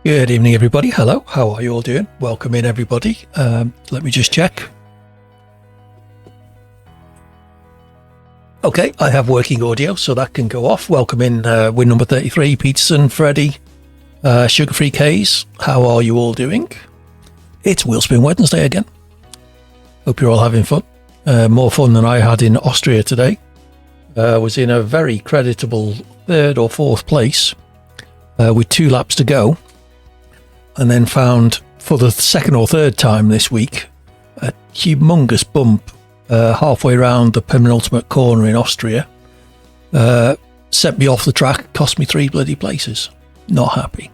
Good evening, everybody. Hello, how are you all doing? Welcome in, everybody. Let me just check. Okay, I have working audio, so that can go off. Welcome in, win number 33, Peterson, Freddie, Sugar-Free K's. How are you all doing? It's Wheelspin Wednesday again. Hope you're all having fun. More fun than I had in Austria today. Was in a very creditable third or fourth place with 2 laps to go. And then found, for the second or third time this week, a humongous bump halfway around the penultimate corner in Austria. Sent me off the track, cost me 3 bloody places. Not happy.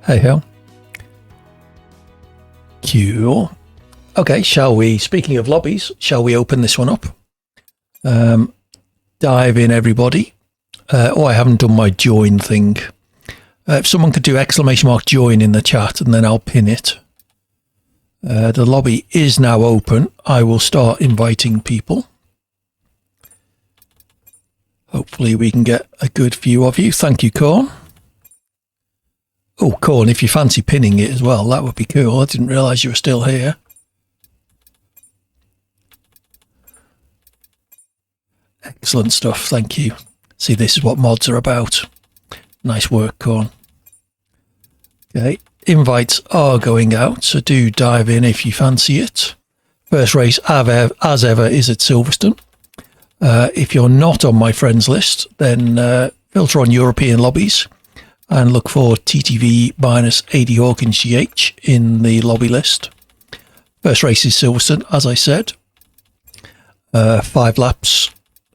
Hey ho. Cool. Okay, shall we, speaking of lobbies, shall we open this one up? Dive in, everybody. I haven't done my join thing. If someone could do !join in the chat and then I'll pin it. The lobby is now open. I will start inviting people. Hopefully we can get a good view of you. Thank you, Corn. Oh, Corn, if you fancy pinning it as well, that would be cool. I didn't realise you were still here. Excellent stuff. Thank you. See, this is what mods are about. Nice work, Corn. Okay, invites are going out, so do dive in if you fancy it. First race, as ever, is at Silverstone. If you're not on my friends list, then filter on European lobbies and look for TTV minus AD Hawkins GH in the lobby list. First race is Silverstone, as I said. 5 laps,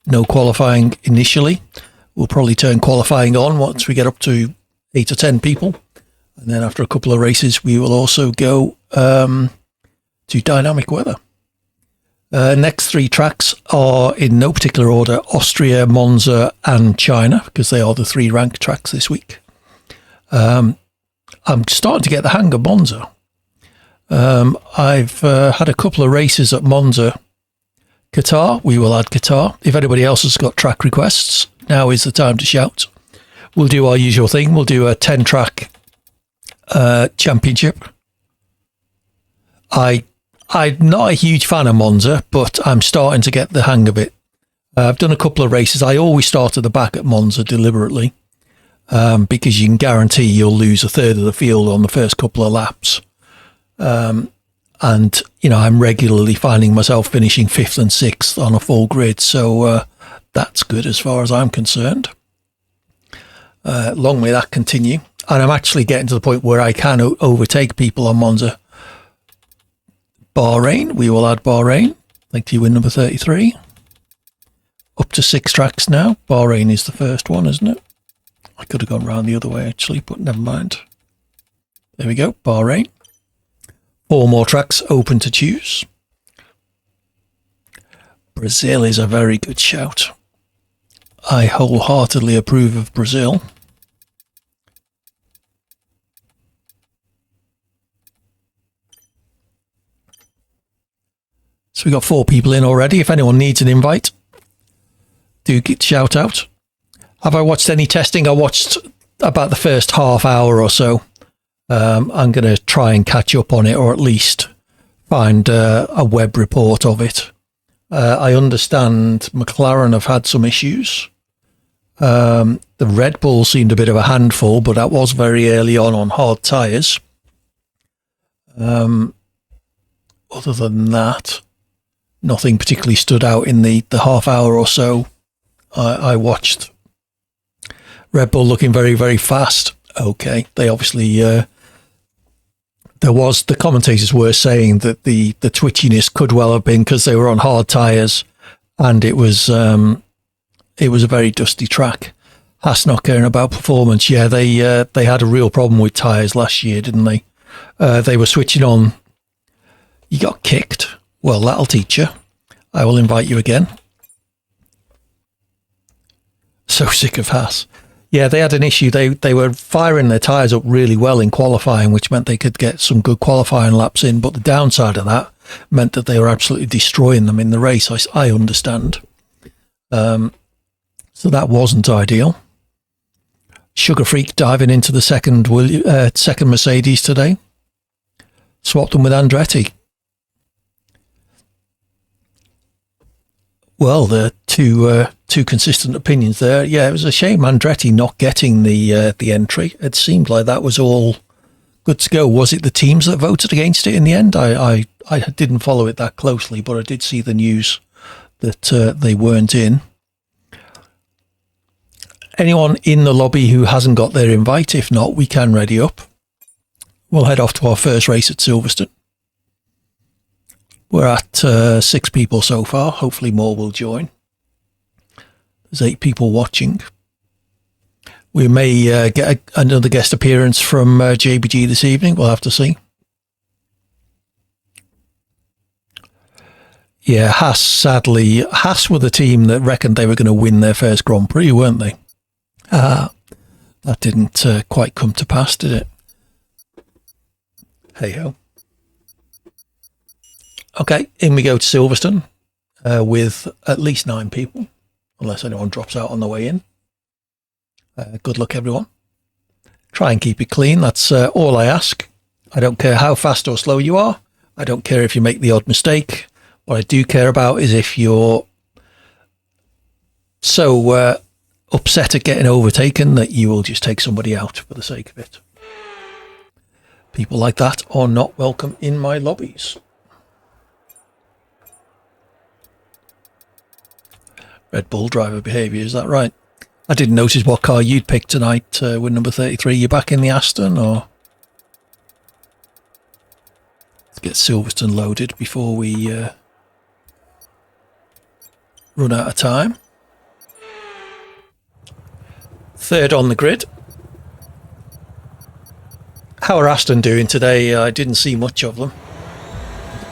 no qualifying initially. We'll probably turn qualifying on once we get up to 8 or 10 people. And then after a couple of races, we will also go to dynamic weather. Next 3 tracks are in no particular order: Austria, Monza and China, because they are the 3 ranked tracks this week. I'm starting to get the hang of Monza. I've had a couple of races at Monza. Qatar, we will add Qatar. If anybody else has got track requests, now is the time to shout. We'll do our usual thing. We'll do a 10-track championship. I'm not a huge fan of Monza, but I'm starting to get the hang of it. I've done a couple of races. I always start at the back at Monza deliberately because you can guarantee you'll lose a third of the field on the first couple of laps. And, you know, I'm regularly finding myself finishing 5th and 6th on a full grid. So that's good as far as I'm concerned. Long may that continue. And I'm actually getting to the point where I can overtake people on Monza. Bahrain, we will add Bahrain. Thank you, win number 33. Up to 6 tracks now. Bahrain is the first one, isn't it? I could have gone round the other way, actually, but never mind. There we go, Bahrain. 4 more tracks open to choose. Brazil is a very good shout. I wholeheartedly approve of Brazil. So we got 4 people in already. If anyone needs an invite, do get shout out. Have I watched any testing? I watched about the first half hour or so. I'm going to try and catch up on it, or at least find a web report of it. I understand McLaren have had some issues. The Red Bull seemed a bit of a handful, but that was very early on hard tyres. Other than that, nothing particularly stood out in the half hour or so I watched. Red Bull looking very, very fast. Okay, they obviously... the commentators were saying that the twitchiness could well have been because they were on hard tyres and it was a very dusty track. Haas not caring about performance. Yeah, they had a real problem with tyres last year, didn't they? They were switching on. You got kicked. Well, that'll teach you. I will invite you again. So sick of Haas. Yeah, they had an issue. They were firing their tyres up really well in qualifying, which meant they could get some good qualifying laps in. But the downside of that meant that they were absolutely destroying them in the race, I understand. So that wasn't ideal. Sugar Freak diving into the second Mercedes today. Swapped them with Andretti. Well, the two consistent opinions there. Yeah, it was a shame Andretti not getting the entry. It seemed like that was all good to go. Was it the teams that voted against it in the end? I didn't follow it that closely, but I did see the news that they weren't in. Anyone in the lobby who hasn't got their invite? If not, we can ready up. We'll head off to our first race at Silverstone. We're at 6 people so far. Hopefully more will join. There's 8 people watching. We may get another guest appearance from JBG this evening. We'll have to see. Yeah, Haas were the team that reckoned they were going to win their first Grand Prix, weren't they? That didn't quite come to pass, did it? Hey-ho. Okay, in we go to Silverstone with at least 9 people, unless anyone drops out on the way in. Good luck, everyone. Try and keep it clean. That's all I ask. I don't care how fast or slow you are. I don't care if you make the odd mistake. What I do care about is if you're so upset at getting overtaken that you will just take somebody out for the sake of it. People like that are not welcome in my lobbies. Red Bull driver behaviour, is that right? I didn't notice what car you'd picked tonight with number 33. You back in the Aston, or? Let's get Silverstone loaded before we run out of time. Third on the grid. How are Aston doing today? I didn't see much of them.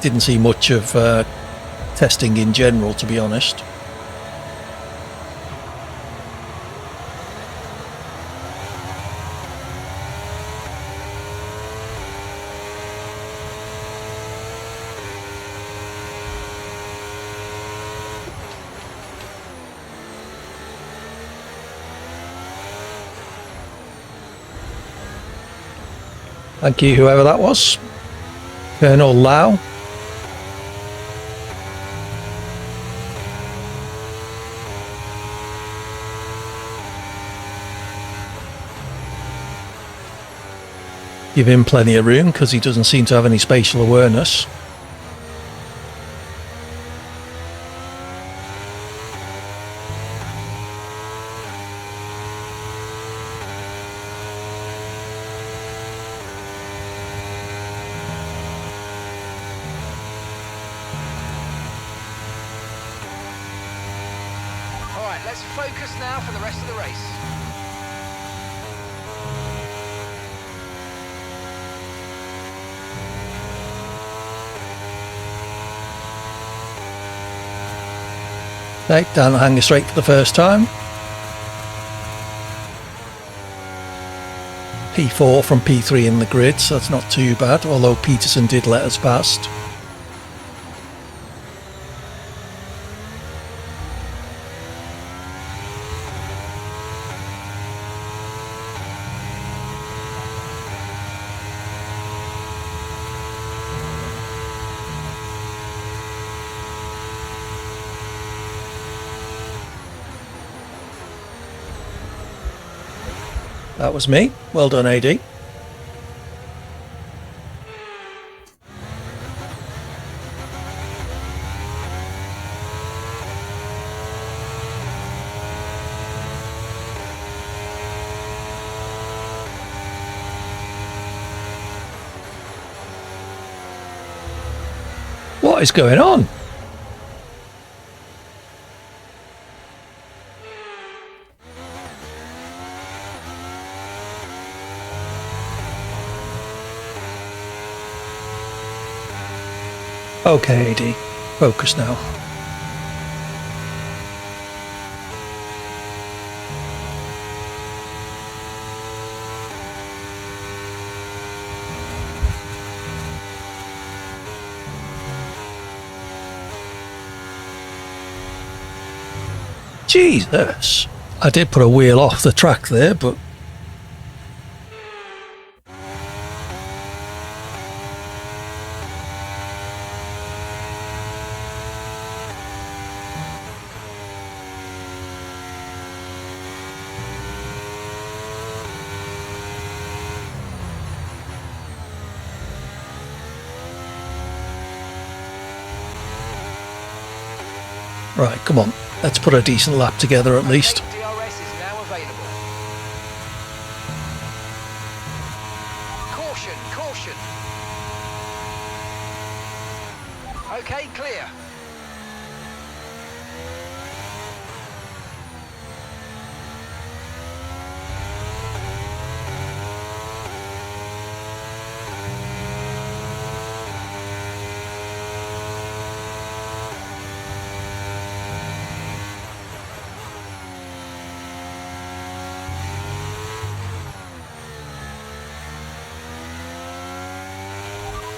Didn't see much of testing in general, to be honest. Thank you, whoever that was. Colonel Lau. Give him plenty of room because he doesn't seem to have any spatial awareness. Let's focus now for the rest of the race. Okay, down the hanger straight for the first time. P4 from P3 in the grid, so that's not too bad, although Peterson did let us past. That was me. Well done, AD. What is going on? Okay, AD, focus now. Jesus, I did put a wheel off the track there, but Right, come on. Let's put a decent lap together at least. Okay, DRS is now available. Caution, caution. Okay, clear.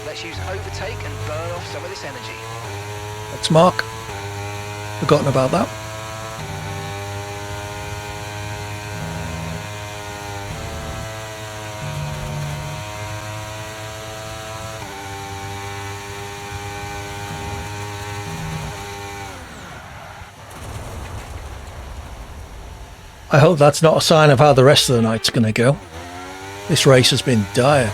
Let's use overtake and burn off some of this energy. Thanks, Mark. Forgotten about that. I hope that's not a sign of how the rest of the night's going to go. This race has been dire.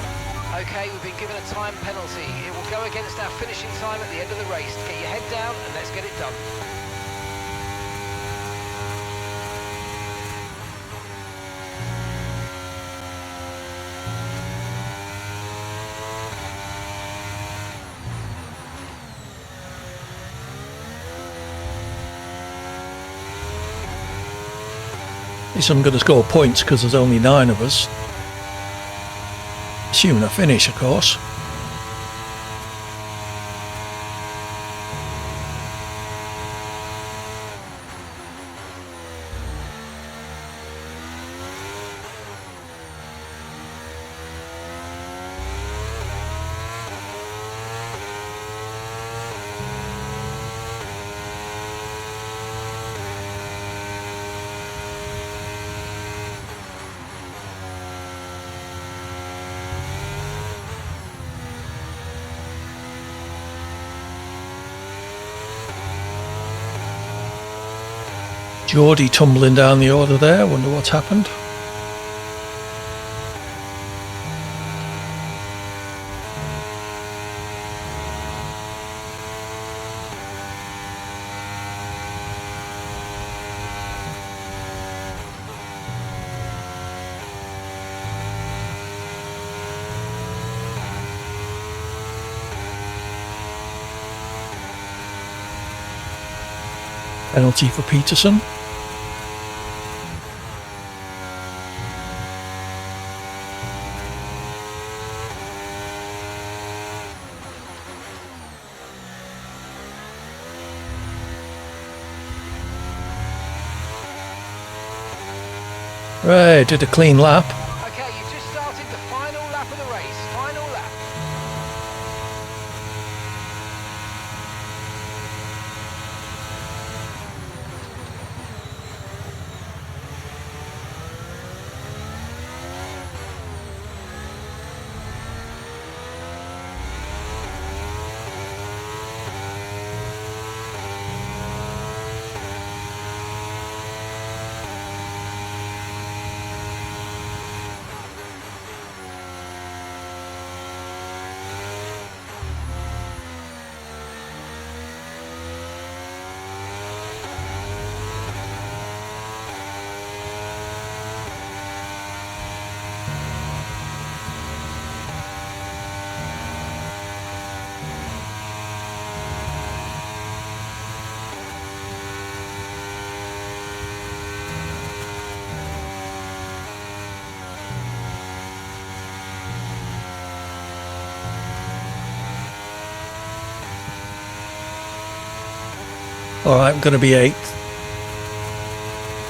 Okay, we've been given a time penalty. It will go against our finishing time at the end of the race. Get your head down and let's get it done. At least I'm going to score points because there's only 9 of us. Assuming I finish, of course. Geordie tumbling down the order there. Wonder what's happened. Penalty for Peterson. Right, did a clean lap. Okay, you just started the final lap of the race. Final lap. Alright, I'm going to be 8th.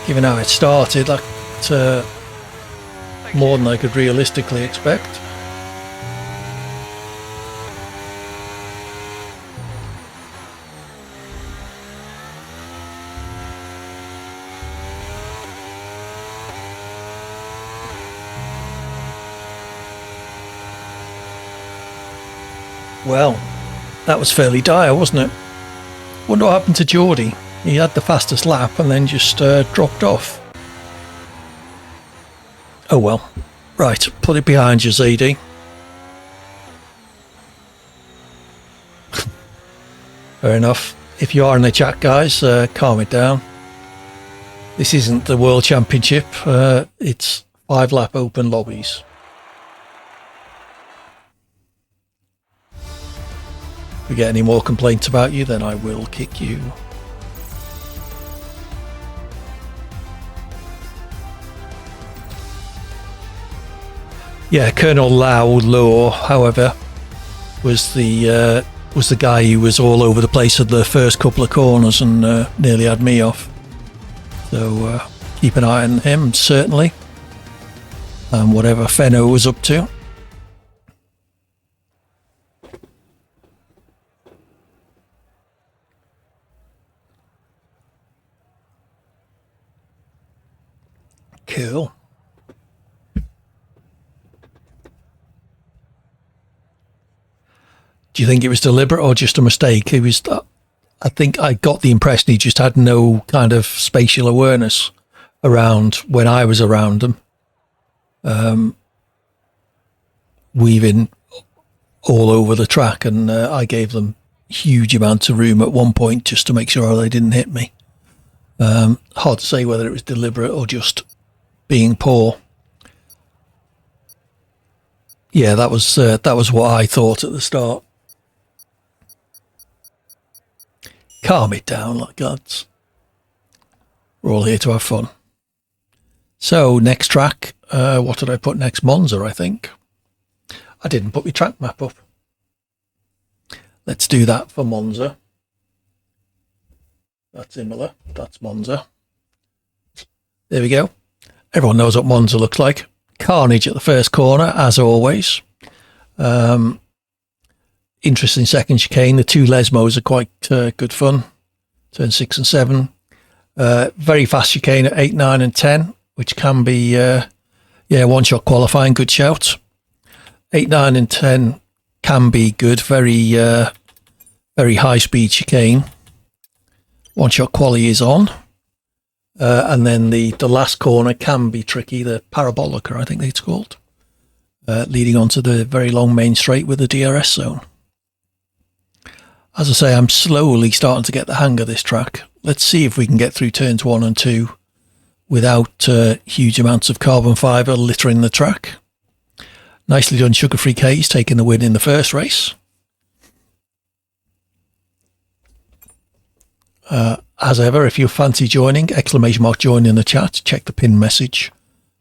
Given how it started, that's more than I could realistically expect. Well, that was fairly dire, wasn't it? Wonder what happened to Geordie. He had the fastest lap and then just dropped off. Oh well. Right, put it behind you, ZD. Fair enough. If you are in the chat, guys, calm it down. This isn't the World Championship. It's 5-lap open lobbies. If we get any more complaints about you, then I will kick you. Yeah, Colonel Law, however, was the guy who was all over the place at the first couple of corners and nearly had me off. So keep an eye on him, certainly, and whatever Fenno was up to. Cool. Do you think it was deliberate or just a mistake? It was. I think I got the impression he just had no kind of spatial awareness around when I was around him, weaving all over the track, and I gave them huge amounts of room at one point just to make sure they didn't hit me. Hard to say whether it was deliberate or just being poor. Yeah, that was what I thought at the start. Calm it down, like gods. We're all here to have fun. So, next track. What did I put next? Monza, I think. I didn't put my track map up. Let's do that for Monza. That's Imola. That's Monza. There we go. Everyone knows what Monza looks like. Carnage at the first corner, as always. Interesting second chicane. The two Lesmos are quite good fun. Turn 6 and 7. Very fast chicane at 8, 9 and 10, which can be, one-shot qualifying. Good shout. 8, 9 and 10 can be good. Very high-speed chicane. One-shot quali is on. And then the last corner can be tricky. The Parabolica, I think it's called. Leading onto the very long main straight with the DRS zone. As I say, I'm slowly starting to get the hang of this track. Let's see if we can get through turns 1 and 2 without huge amounts of carbon fibre littering the track. Nicely done, Sugar Free K's taking the win in the first race. As ever, if you fancy joining, ! Join in the chat, check the pin message,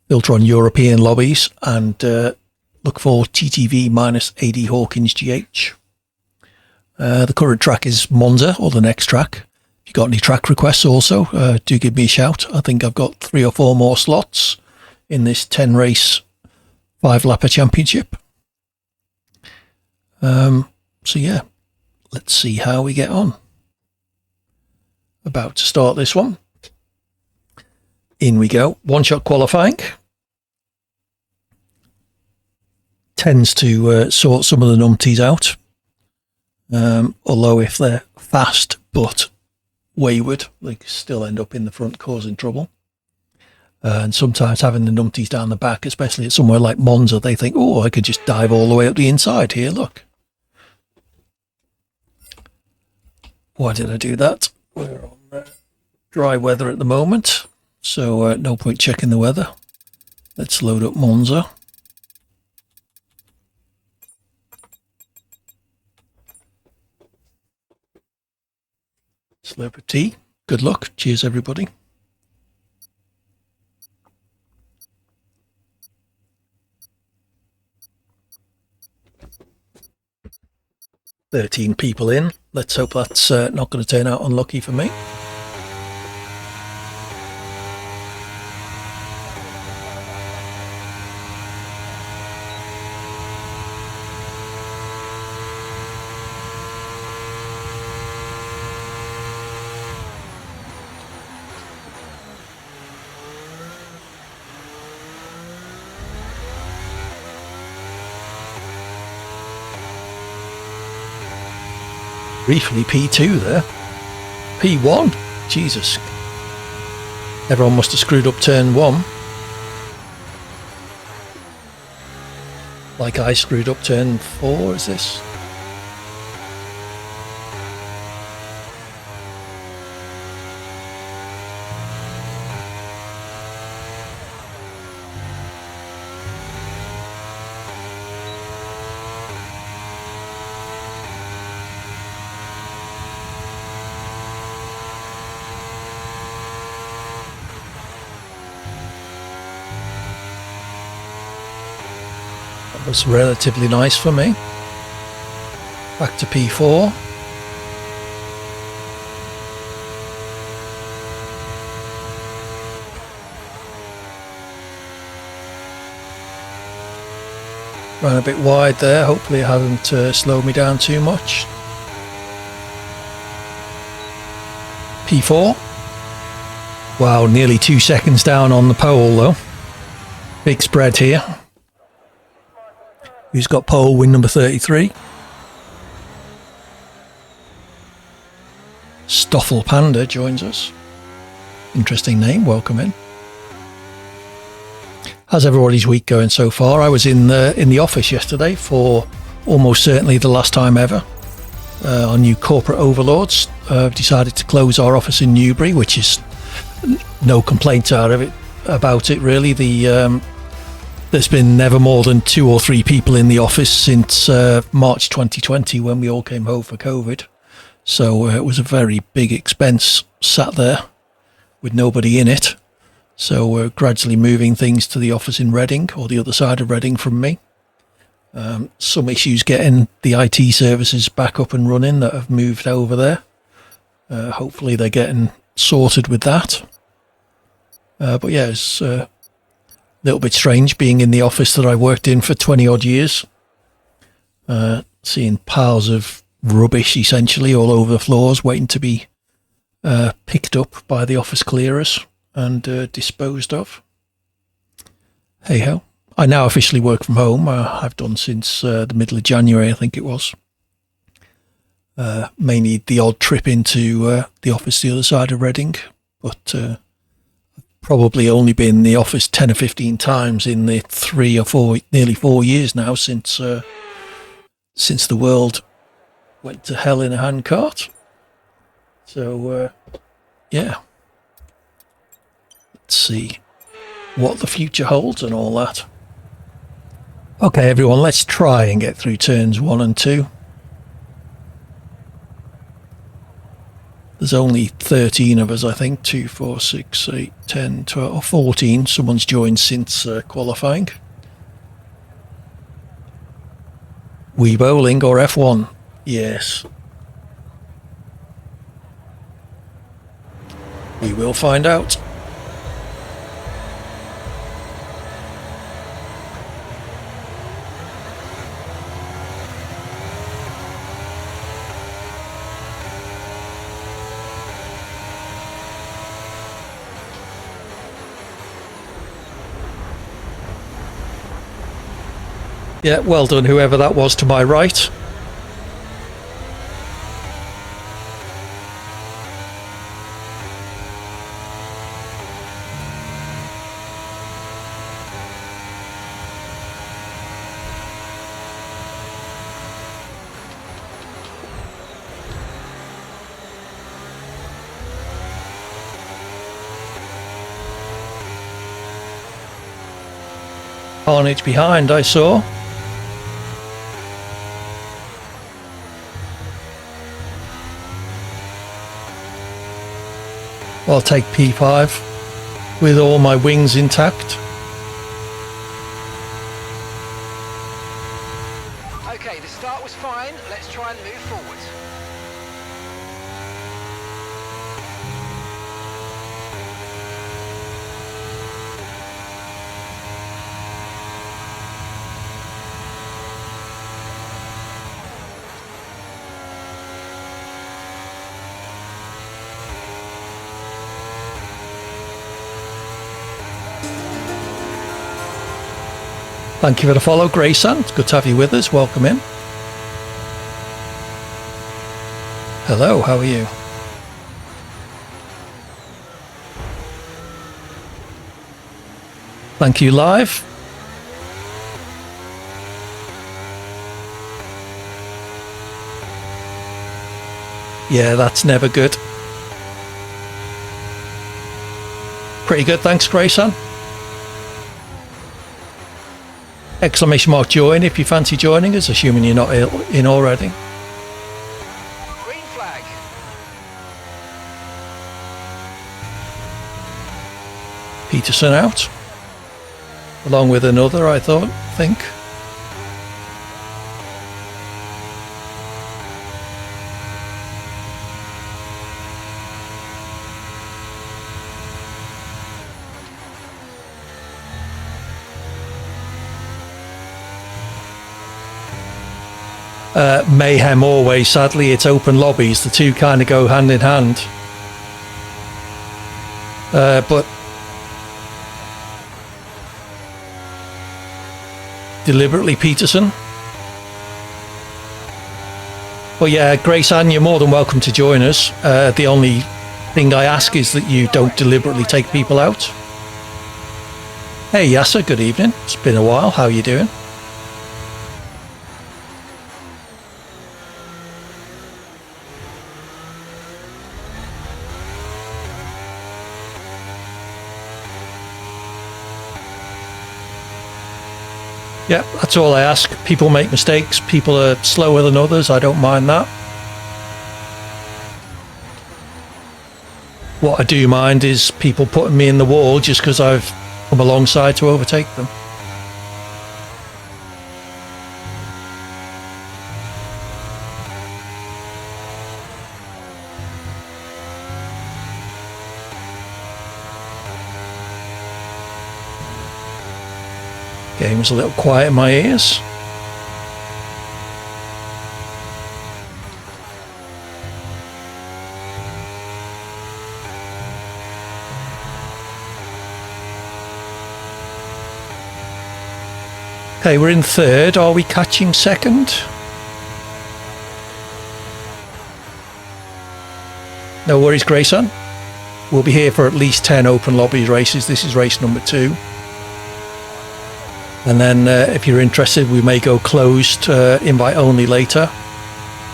filter on European lobbies, and look for TTV minus AD Hawkins GH. The current track is Monza, or the next track. If you've got any track requests also, do give me a shout. I think I've got 3 or 4 more slots in this 10-race 5-lapper championship. So yeah, let's see how we get on. About to start this one. In we go. One-shot qualifying. Tends to sort some of the numpties out. Although if they're fast but wayward, they still end up in the front causing trouble. And sometimes having the numpties down the back, especially at somewhere like Monza, they think, oh, I could just dive all the way up the inside here, look. Why did I do that? We're on dry weather at the moment, so no point checking the weather. Let's load up Monza. Slurp of tea. Good luck. Cheers, everybody. "13 people in. Let's hope that's not going to turn out unlucky for me. Briefly P2 there. P1. Jesus. Everyone must have screwed up turn 1. Like I screwed up turn 4, is this? was relatively nice for me. Back to P4. Ran a bit wide there, hopefully it hasn't slowed me down too much. P4. Wow, nearly 2 seconds down on the pole though. Big spread here. Who's got pole? Win number 33. Stoffel Panda joins us. Interesting name, welcome in. How's everybody's week going so far? I was in the office yesterday for almost certainly the last time ever. Our new corporate overlords decided to close our office in Newbury, which is no complaints about it really. There's been never more than 2 or 3 people in the office since March 2020 when we all came home for COVID. So it was a very big expense sat there with nobody in it. So we're gradually moving things to the office in Reading, or the other side of Reading from me. Some issues getting the IT services back up and running that have moved over there. Hopefully they're getting sorted with that. But yeah, it's a little bit strange being in the office that I worked in for 20 odd years. Seeing piles of rubbish essentially all over the floors waiting to be picked up by the office clearers and disposed of. Hey ho. I now officially work from home. I've done since the middle of January, I think it was. Mainly the odd trip into the office the other side of Reading, but probably only been in the office 10 or 15 times in the 3 or 4, nearly 4 years now since the world went to hell in a handcart. So, yeah. Let's see what the future holds and all that. Okay, everyone, let's try and get through turns 1 and 2. There's only 13 of us, I think. 2, 4, 6, 8, 10, 12, or 14. Someone's joined since qualifying. Wii Bowling or F1? Yes. We will find out. Yeah, well done, whoever that was to my right. Carnage behind, I saw. I'll take P5 with all my wings intact. Okay, the start was fine. Let's try and move forward. Thank you for the follow, Grayson. It's good to have you with us. Welcome in. Hello, how are you? Thank you, live. Yeah, that's never good. Pretty good, thanks, Grayson. Exclamation mark join if you fancy joining us, assuming you're not in already. Green flag. Peterson out. Along with another, think. mayhem always. Sadly, it's open lobbies. The two kind of go hand in hand. But deliberately Peterson. But yeah, Grace Ann, you're more than welcome to join us. The only thing I ask is that you don't deliberately take people out. Hey Yasser, good evening. It's been a while. How are you doing? Yeah, that's all I ask. People make mistakes. People are slower than others. I don't mind that. What I do mind is people putting me in the wall just because I've come alongside to overtake them. Game's a little quiet in my ears. Okay, we're in third. Are we catching second? No worries, Grayson. We'll be here for at least 10 open lobby races. This is race number 2. And then if you're interested, we may go closed, invite only later.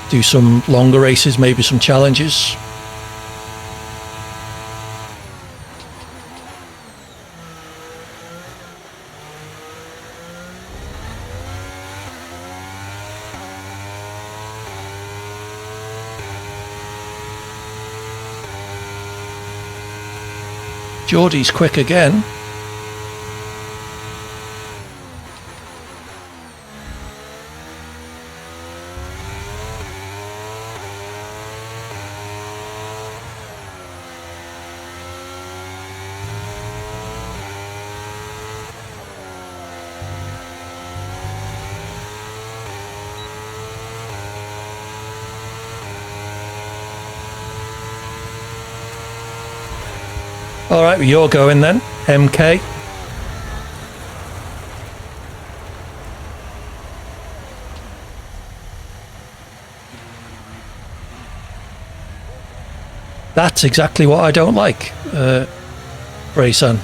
Do some longer races, maybe some challenges. Geordie's quick again. All right, well, you're going then, MK. That's exactly what I don't like, Grayson.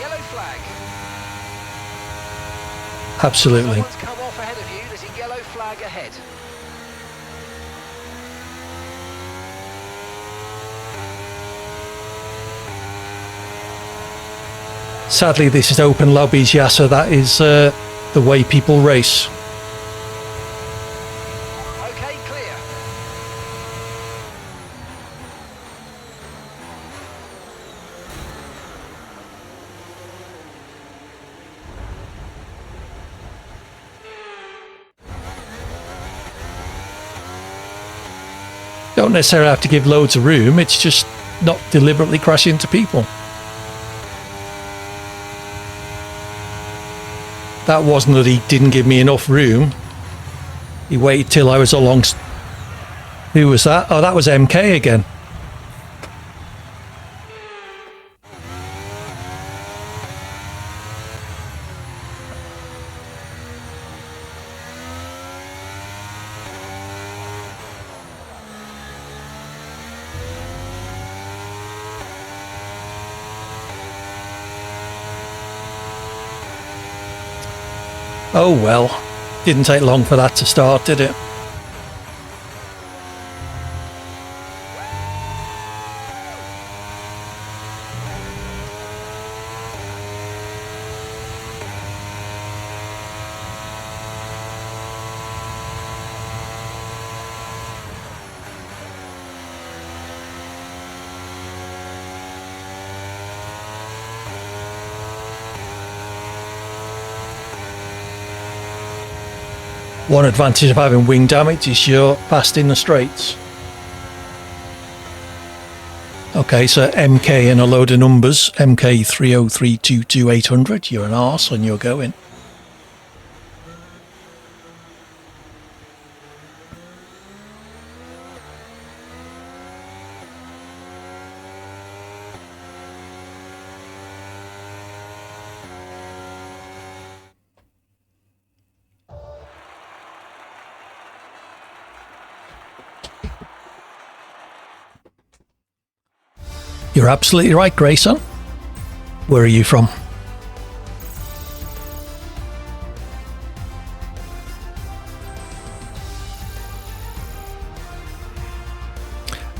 Yellow flag. Absolutely. Someone's come off ahead of you. There's a yellow flag ahead. Sadly, this is open lobbies, Yasser. That is the way people race. Okay, clear. Don't necessarily have to give loads of room. It's just not deliberately crash into people. That wasn't that he didn't give me enough room. He waited till I was along. Who was that? Oh, that was MK again. Oh well, didn't take long for that to start, did it? One advantage of having wing damage is you're fast in the straights. Okay, so MK and a load of numbers. MK30322 You're an arse and you're going. You're absolutely right, Grayson. Where are you from?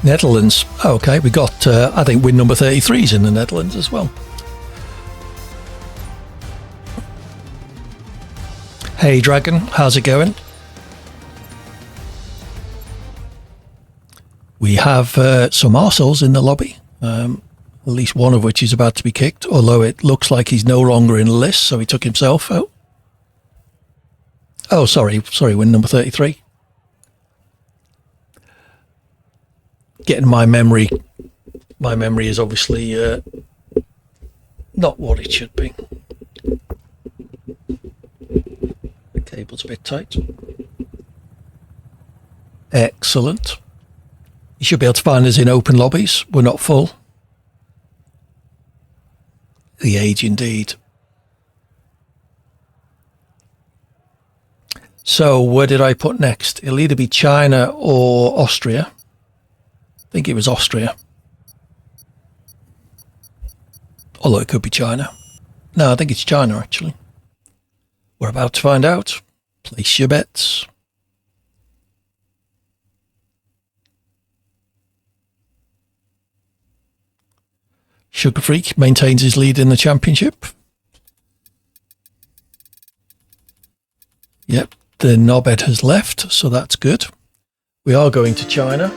Netherlands. Okay, we got, I think, win number 33's in the Netherlands as well. Hey, Dragon, how's it going? We have some arseholes in the lobby. At least one of which is about to be kicked, although it looks like he's no longer in the list, so he took himself out. Oh, sorry, win number 33. Getting my memory is obviously not what it should be. The cable's a bit tight. Excellent. You should be able to find us in open lobbies. We're not full. The age indeed. So where did I put next? It'll either be China or Austria. I think it was Austria. Although it could be China. No, I think it's China actually. We're about to find out. Place your bets. Sugar Freak maintains his lead in the championship. Yep, the knobhead has left, so that's good. We are going to China.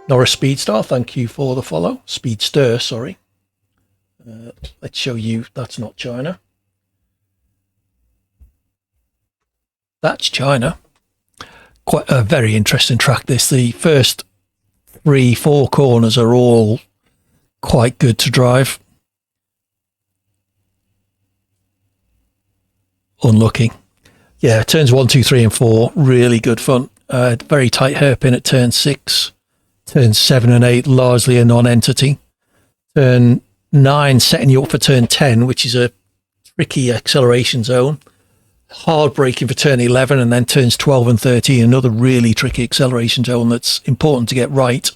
Norris Speedstar, thank you for the follow. Speedster, sorry. Let's show you that's not China. That's China. Quite a very interesting track this. The first 3-4 corners are all quite good to drive. Unlucky. Yeah, turns 1, 2, 3 and 4, really good fun. Very tight hairpin at turn 6. Turn 7 and 8, largely a non-entity. Turn 9, setting you up for turn 10, which is a tricky acceleration zone. Hard braking for turn 11, and then turns 12 and 13, another really tricky acceleration zone that's important to get right.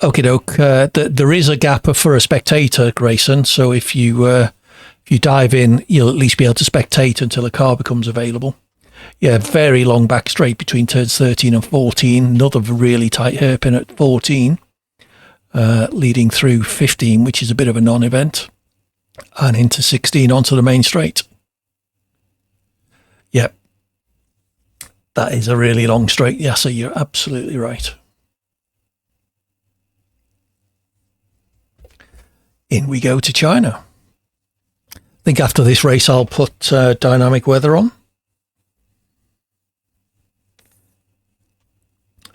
Okie doke. There is a gap for a spectator, Grayson. So if you dive in, you'll at least be able to spectate until a car becomes available. Yeah, very long back straight between turns 13 and 14. Another really tight hairpin at 14, leading through 15, which is a bit of a non-event, and into 16 onto the main straight. Yep, that is a really long straight. Yeah, so you're absolutely right. In we go to China. I think after this race I'll put dynamic weather on.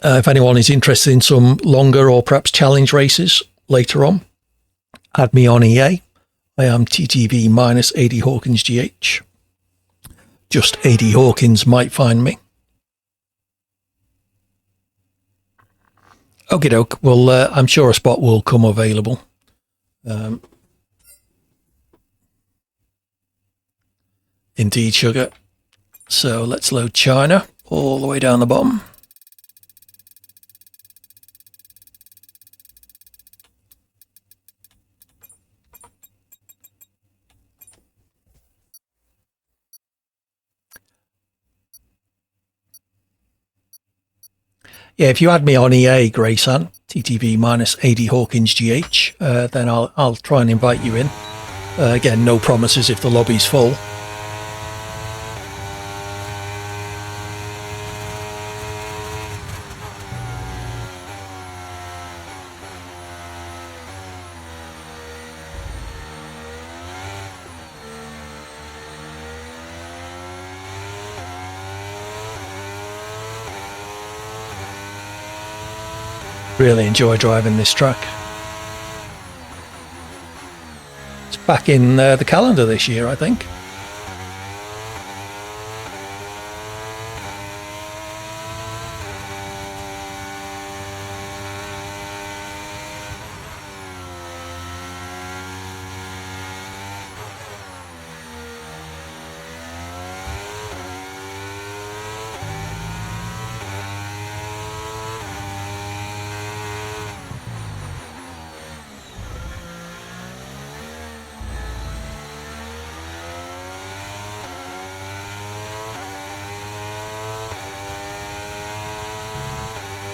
If anyone is interested in some longer or perhaps challenge races later on, add me on EA. I am TTV minus AD Hawkins GH. Just AD Hawkins might find me. Okie doke. Well, I'm sure a spot will come available. Indeed, sugar. So let's load China all the way down the bottom. Yeah, if you add me on EA, Grayson, TTV minus AD Hawkins GH, then I'll try and invite you in. Again, no promises if the lobby's full. Really enjoy driving this track. It's back in the calendar this year, I think.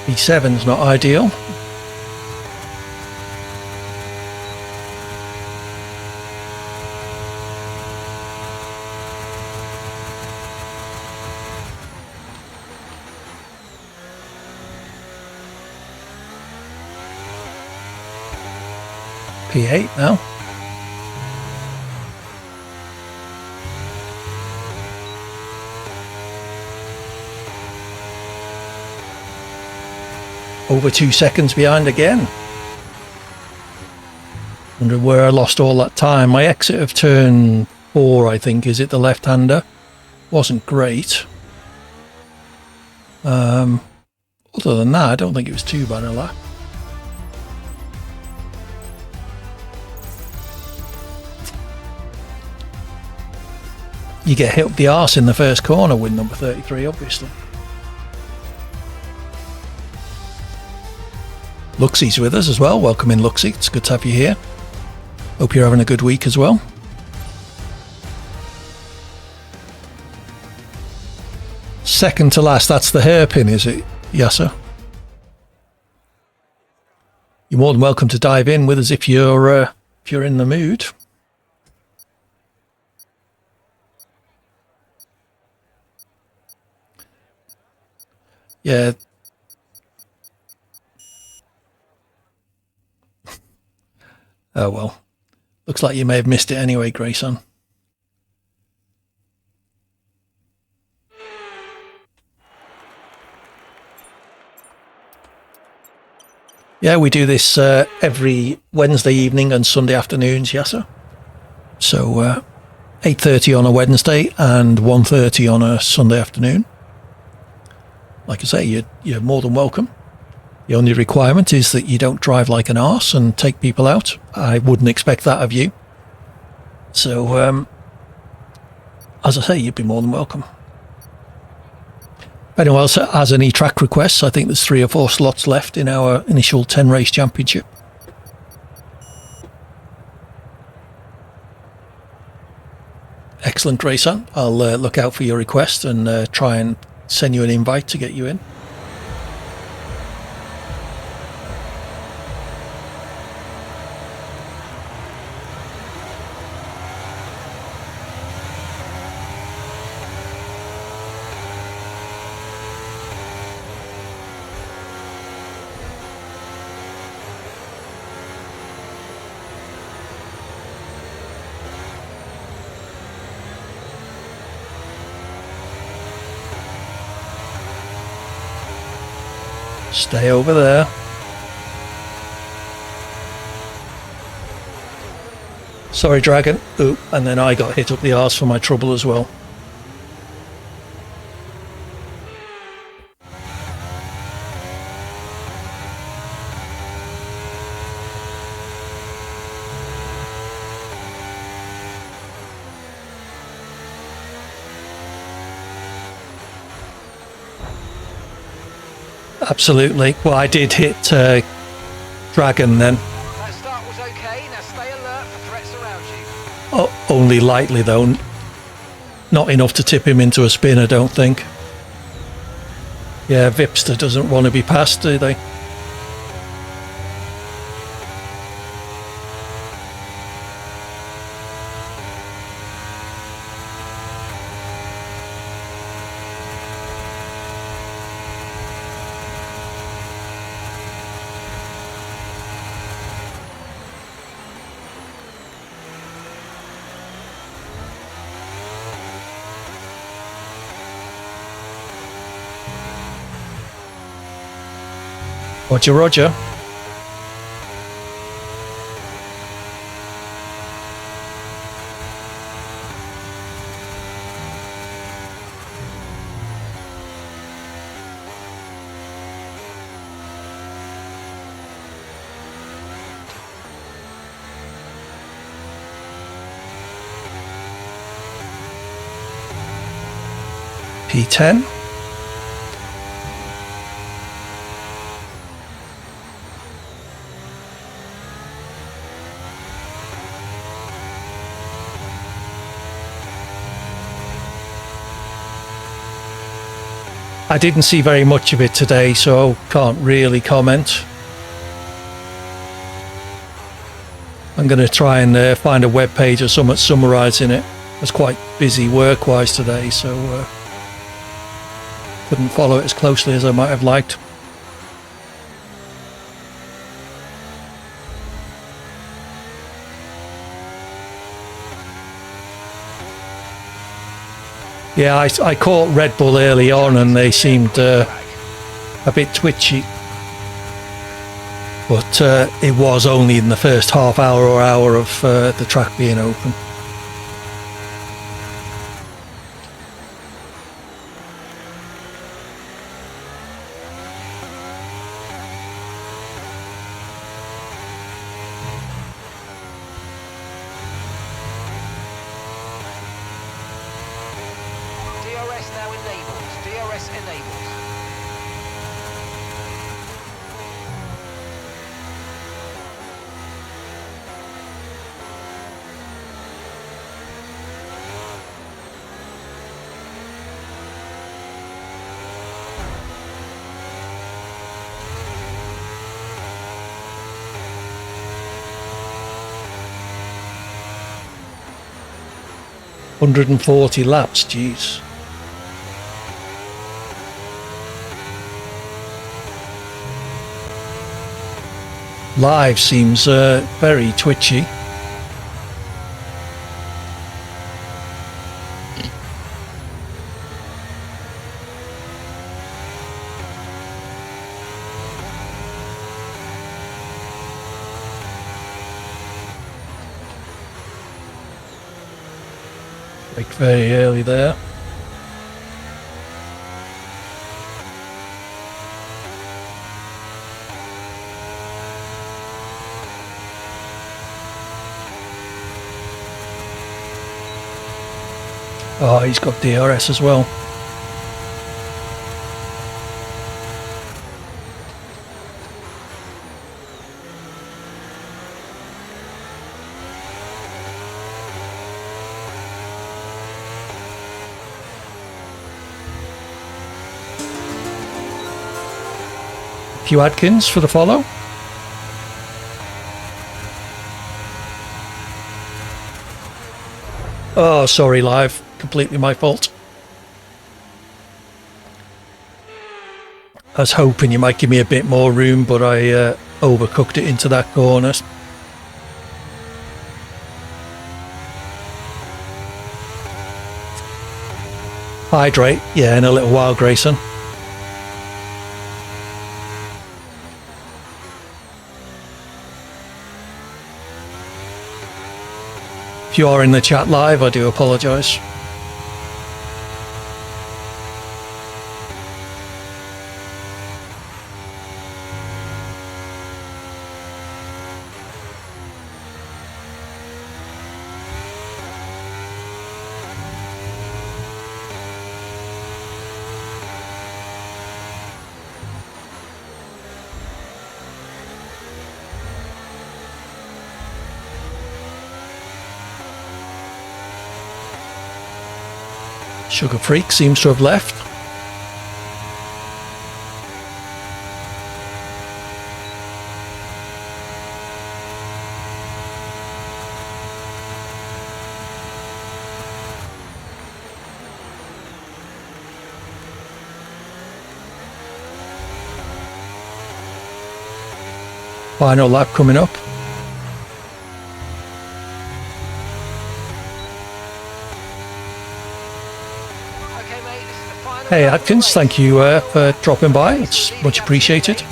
P7's not ideal. P8 now. Over 2 seconds behind again. Wonder where I lost all that time. My exit of turn 4, I think, is it the left-hander? Wasn't great. Other than that, I don't think it was too bad a lap. You get hit up the arse in the first corner with number 33, obviously. Luxie's with us as well. Welcome in, Luxie. It's good to have you here. Hope you're having a good week as well. Second to last, that's the hairpin, is it, Yasser? You're more than welcome to dive in with us if you're in the mood. Yeah. Oh well. Looks like you may have missed it anyway, Grayson. Yeah, we do this every Wednesday evening and Sunday afternoons, Yasser. So 8:30 on a Wednesday and 1:30 on a Sunday afternoon. Like I say, you're more than welcome. The only requirement is that you don't drive like an arse and take people out. I wouldn't expect that of you. So, as I say, you'd be more than welcome. If anyone else has any track requests, I think there's 3 or 4 slots left in our initial 10 race championship. Excellent, Grayson. I'll look out for your request and try and send you an invite to get you in. Stay over there. Sorry, Dragon. Ooh, and then I got hit up the arse for my trouble as well. Absolutely. Well, I did hit Dragon then. That start was okay. Now stay alert for threats around you. Oh, only lightly though. Not enough to tip him into a spin, I don't think. Yeah, Vipster doesn't want to be passed, do they? Roger, roger. P10. I didn't see very much of it today, so can't really comment. I'm going to try and find a web page or something summarising it. I was quite busy work-wise today, so couldn't follow it as closely as I might have liked. Yeah, I caught Red Bull early on and they seemed a bit twitchy. But it was only in the first half hour or hour of the track being open. DRS now enabled. DRS enabled. $140 laps, geez. Live seems very twitchy. Like very early there. Oh, he's got DRS as well. Hugh Adkins for the follow. Oh, sorry, Live. Completely my fault. I was hoping you might give me a bit more room, but I overcooked it into that corner. Hydrate, yeah, in a little while, Grayson. If you are in the chat live, I do apologise. Sugar Freak seems to have left. Final lap coming up. Hey Atkins, thank you for dropping by, it's much appreciated.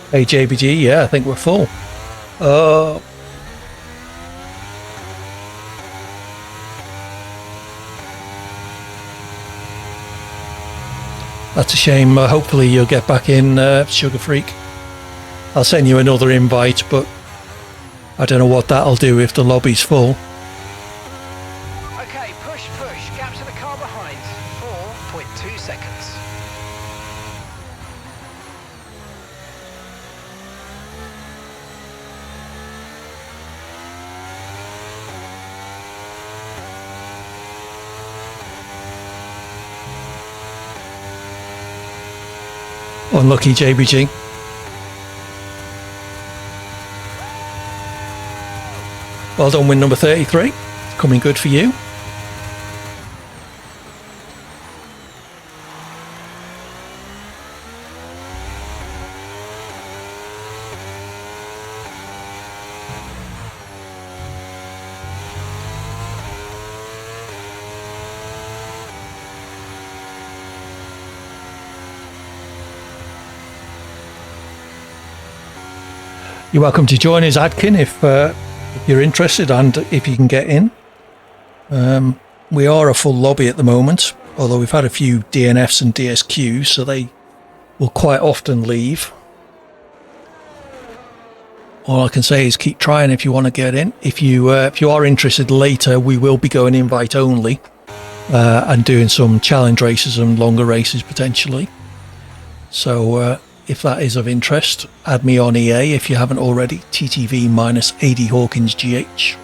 Hey JBG, yeah, I think we're full. That's a shame. Hopefully you'll get back in, Sugar Freak. I'll send you another invite, but I don't know what that'll do if the lobby's full. Okay, push, gap to the car behind, 4.2 seconds. Unlucky JBG. Well done, win number 33. Coming good for you. You're welcome to join us, Adkin, if you're interested and if you can get in. We are a full lobby at the moment, although we've had a few DNFs and DSQs, so they will quite often leave. All I can say is keep trying if you want to get in. If you are interested later, we will be going invite only and doing some challenge races and longer races potentially. So if that is of interest, add me on EA if you haven't already, TTV-AD Hawkins GH,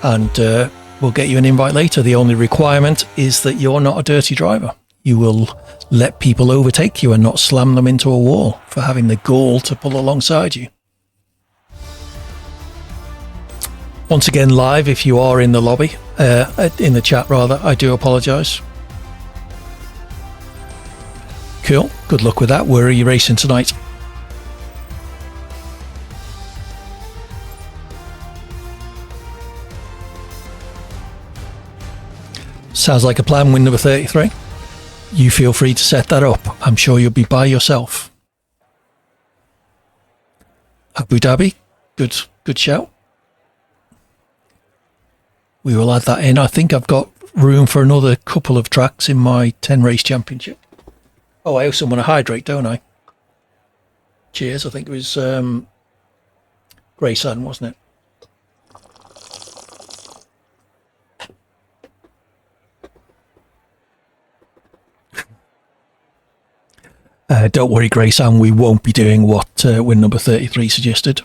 and we'll get you an invite later. The only requirement is that you're not a dirty driver. You will let people overtake you and not slam them into a wall for having the gall to pull alongside you. Once again, live if you are in the lobby, in the chat rather, I do apologise. Cool, good luck with that. Where are you racing tonight? Sounds like a plan, win number 33. You feel free to set that up. I'm sure you'll be by yourself. Abu Dhabi, good shout. We will add that in. I think I've got room for another couple of tracks in my 10 race championship. Oh, I also want to hydrate, don't I? Cheers. I think it was Grey Sun, wasn't it? Don't worry, Grey Sun, we won't be doing what win number 33 suggested.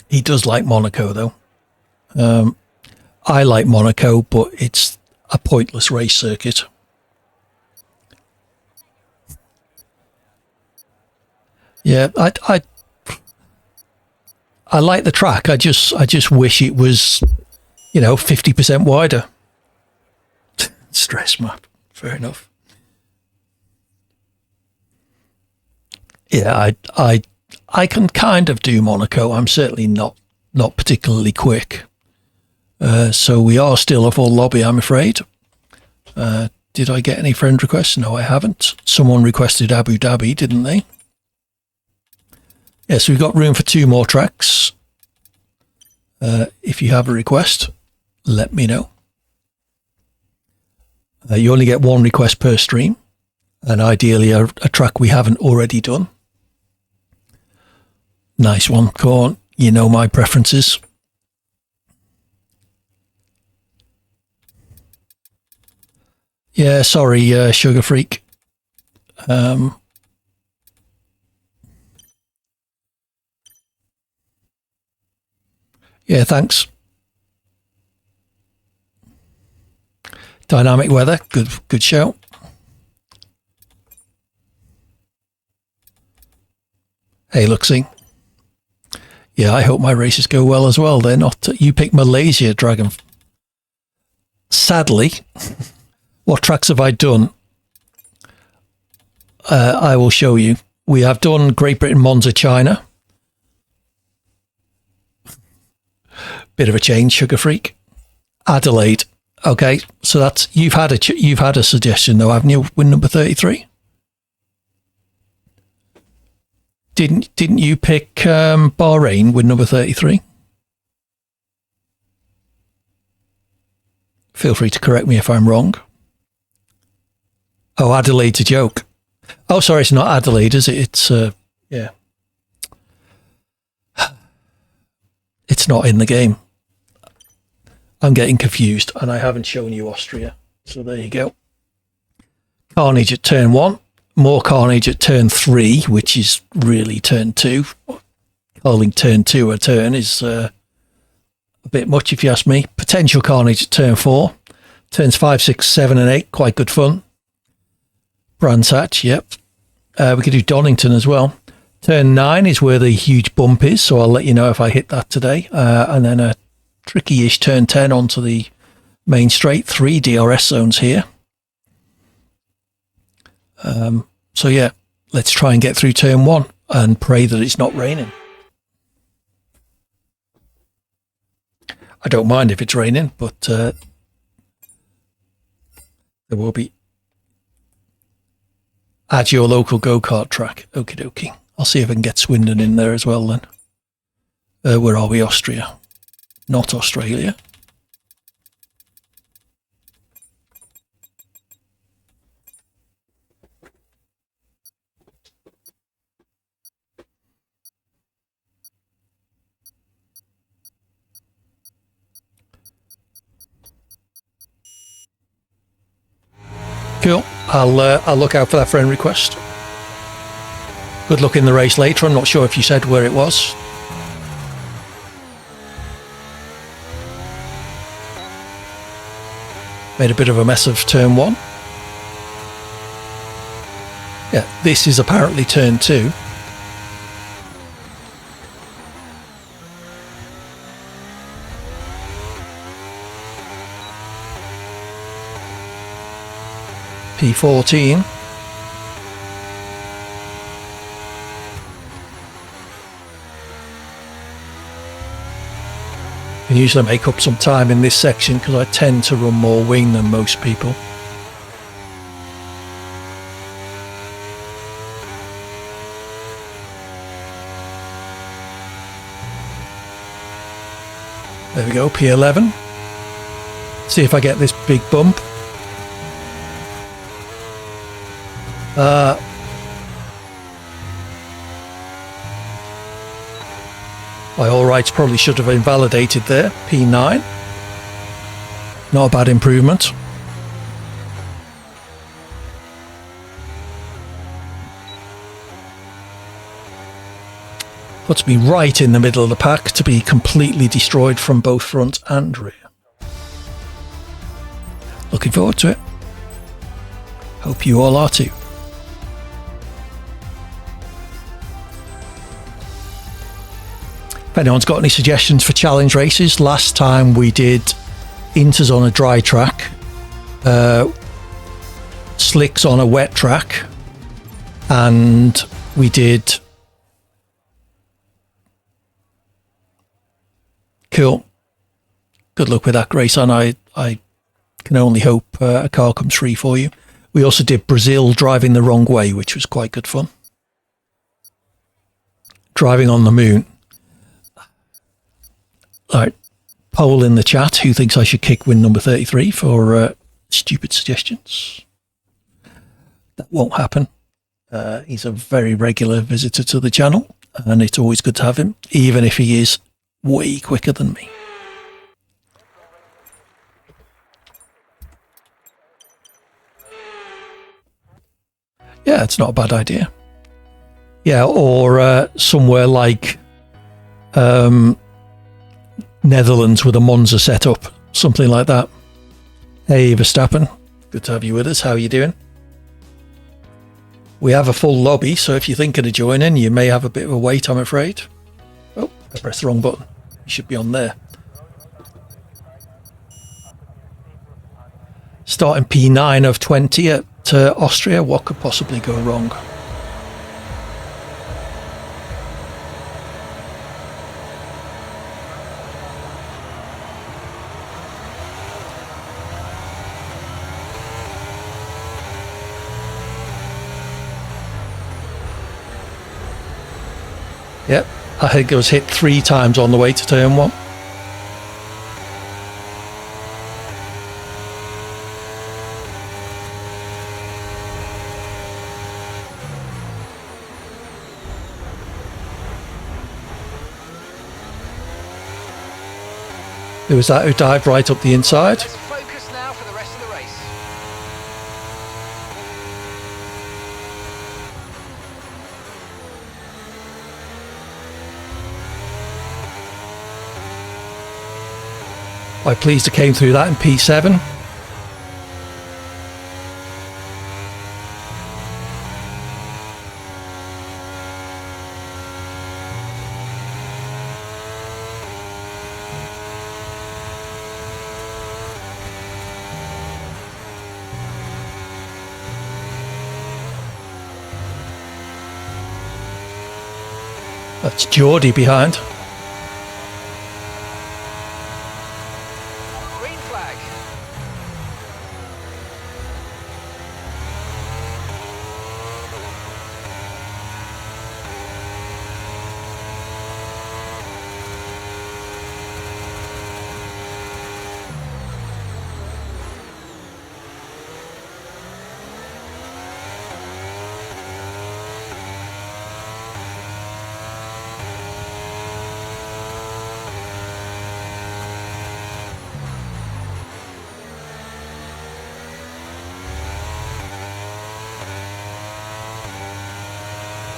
He does like Monaco, though. I like Monaco, but it's a pointless race circuit. Yeah, I like the track. I just wish it was, 50% wider. Stress map, fair enough. Yeah, I can kind of do Monaco. I'm certainly not particularly quick. So we are still a full lobby, I'm afraid. Did I get any friend requests? No, I haven't. Someone requested Abu Dhabi, didn't they? Yes, we've got room for 2 more tracks. If you have a request, let me know. You only get 1 request per stream, and ideally a track we haven't already done. Nice one, Corn. You know my preferences. Yeah, sorry, Sugar Freak. Yeah, thanks. Dynamic weather, good show. Hey, Luxie. Yeah, I hope my races go well as well. They're not. You picked Malaysia, Dragon. Sadly, what tracks have I done? I will show you. We have done Great Britain, Monza, China. Bit of a change, Sugar Freak. Adelaide. Okay, so that's you've had a suggestion though, haven't you? Win number 33. Didn't you pick Bahrain with number 33? Feel free to correct me if I'm wrong. Oh, Adelaide's a joke. Oh, sorry, it's not Adelaide, is it? It's, yeah. It's not in the game. I'm getting confused, and I haven't shown you Austria. So there you go. Carnage at turn 1. More carnage at turn 3, which is really turn 2. Calling turn 2 a turn is a bit much, if you ask me. Potential carnage at turn 4. Turns 5, 6, 7, and 8. Quite good fun. Brands Hatch, yep. We could do Donington as well. Turn 9 is where the huge bump is, so I'll let you know if I hit that today. And then a tricky-ish turn 10 onto the main straight. 3 DRS zones here. So yeah, let's try and get through turn 1 and pray that it's not raining. I don't mind if it's raining, but there will be. Add your local go-kart track. Okie dokie. I'll see if I can get Swindon in there as well then. Where are we? Austria. Not Australia. Cool. I'll look out for that friend request. Good luck in the race later. I'm not sure if you said where it was. Made a bit of a mess of turn 1. Yeah, this is apparently turn 2. P14. I usually make up some time in this section because I tend to run more wing than most people. There we go, P11. See if I get this big bump. My all rights probably should have invalidated there. P9. Not a bad improvement. Puts me right in the middle of the pack to be completely destroyed from both front and rear. Looking forward to it. Hope you all are too. If anyone's got any suggestions for challenge races, last time we did inters on a dry track, slicks on a wet track, and we did. Cool. Good luck with that, Grace, and I can only hope a car comes free for you. We also did Brazil driving the wrong way, which was quite good fun. Driving on the moon. All right, poll in the chat who thinks I should kick win number 33 for stupid suggestions. That won't happen. He's a very regular visitor to the channel, and it's always good to have him, even if he is way quicker than me. Yeah, it's not a bad idea. Yeah, or somewhere like Netherlands with a Monza setup, something like that. Hey, Verstappen, good to have you with us. How are you doing? We have a full lobby, so if you're thinking of joining, you may have a bit of a wait, I'm afraid. Oh, I pressed the wrong button. You should be on there. Starting P9 of 20 at Austria. What could possibly go wrong? I think it was hit 3 times on the way to turn 1. There was that who dived right up the inside. Let's focus now for the rest of the race. Quite pleased I came through that in P7. That's Geordie behind. Green flag.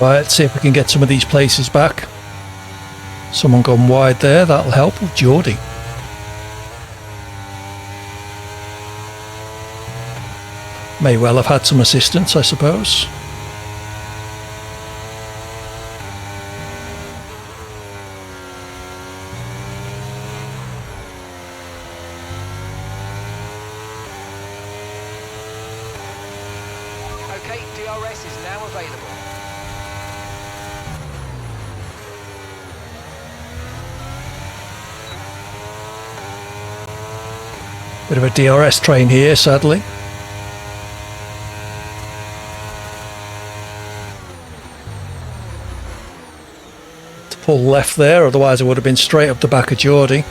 Right, let's see if we can get some of these places back. Someone gone wide there, that'll help. Geordie. May well have had some assistance, I suppose. Okay, DRS is now available. Bit of a DRS train here, sadly. To pull left there, otherwise I would have been straight up the back of Geordie.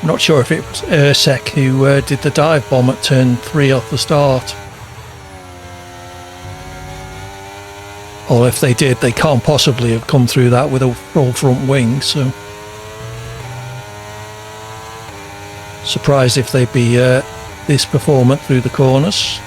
Not sure if it was Ursek who did the dive bomb at turn 3 off the start. Or if they did, they can't possibly have come through that with a full front wing, so... Surprised if they'd be this performant through the corners.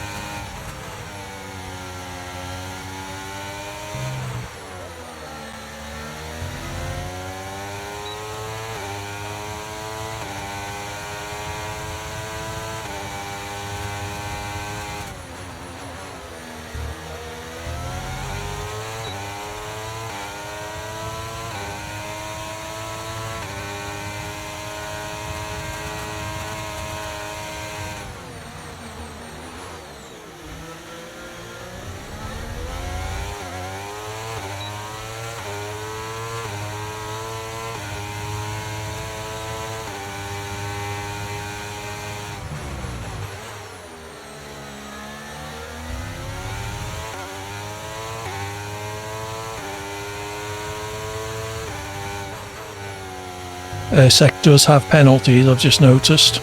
Ursek does have penalties, I've just noticed.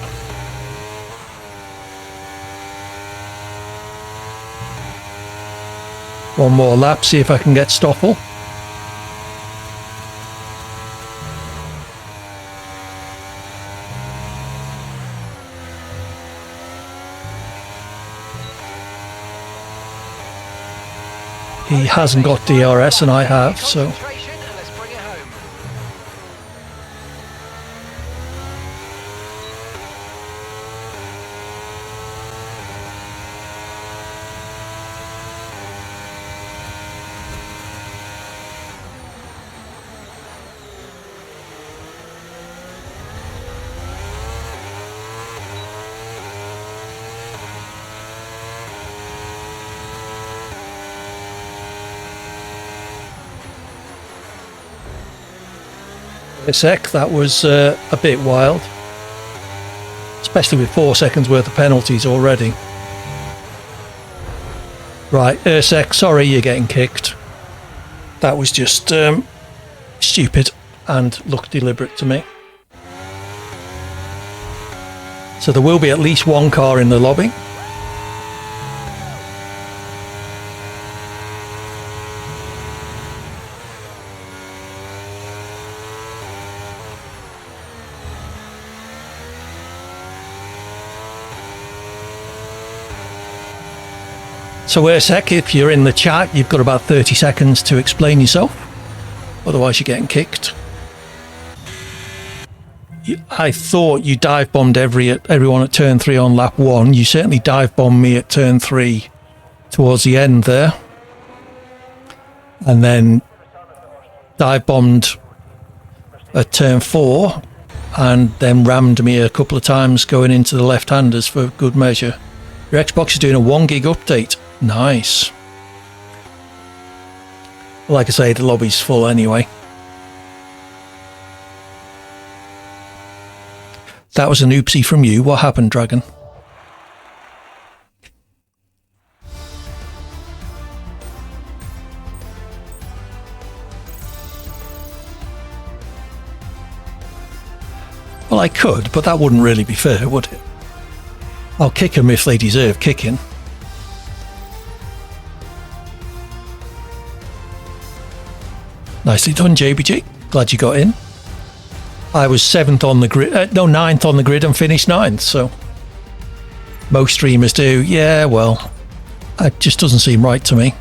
One more lap, see if I can get Stoffel. He hasn't got DRS and I have, so... Concentration and let's bring it home. A sec, that was a bit wild. Especially with 4 seconds worth of penalties already. Right, Ursek, sorry you're getting kicked. That was just stupid and looked deliberate to me. So there will be at least one car in the lobby. So Ursek, if you're in the chat, you've got about 30 seconds to explain yourself. Otherwise you're getting kicked. I thought you dive bombed everyone at turn 3 on lap 1. You certainly dive bombed me at turn 3 towards the end there. And then dive bombed at turn 4 and then rammed me a couple of times going into the left-handers for good measure. Your Xbox is doing a 1 gig update. Nice. Like I say, the lobby's full anyway. That was an oopsie from you. What happened, Dragon? Well, I could, but that wouldn't really be fair, would it? I'll kick them if they deserve kicking. Nicely done, JBG. Glad you got in. I was 7th on the grid, 9th on the grid and finished 9th, so most streamers do. Yeah, well, it just doesn't seem right to me.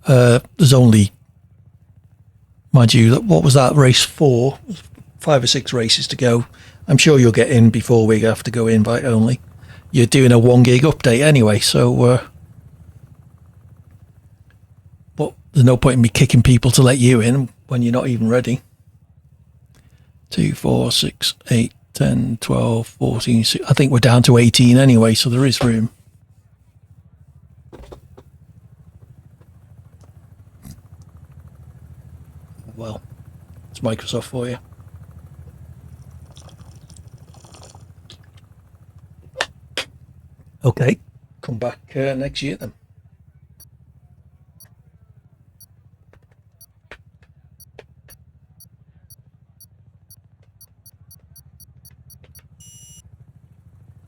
There's only, mind you, what was that, race 4? 5 or 6 races to go. I'm sure you'll get in before we have to go invite only. You're doing a 1 gig update anyway, so but there's no point in me kicking people to let you in when you're not even ready. 2, 4, 6, 8, 10, 12, 14, 16. I think we're down to 18 anyway, so there is room. Well, it's Microsoft for you. Okay, come back next year then.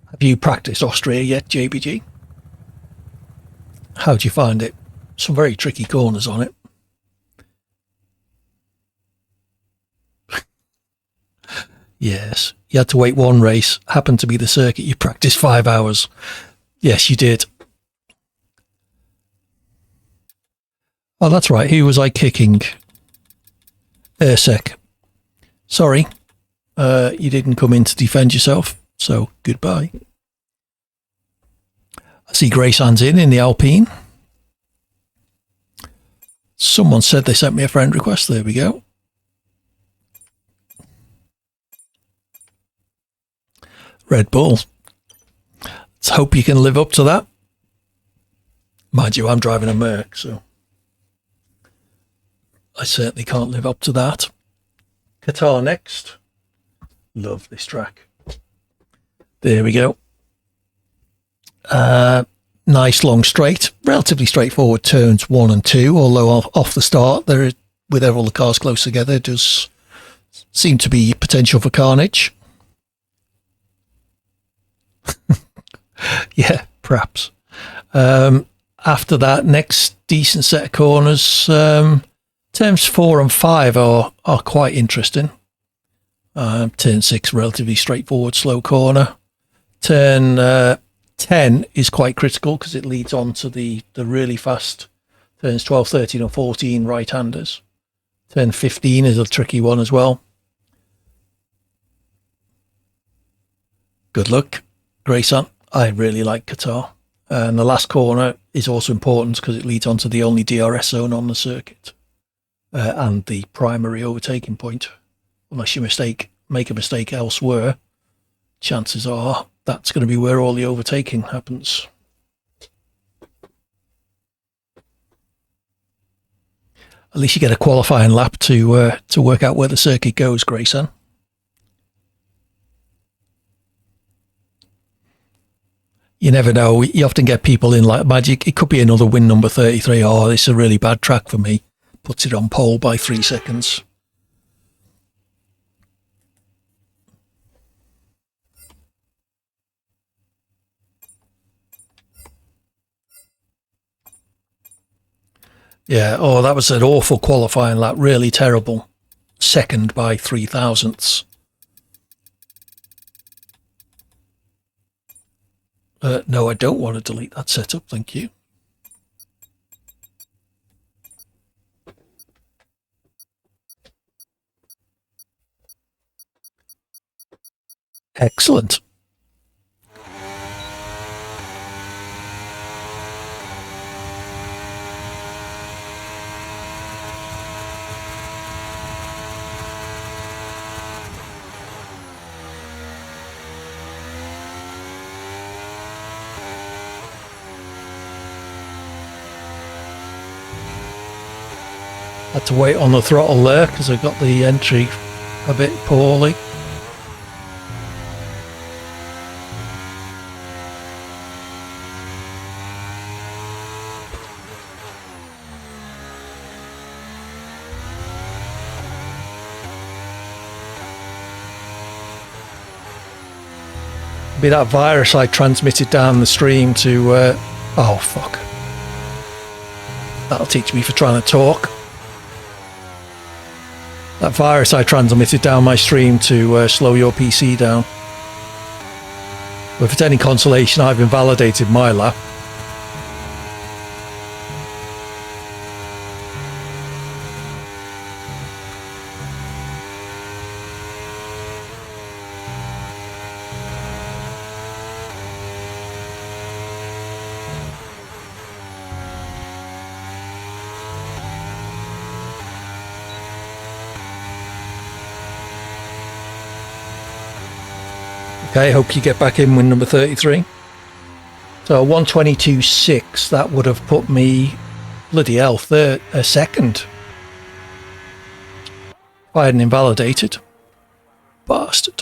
Have you practiced Austria yet, JBG? How do you find it? Some very tricky corners on it. Yes, you had to wait 1 race. Happened to be the circuit you practiced 5 hours. Yes, you did. Oh, that's right. Who was I kicking? Ursek. Sorry, you didn't come in to defend yourself, so goodbye. I see Gracean's in the Alpine. Someone said they sent me a friend request. There we go. Red Bull. Let's hope you can live up to that. Mind you, I'm driving a Merc, so I certainly can't live up to that. Qatar next. Love this track. There we go. Nice long straight, relatively straightforward turns 1 and 2, although off the start, there, with all the cars close together, it does seem to be potential for carnage. Yeah, perhaps. After that, next decent set of corners, turns 4 and 5 are quite interesting. Turn 6, relatively straightforward, slow corner. Turn 10 is quite critical because it leads on to the really fast turns 12, 13 and 14 right-handers. Turn 15 is a tricky one as well. Good luck, Grayson. I really like Qatar. And the last corner is also important because it leads on to the only DRS zone on the circuit and the primary overtaking point. Unless you make a mistake elsewhere, chances are that's going to be where all the overtaking happens. At least you get a qualifying lap to work out where the circuit goes, Grayson. You never know. You often get people in like magic. It could be another win number 33. Oh, this is a really bad track for me. Puts it on pole by 3 seconds. Yeah, oh, that was an awful qualifying lap. Really terrible. Second by 3 thousandths. No, I don't want to delete that setup. Thank you. Excellent. Had to wait on the throttle there because I got the entry a bit poorly. Be that virus I transmitted down the stream to oh fuck, that'll teach me for trying to talk. That virus I transmitted down my stream to slow your PC down. But if it's any consolation, I've invalidated my lap. Okay, hope you get back in win number 33. So 122.6, that would have put me, bloody hell, second. If I hadn't invalidated. Bastard.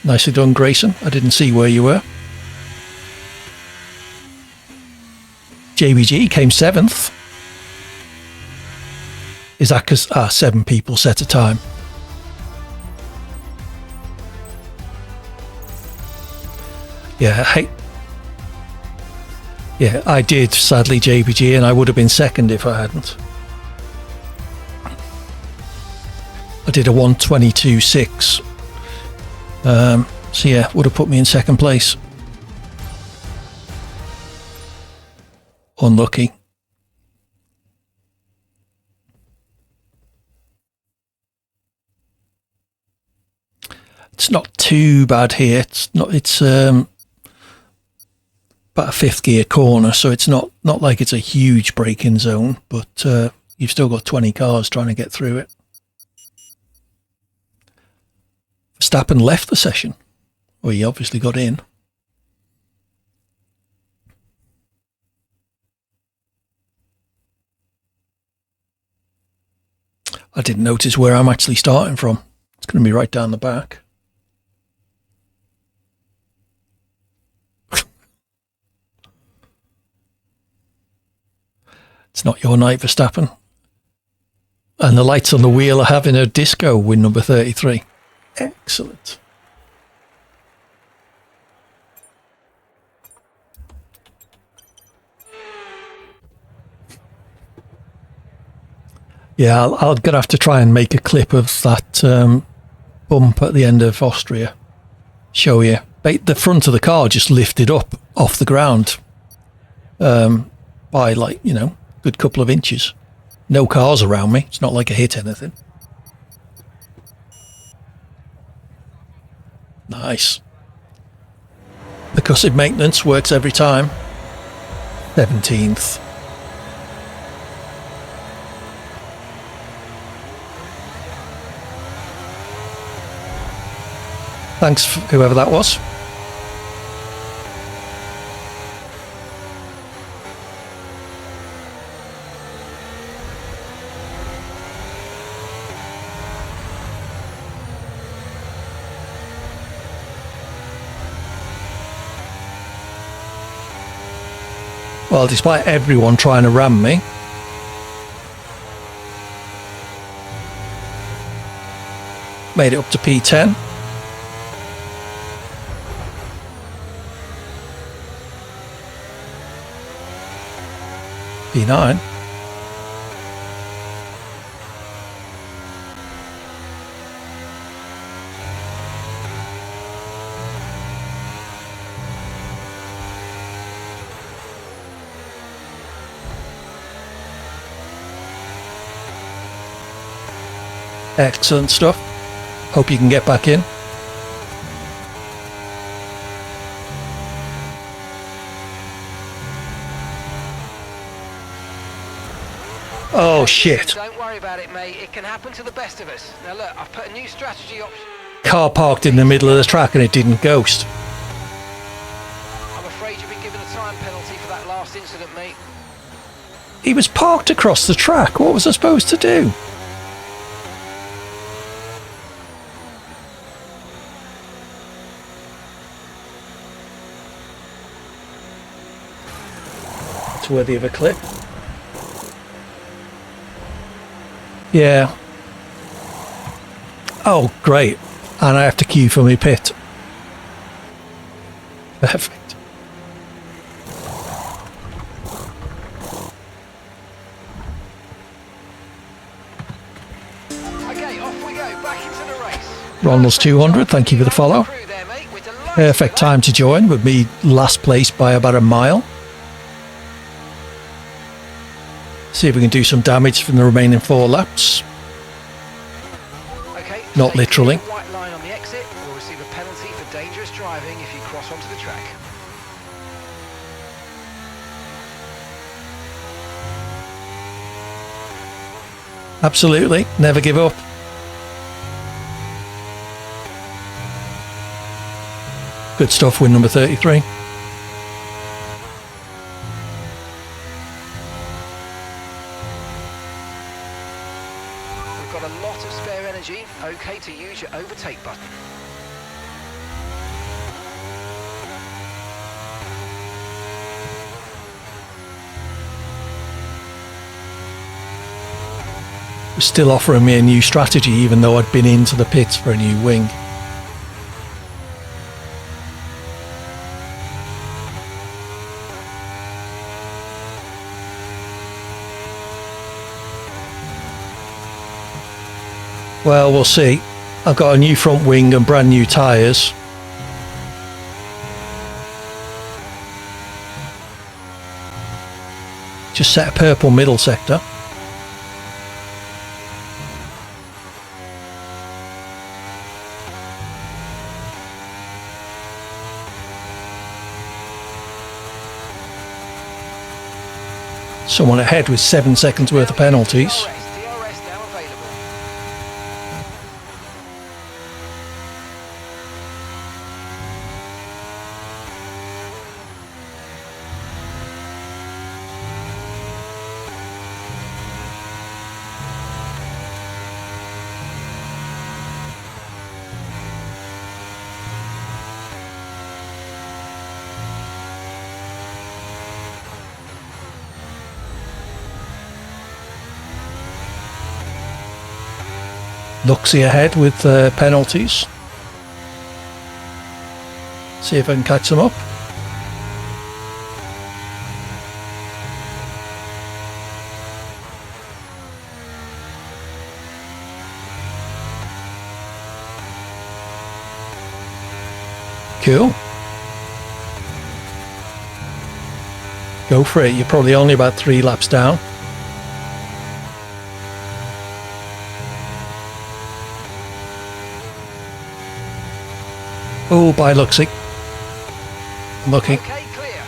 Nicely done, Grayson. I didn't see where you were. JBG came 7th. Is that because 7 people set a time? Yeah, I did, sadly, JPG, and I would have been second if I hadn't. I did a 122.6. So yeah, would have put me in second place. Unlucky. It's not too bad here. It's about a 5th gear corner, so it's not like it's a huge braking zone, but you've still got 20 cars trying to get through it. Verstappen left the session. Well, he obviously got in. I didn't notice where I'm actually starting from. It's going to be right down the back. It's not your night, Verstappen. And the lights on the wheel are having a disco, win number 33. Excellent. Yeah, I'm going to have to try and make a clip of that bump at the end of Austria. Show you. The front of the car just lifted up off the ground by, like, you know, good couple of inches. No cars around me. It's not like I hit anything. Nice. Percussive maintenance works every time. 17th. Thanks, whoever that was. Well, despite everyone trying to ram me. Made it up to P10. P9. Excellent stuff. Hope you can get back in. Oh shit. Don't worry about it, mate. It can happen to the best of us. Now look, I've put a new strategy option. Car parked in the middle of the track and it didn't ghost. I'm afraid you've been given a time penalty for that last incident, mate. He was parked across the track. What was I supposed to do? It's worthy of a clip. Yeah. Oh, great. And I have to queue for my pit. Perfect. Okay, off we go. Back into the race. Ronald's 200. Thank you for the follow. Perfect time to join with me last place by about a mile. See if we can do some damage from the remaining 4 laps. Okay, not literally. White line on the exit will receive a penalty for dangerous driving if you cross onto the track. Absolutely, never give up. Good stuff, win number 33. We've got a lot of spare energy, okay to use your overtake button. Was still offering me a new strategy even though I'd been into the pits for a new wing. Well, we'll see. I've got a new front wing and brand new tyres. Just set a purple middle sector. Someone ahead with 7 seconds worth of penalties. DRS now available. Luxy ahead with penalties. See if I can catch them up. Cool. Go for it. You're probably only about 3 laps down. Oh, bye, Luxy. Lucky. Okay, clear.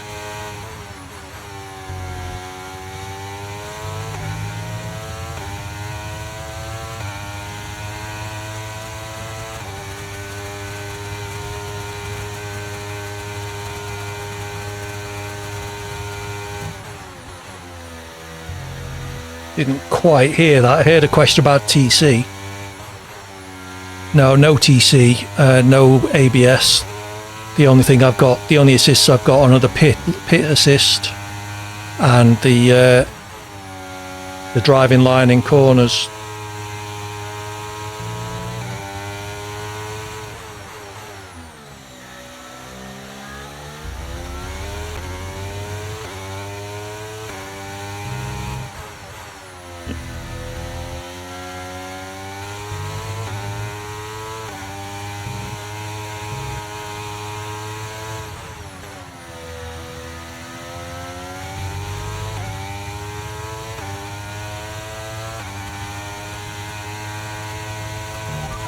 Didn't quite hear that. I heard a question about TC. No TC, no ABS. The only thing I've got, the only assists I've got on are the pit assist and the driving line in corners.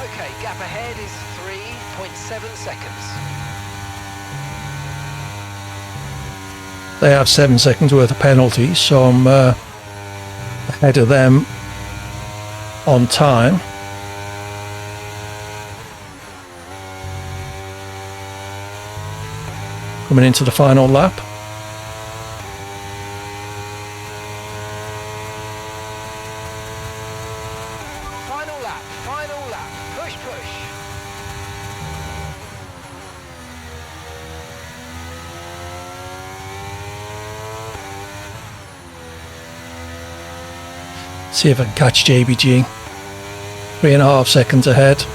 Okay, gap ahead is 3.7 seconds. They have 7 seconds worth of penalties, so I'm ahead of them on time. Coming into the final lap. Final lap, final lap. Push, push. See if I can catch JBG. 3.5 seconds ahead.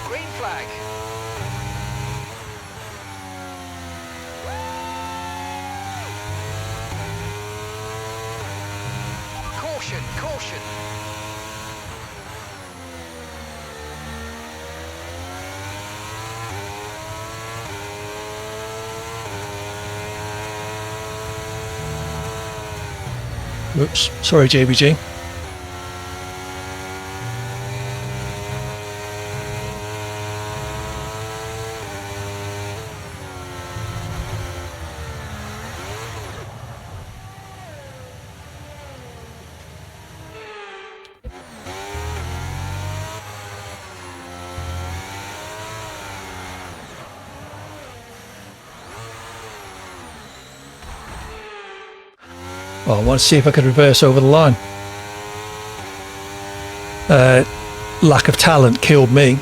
Green flag. Caution, caution. Oops, sorry JBG. Well, I want to see if I could reverse over the line. Lack of talent killed me.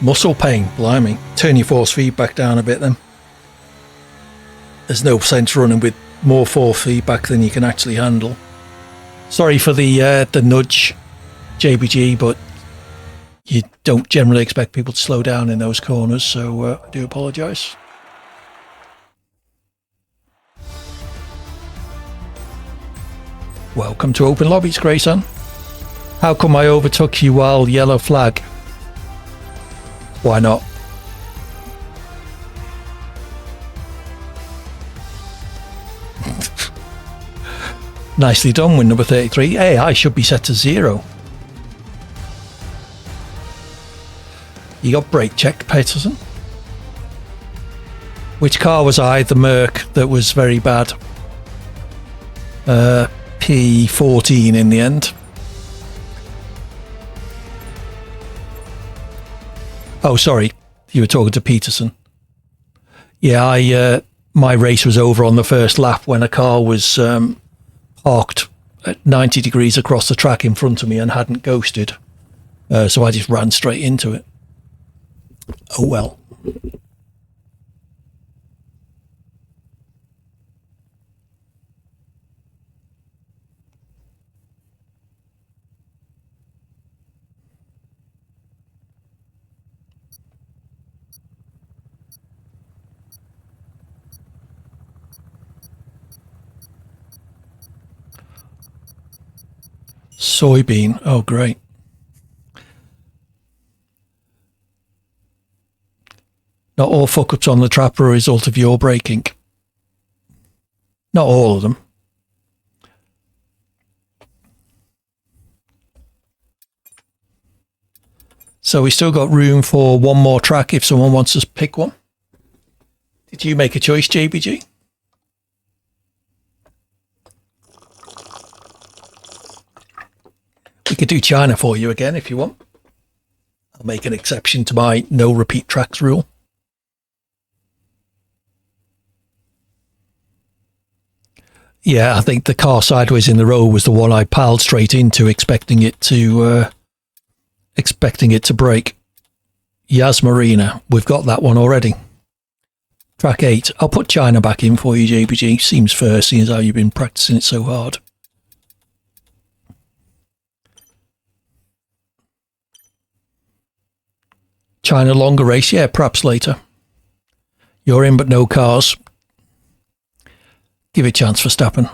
Muscle pain, blimey. Turn your force feedback down a bit then. There's no sense running with more force feedback than you can actually handle. Sorry for the nudge, JBG, but you don't generally expect people to slow down in those corners, so I do apologise. Welcome to Open Lobbies, Grayson. How come I overtook you while yellow flag? Why not? Nicely done, win number 33. AI should be set to 0. You got brake check, Peterson. Which car was I? The Merc that was very bad. P14 in the end. Oh, sorry. You were talking to Peterson. Yeah, my race was over on the first lap when a car was parked at 90 degrees across the track in front of me and hadn't ghosted. So I just ran straight into it. Oh well. Soybean. Oh, great. Not all fuck-ups on the trap are a result of your braking. Not all of them. So we still got room for one more track if someone wants us to pick one. Did you make a choice, JBG? We could do China for you again if you want. I'll make an exception to my no repeat tracks rule. Yeah, I think the car sideways in the road was the one I piled straight into, expecting it to break. Yas Marina, we've got that one already. Track 8. I'll put China back in for you, JPG. Seems fair, seeing as how you've been practicing it so hard. China longer race, yeah, perhaps later. You're in but no cars. Give it a chance for Verstappen.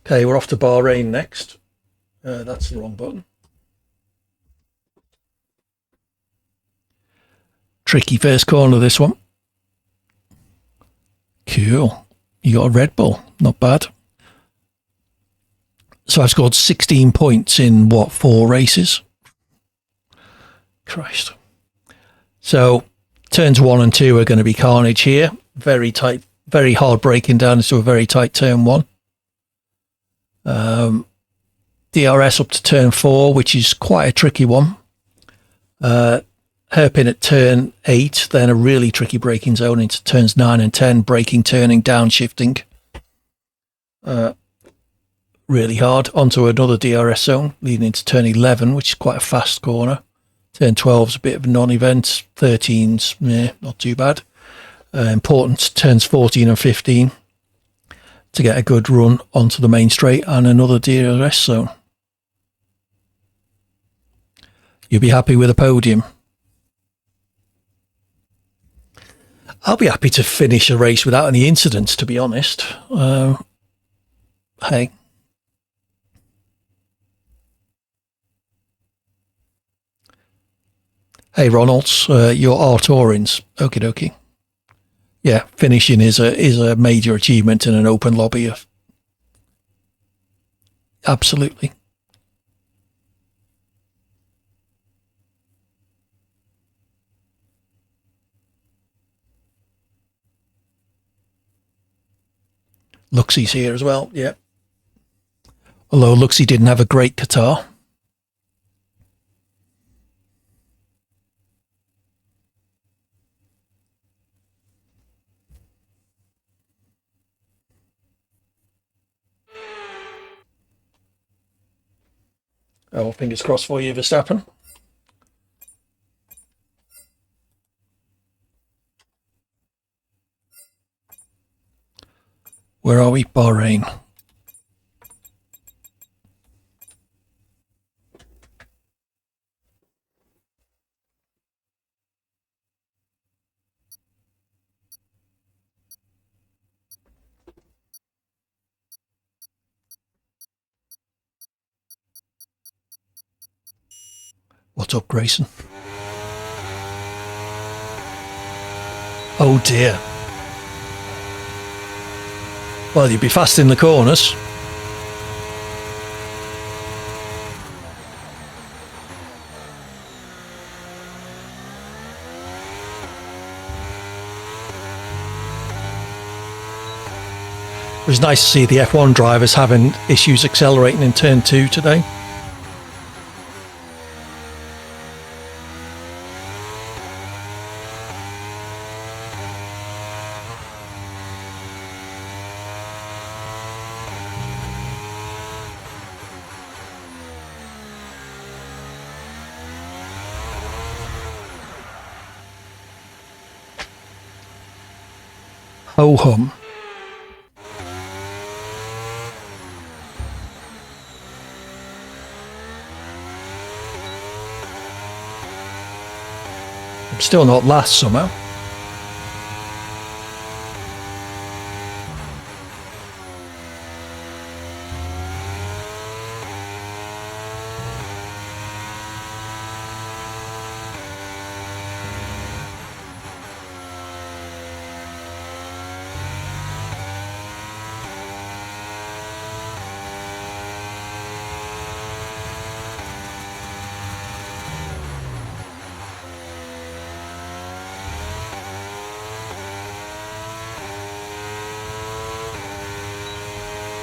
Okay, we're off to Bahrain next. That's the wrong button. Tricky first corner, this one. Cool. You got a Red Bull. Not bad. So I've scored 16 points in, what, 4 races? Christ. So turns 1 and 2 are going to be carnage here. Very tight, very hard braking down into a very tight turn 1. DRS up to turn 4, which is quite a tricky one. Hairpin at turn 8, then a really tricky braking zone into turns 9 and 10, braking, turning, downshifting. Really hard. Onto another DRS zone, leading into turn 11, which is quite a fast corner. Turn 12 is a bit of a non-event. 13's, not too bad. Important turns 14 and 15 to get a good run onto the main straight and another DRS zone. You'll be happy with a podium. I'll be happy to finish a race without any incidents, to be honest. Hey. Hey, Ronalds, your R-Tourings. Okie dokie. Yeah, finishing is a major achievement in an open lobby. Absolutely. Luxie's here as well, yeah. Although Luxie didn't have a great Qatar. Oh, fingers crossed for you, Verstappen. Where are we? Bahrain. What's up, Grayson? Oh dear. Well, you'd be fast in the corners. It was nice to see the F1 drivers having issues accelerating in turn 2 today. Ho hum. I'm still not last somehow.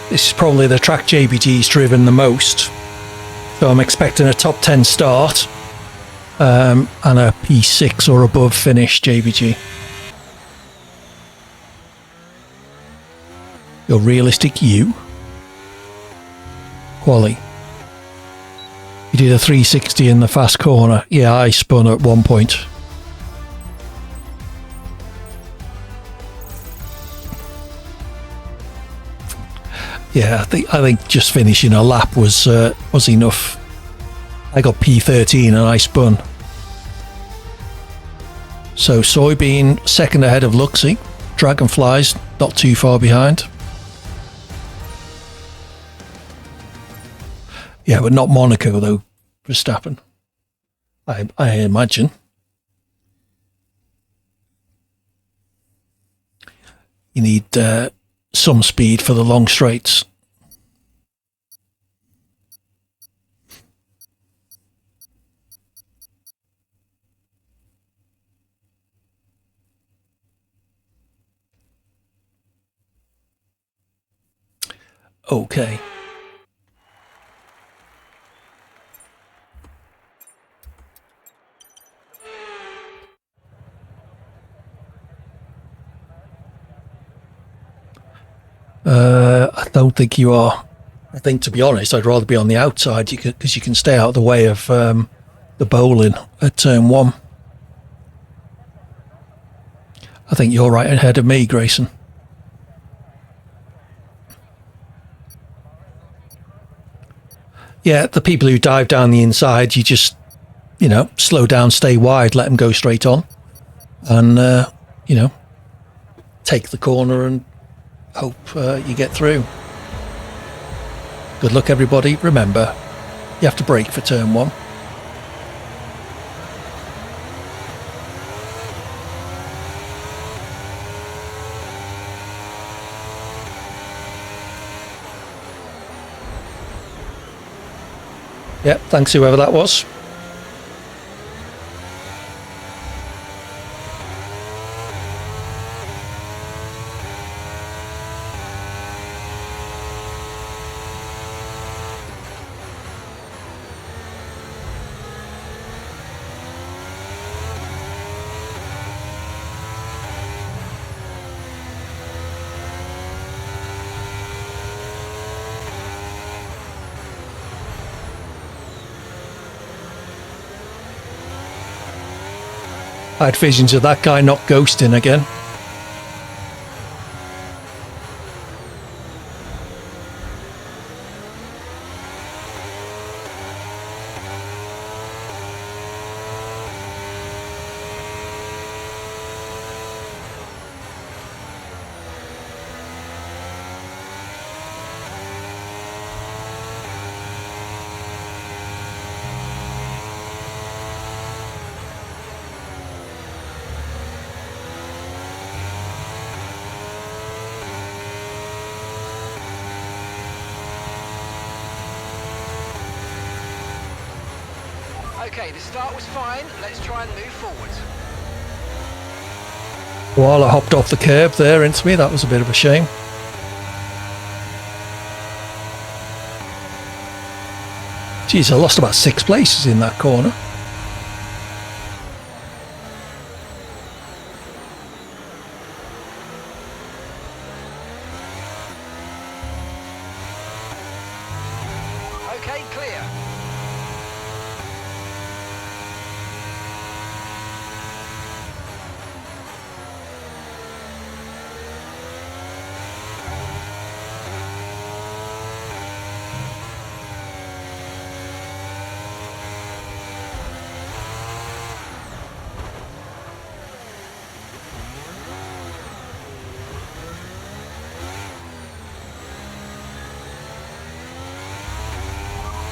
This is probably the track JBG's driven the most, so I'm expecting a top 10 start and a P6 or above finish, JBG. Your realistic you. Quali. You did a 360 in the fast corner. Yeah, I spun at one point. Yeah, I think just finishing a lap was enough. I got P13 and I spun. So Soybean second ahead of Luxie. Dragonflies not too far behind. Yeah, but not Monaco though, Verstappen. I imagine. You need some speed for the long straights. Okay. I don't think you are. I think, to be honest, I'd rather be on the outside because you can stay out of the way of the bowling at turn 1. I think you're right ahead of me, Grayson. Yeah, the people who dive down the inside, you just, slow down, stay wide, let them go straight on. And, take the corner and hope you get through. Good luck, everybody. Remember, you have to brake for turn 1. Yep, thanks whoever that was. I had visions of that guy not ghosting again. Okay, the start was fine. Let's try and move forward. While I hopped off the curb there into me, that was a bit of a shame. Geez, I lost about 6 places in that corner. Okay, clear.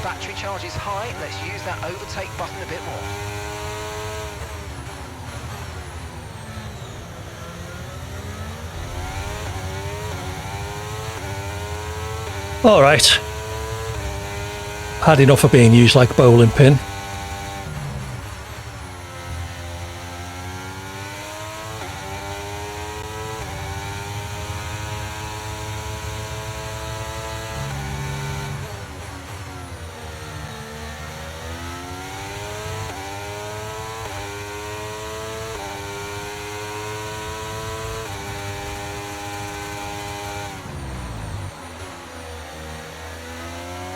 Battery charge is high. Let's use that overtake button a bit more. All right. Had enough of being used like a bowling pin.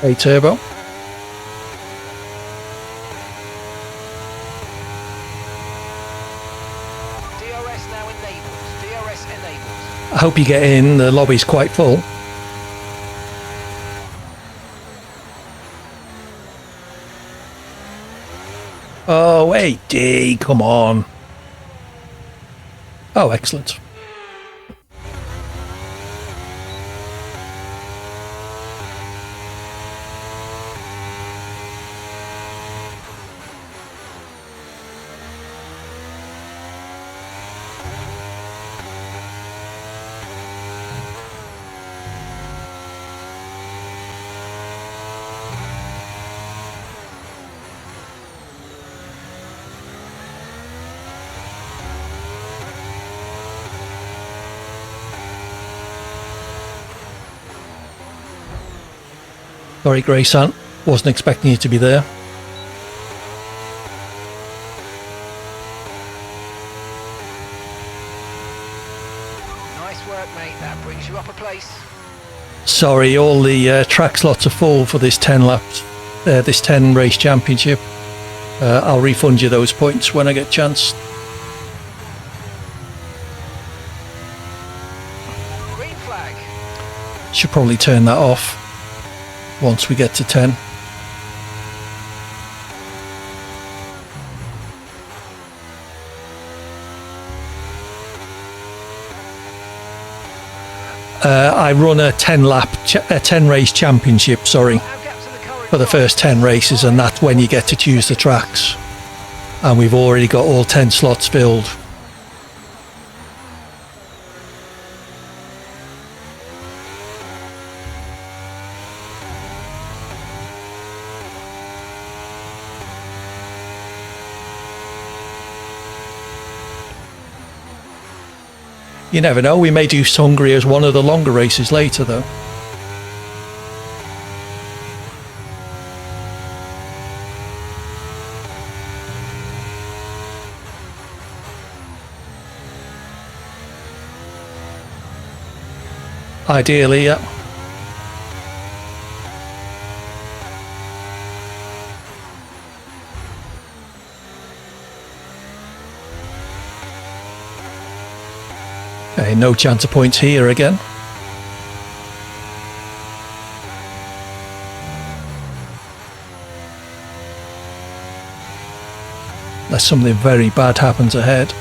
A turbo. DRS now enabled. DRS enabled. I hope you get in. The lobby's quite full. Oh, AD, come on. Oh, excellent. Sorry, Grayson. Wasn't expecting you to be there. Nice work, mate. That brings you up a place. Sorry, all the track slots are full for this 10 laps, this 10 race championship. I'll refund you those points when I get a chance. Green flag. Should probably turn that off once we get to 10. I run a 10 race championship, sorry, for the first 10 races, and that's when you get to choose the tracks. And we've already got all 10 slots filled. You never know, we may do Hungary as one of the longer races later though. Ideally, yeah. Okay, no chance of points here again. Unless something very bad happens ahead.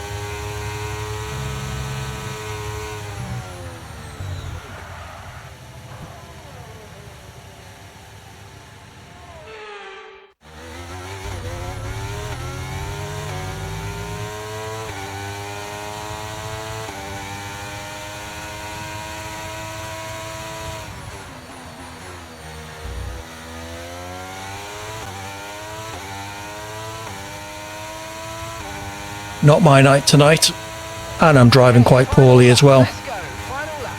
Not my night tonight, and I'm driving quite poorly as well. Let's go. Final lap.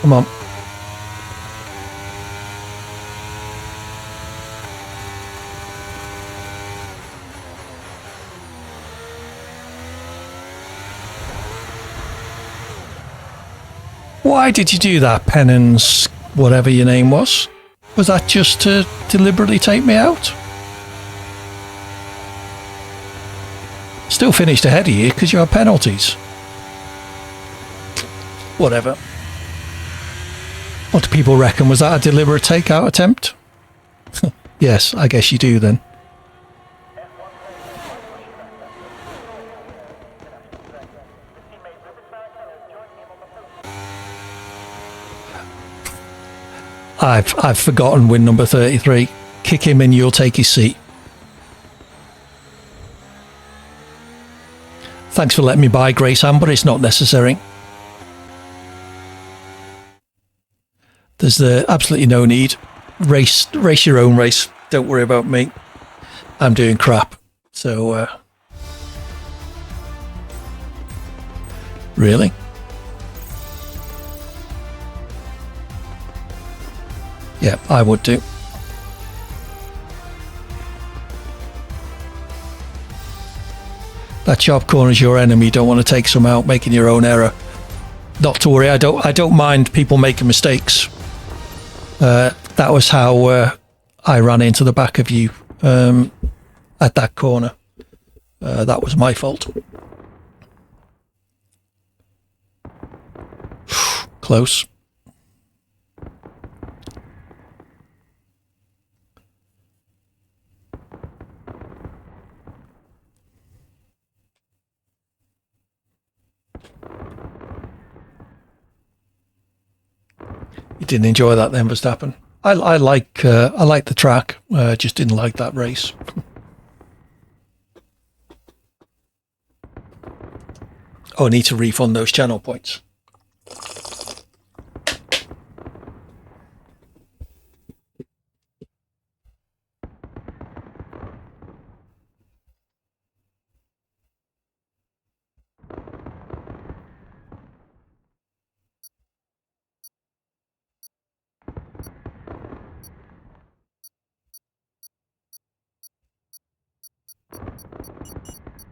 Come on. Why did you do that, Pennons, whatever your name was? Was that just to deliberately take me out? Still finished ahead of you because you had penalties. Whatever. What do people reckon? Was that a deliberate takeout attempt? Yes, I guess you do then. I've forgotten win number 33. Kick him and you'll take his seat. Thanks for letting me buy Grace Ann, but it's not necessary. There's absolutely no need. Race your own race. Don't worry about me. I'm doing crap. So, really? Yeah, I would do. That sharp corner is your enemy. You don't want to take some out, making your own error. Not to worry. I don't mind people making mistakes. That was how I ran into the back of you at that corner. That was my fault. Close. You didn't enjoy that then, Verstappen. I like the track. Just didn't like that race. Oh, I need to refund those channel points.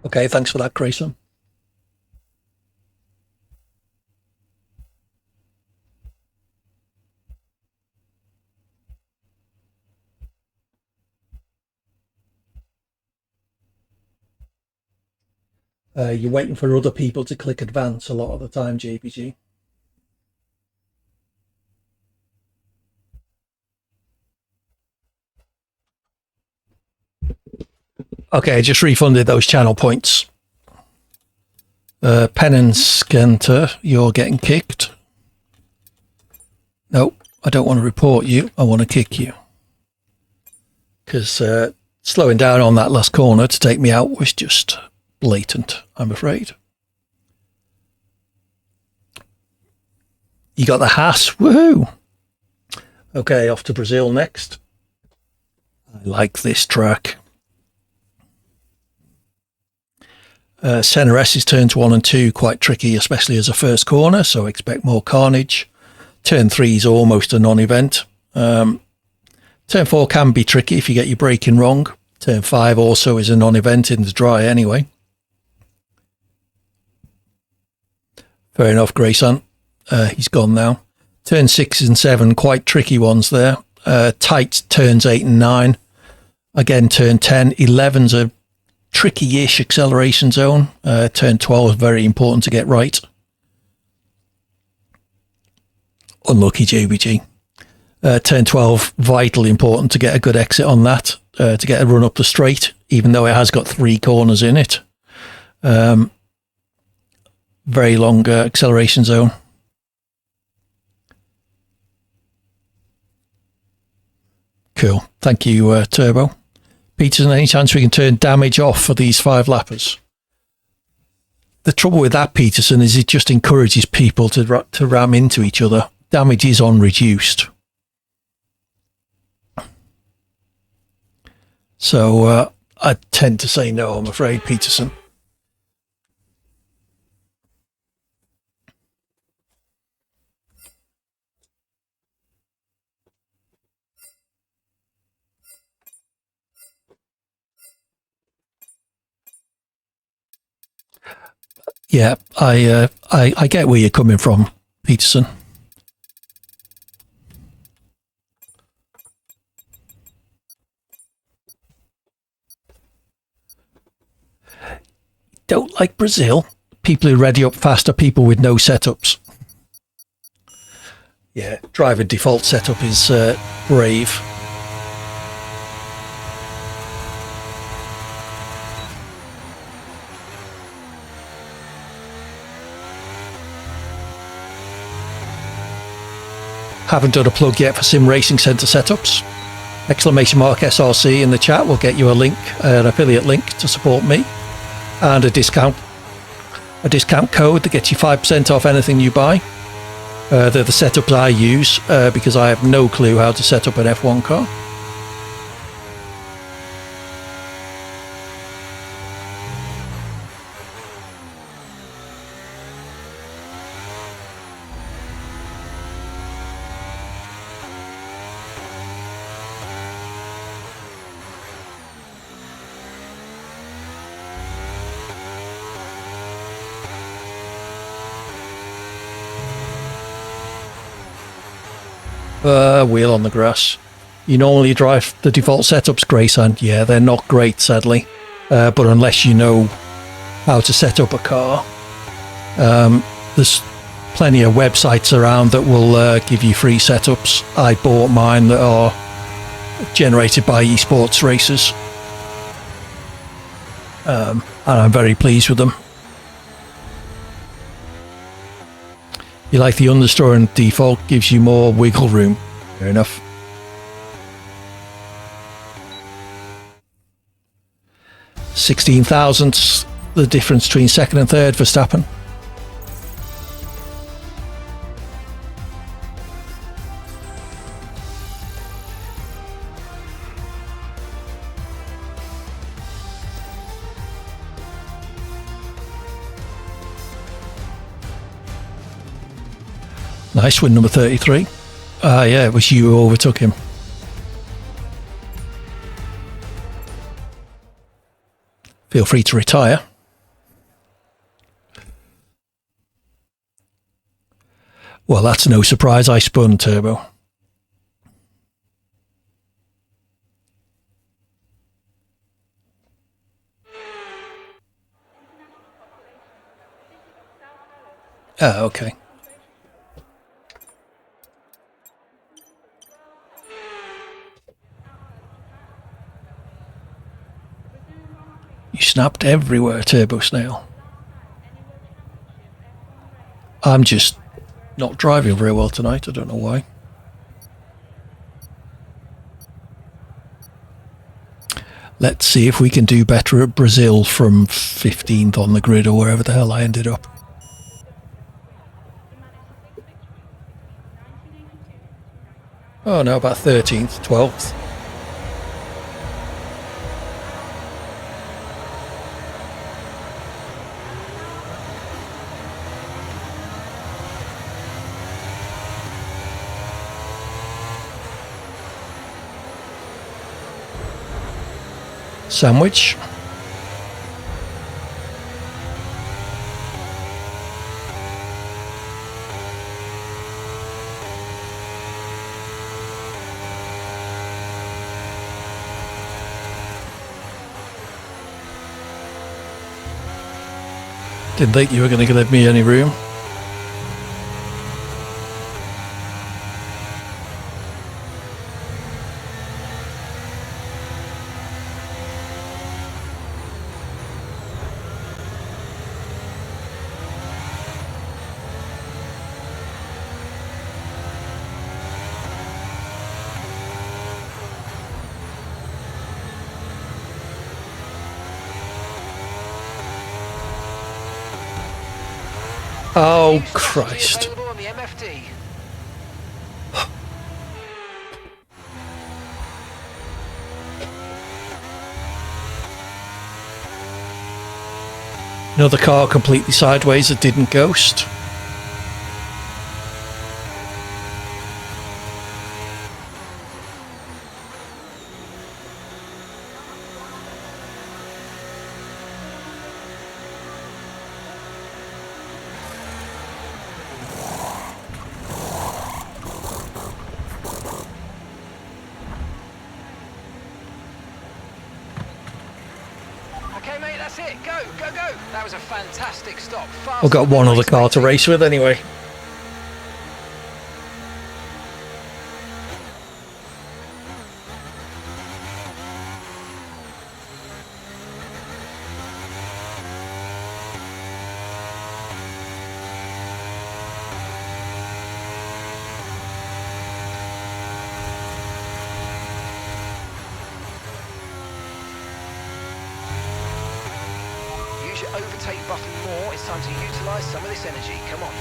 Okay, thanks for that, Grayson. You're waiting for other people to click advance a lot of the time, JPG. Okay, I just refunded those channel points. Pen and Skenter, you're getting kicked. No, I don't want to report you. I want to kick you. Because slowing down on that last corner to take me out was just blatant, I'm afraid. You got the Haas, woohoo! Okay, off to Brazil next. I like this track. Senna S's turns 1 and 2 quite tricky, especially as a first corner, so expect more carnage. Turn 3 is almost a non-event. Turn 4 can be tricky if you get your braking wrong. Turn 5 also is a non-event in the dry anyway. Fair enough, Grayson. He's gone now. Turn 6 and 7, quite tricky ones there. Tight turns 8 and 9. Again, turn 10. 11's a tricky-ish acceleration zone. Turn 12 is very important to get right. Unlucky, JBG. Turn 12, vitally important to get a good exit on that, to get a run up the straight, even though it has got 3 corners in it. Very long acceleration zone. Cool. Thank you, Turbo. Peterson, any chance we can turn damage off for these 5 lappers? The trouble with that, Peterson, is it just encourages people to ram into each other. Damage is on reduced. So I tend to say no, I'm afraid, Peterson. Yeah, I get where you're coming from, Peterson. don't like Brazil. People who ready up fast are people with no setups. Yeah, driver default setup is brave. Haven't done a plug yet for Sim Racing Centre setups. Exclamation mark SRC in the chat will get you a link, an affiliate link to support me, and a discount code that gets you 5% off anything you buy. They're the setups I use because I have no clue how to set up an F1 car. Wheel on the grass. You normally drive the default setups, Grayson. Yeah, they're not great, sadly. But unless you know how to set up a car, there's plenty of websites around that will give you free setups. I bought mine that are generated by esports racers. And I'm very pleased with them. You like the understore and default gives you more wiggle room. Fair enough. $16 thousandths the difference between second and third for Verstappen. Nice win, number 33. Yeah, it was you who overtook him. Feel free to retire. Well, that's no surprise. I spun turbo. Ah, okay. You snapped everywhere, Turbo Snail. I'm just not driving very well tonight. I don't know why. Let's see if we can do better at Brazil from 15th on the grid or wherever the hell I ended up. Oh no, about 13th, 12th. Sandwich. Didn't think you were going to give me any room. Oh, Christ. Another car completely sideways that didn't ghost. That's it. Go, go, go. That was a fantastic stop. I've got one other car to race with anyway. Use your overtake button more. It's time to utilise some of this energy. Come on.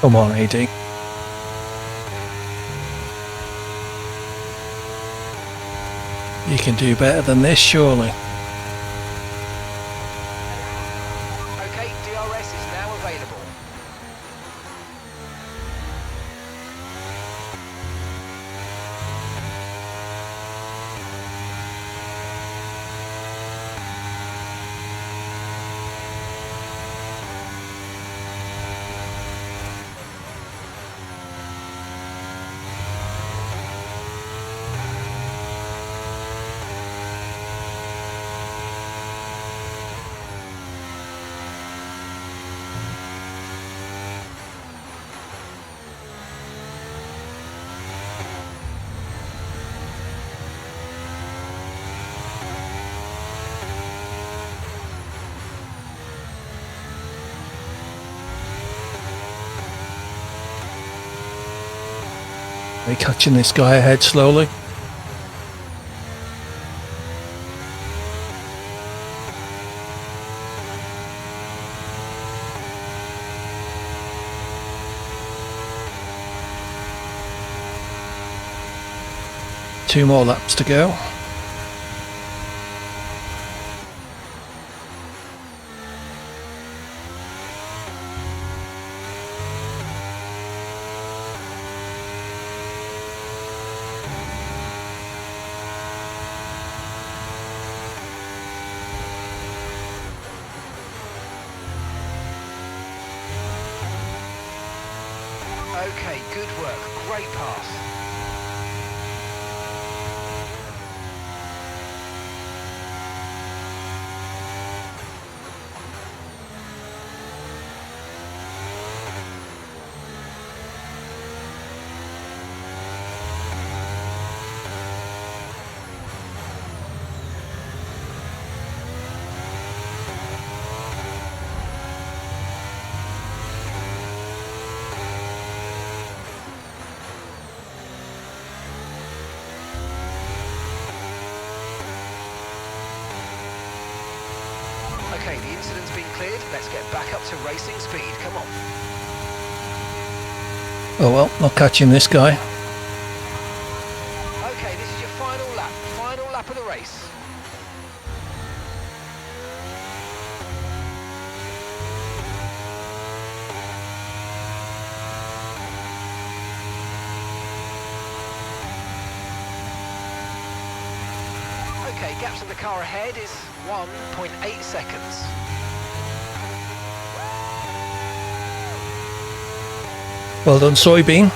Come on, AD. You can do better than this, surely. Okay, DRS is now available. Are you catching this guy ahead slowly? Two more laps to go. Okay, good work. Great pass. Okay, the incident's been cleared. Let's get back up to racing speed. Come on. Oh well, not catching this guy. Okay, this is your final lap. Final lap of the race. Okay, gaps in the car ahead is 1.8 seconds. Well done, Soybean.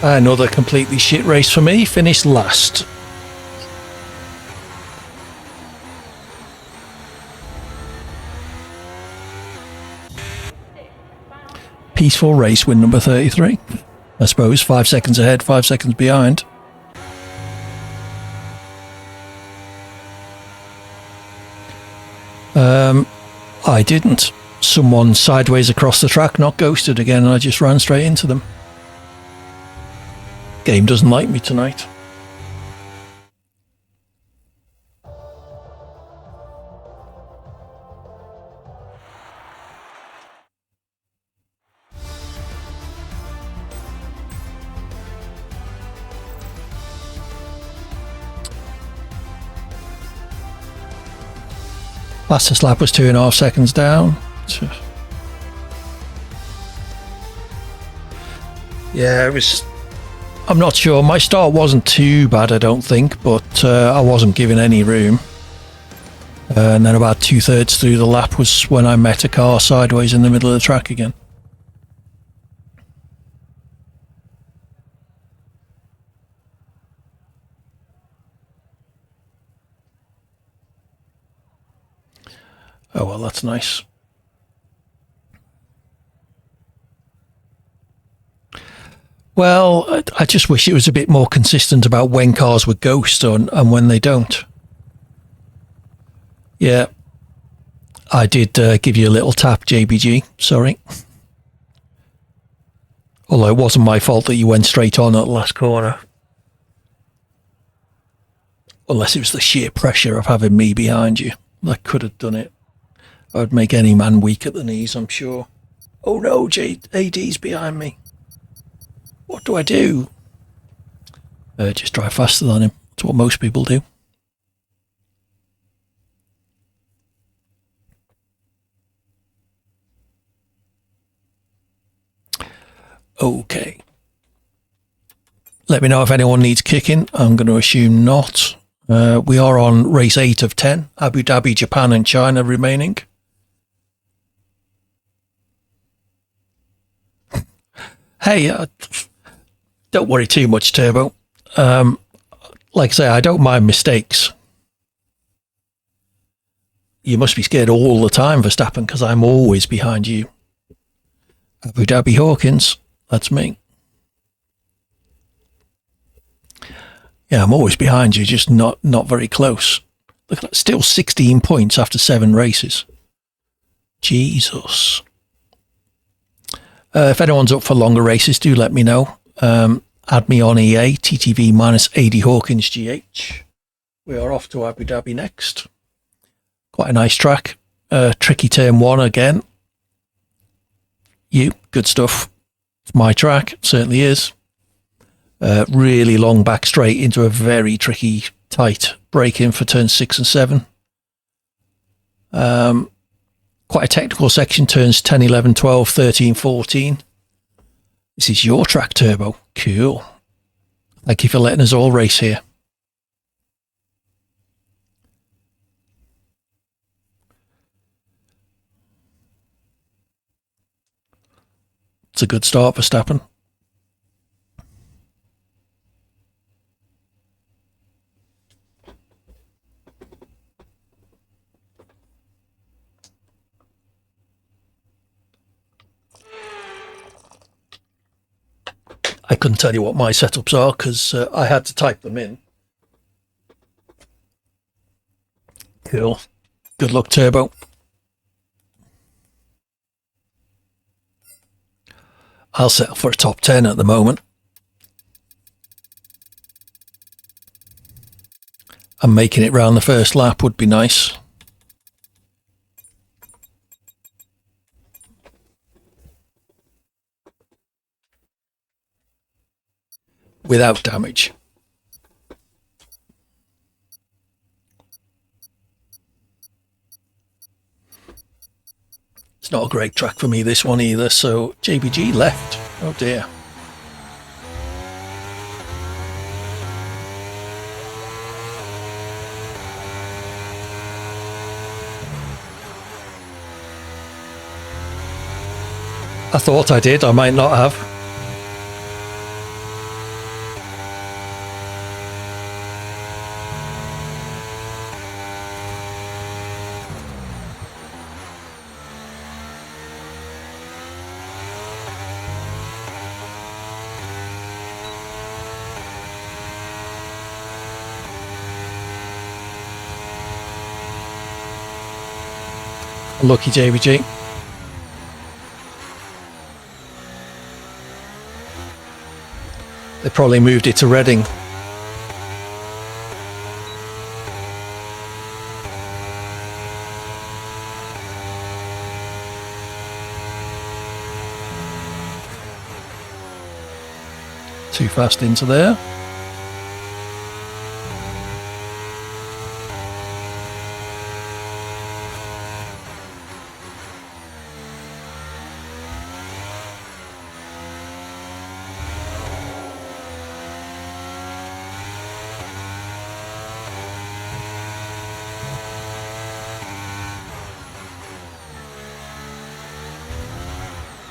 Another completely shit race for me, finished last. peaceful race win number 33. I suppose 5 seconds ahead, 5 seconds behind. I didn't. Someone sideways across the track, not ghosted again, and I just ran straight into them. Game doesn't like me tonight. Fastest lap was 2.5 seconds down. Yeah, it was... I'm not sure. My start wasn't too bad, I don't think, but I wasn't given any room. And then about 2/3 through the lap was when I met a car sideways in the middle of the track again. Oh, well, that's nice. Well, I just wish it was a bit more consistent about when cars would ghost and when they don't. Yeah, I did give you a little tap, JBG. Sorry. Although it wasn't my fault that you went straight on at the last corner. Unless it was the sheer pressure of having me behind you. That could have done it. I would make any man weak at the knees, I'm sure. Oh no, AD's behind me. What do I do? Just drive faster than him. That's what most people do. Okay. Let me know if anyone needs kicking. I'm going to assume not. We are on race 8 of 10. Abu Dhabi, Japan and China remaining. Hey, don't worry too much, Turbo. Like I say, I don't mind mistakes. You must be scared all the time, Verstappen, because I'm always behind you. Abu Dhabi Hawkins, that's me. Yeah, I'm always behind you, just not very close. Look at that, still 16 points after 7 races. Jesus. If anyone's up for longer races, do let me know. Add me on EA, TTV minus AD Hawkins GH. We are off to Abu Dhabi next. Quite a nice track. Tricky turn 1 again. Good stuff. It's my track, it certainly is. Really long back straight into a very tricky, tight break in for turns 6 and 7. Quite a technical section, turns 10, 11, 12, 13, 14. This is your track, Turbo. Cool. Thank you for letting us all race here. It's a good start for Verstappen. I couldn't tell you what my setups are because I had to type them in. Cool. Good luck, Turbo. I'll settle for a top 10 at the moment. And making it round the first lap would be nice. Without damage. It's not a great track for me, this one either, so JBG left. Oh dear. I thought I did, I might not have. Lucky JBG. They probably moved it to Reading. Too fast into there.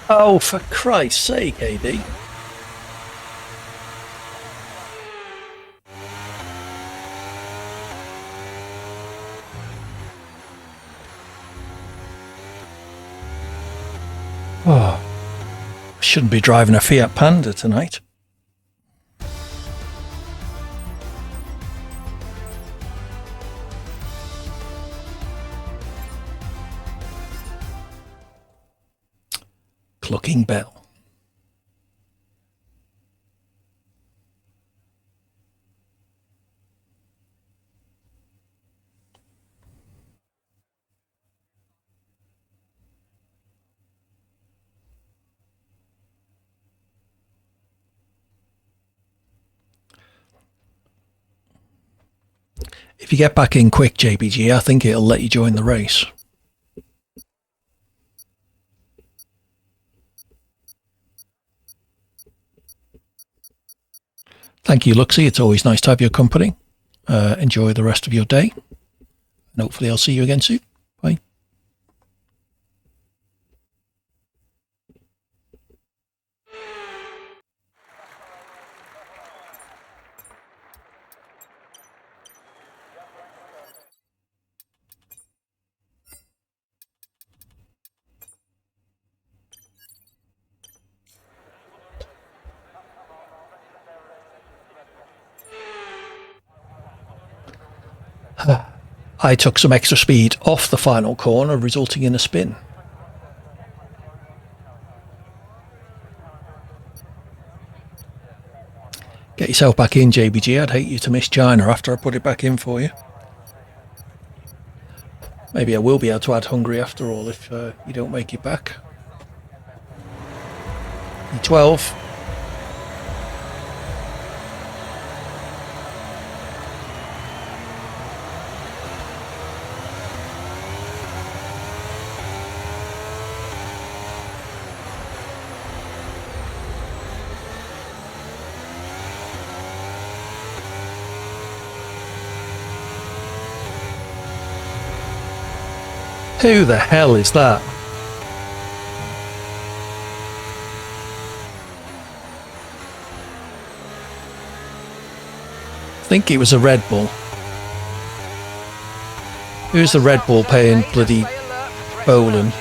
Oh, for Christ's sake, AD. Oh, shouldn't be driving a Fiat Panda tonight. Clucking bell. If you get back in quick, JBG, I think it'll let you join the race. Thank you, Luxie. It's always nice to have your company. Enjoy the rest of your day. And hopefully I'll see you again soon. Bye. I took some extra speed off the final corner, resulting in a spin. Get yourself back in, JBG. I'd hate you to miss China after I put it back in for you. Maybe I will be able to add Hungary after all if you don't make it back. E12. Who the hell is that? I think it was a Red Bull. Who's the Red Bull paying bloody bowling?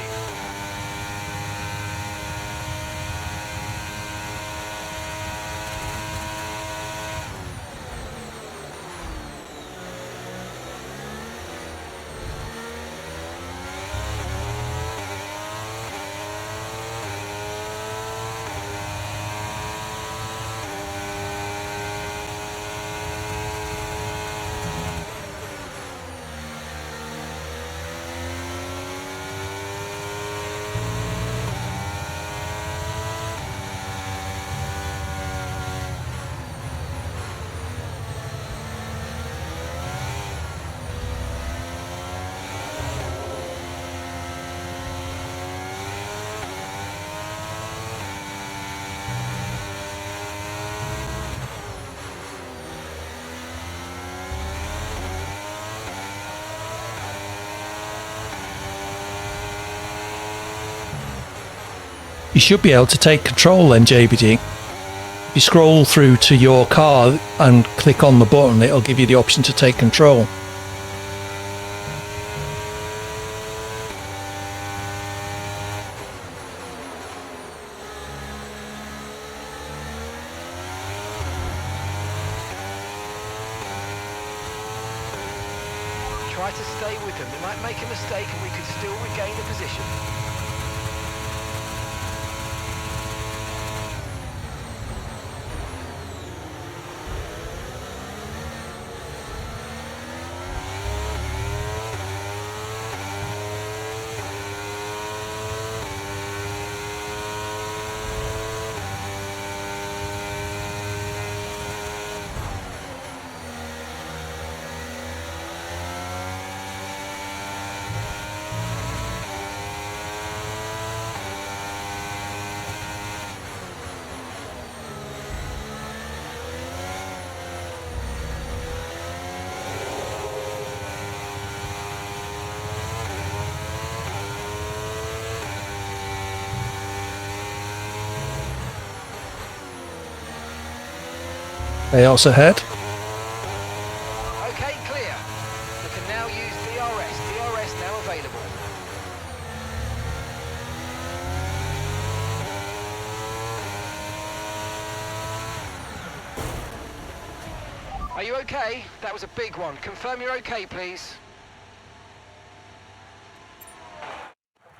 You should be able to take control then, JBD. If you scroll through to your car and click on the button, it'll give you the option to take control. Try to stay with them. They might make a mistake and we could still regain the position. Chaos ahead. Okay, clear. We can now use DRS. DRS now available. Are you okay? That was a big one. Confirm you're okay, please.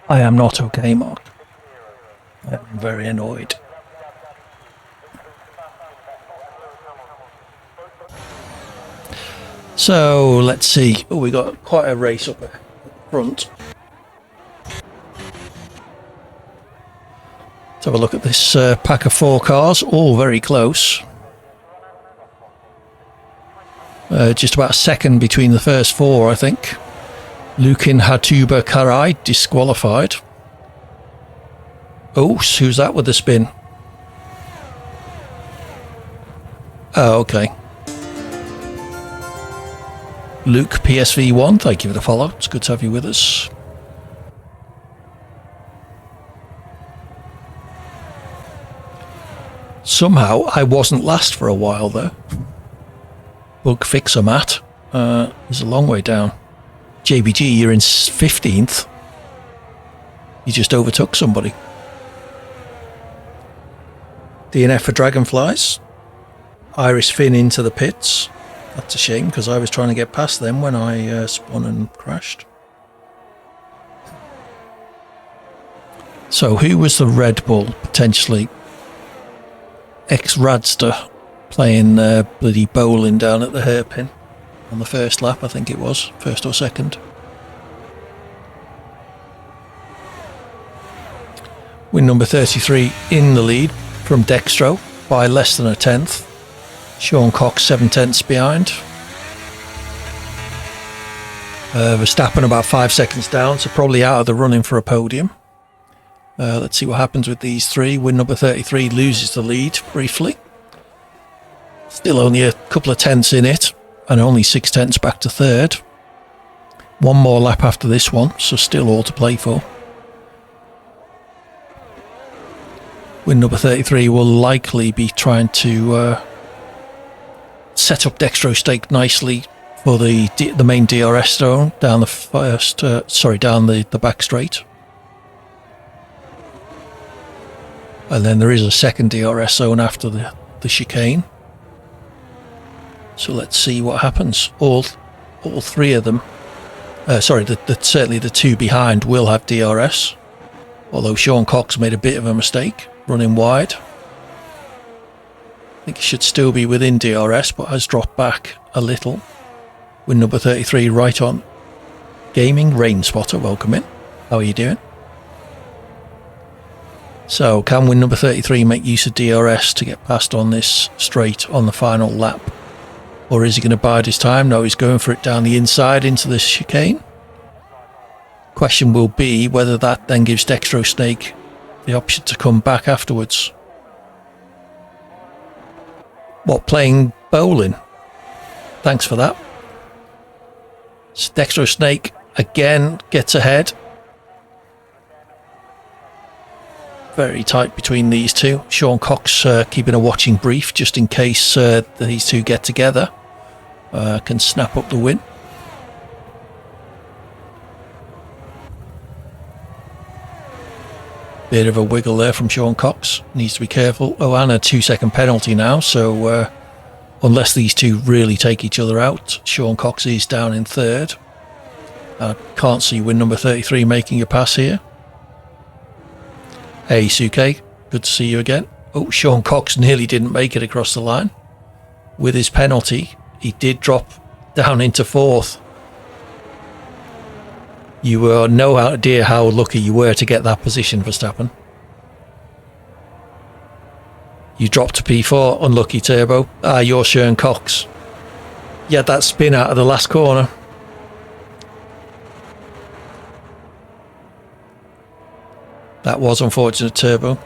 I am not okay, Mark. I am very annoyed. So let's see. Oh, we got quite a race up front. Let's have a look at this pack of 4 cars. All very close. Just about a second between the first 4, I think. Lukin Hatuba Karai disqualified. Oh, who's that with the spin? Oh, okay. Luke PSV1, thank you for the follow. It's good to have you with us. Somehow I wasn't last for a while though. Bug fixer Matt is a long way down. JBG, you're in 15th. You just overtook somebody. DNF for Dragonflies. Iris Finn into the pits. That's a shame because I was trying to get past them when I spun and crashed. So who was the Red Bull potentially? Ex-Radster playing bloody bowling down at the hairpin on the first lap, I think it was, first or second. Win number 33 in the lead from Dextro by less than a tenth. Sean Cox 7/10 behind. Verstappen about 5 seconds down, so probably out of the running for a podium. Let's see what happens with these 3. Win number 33 loses the lead briefly. Still only a couple of tenths in it, and only 6 tenths back to 3rd. One more lap after this one, so still all to play for. Win number 33 will likely be trying to set up Dextro Stake nicely for the main DRS zone down the first, down the back straight. And then there is a second DRS zone after the chicane. So let's see what happens. All 3 of them, certainly the 2 behind will have DRS. Although Sean Cox made a bit of a mistake running wide. I think he should still be within DRS, but has dropped back a little. Win number 33 right on. Gaming Rain Spotter, welcome in. How are you doing? So, can win number 33 make use of DRS to get past on this straight on the final lap? Or is he going to bide his time? No, he's going for it down the inside into the chicane. Question will be whether that then gives Dextro Snake the option to come back afterwards. What, playing bowling? Thanks for that. So Dextro Snake again gets ahead. Very tight between these two. Sean Cox keeping a watching brief just in case these two get together. Can snap up the win. Bit of a wiggle there from Sean Cox. Needs to be careful. Oh, and a 2-second penalty now. So unless these two really take each other out, Sean Cox is down in 3rd. I can't see win number 33 making a pass here. Hey, Suke, good to see you again. Oh, Sean Cox nearly didn't make it across the line. With his penalty, he did drop down into 4th. You were no idea how lucky you were to get that position, Verstappen. You dropped to P4, unlucky Turbo. Ah, you're Sean Cox. You had that spin out of the last corner. That was unfortunate, Turbo.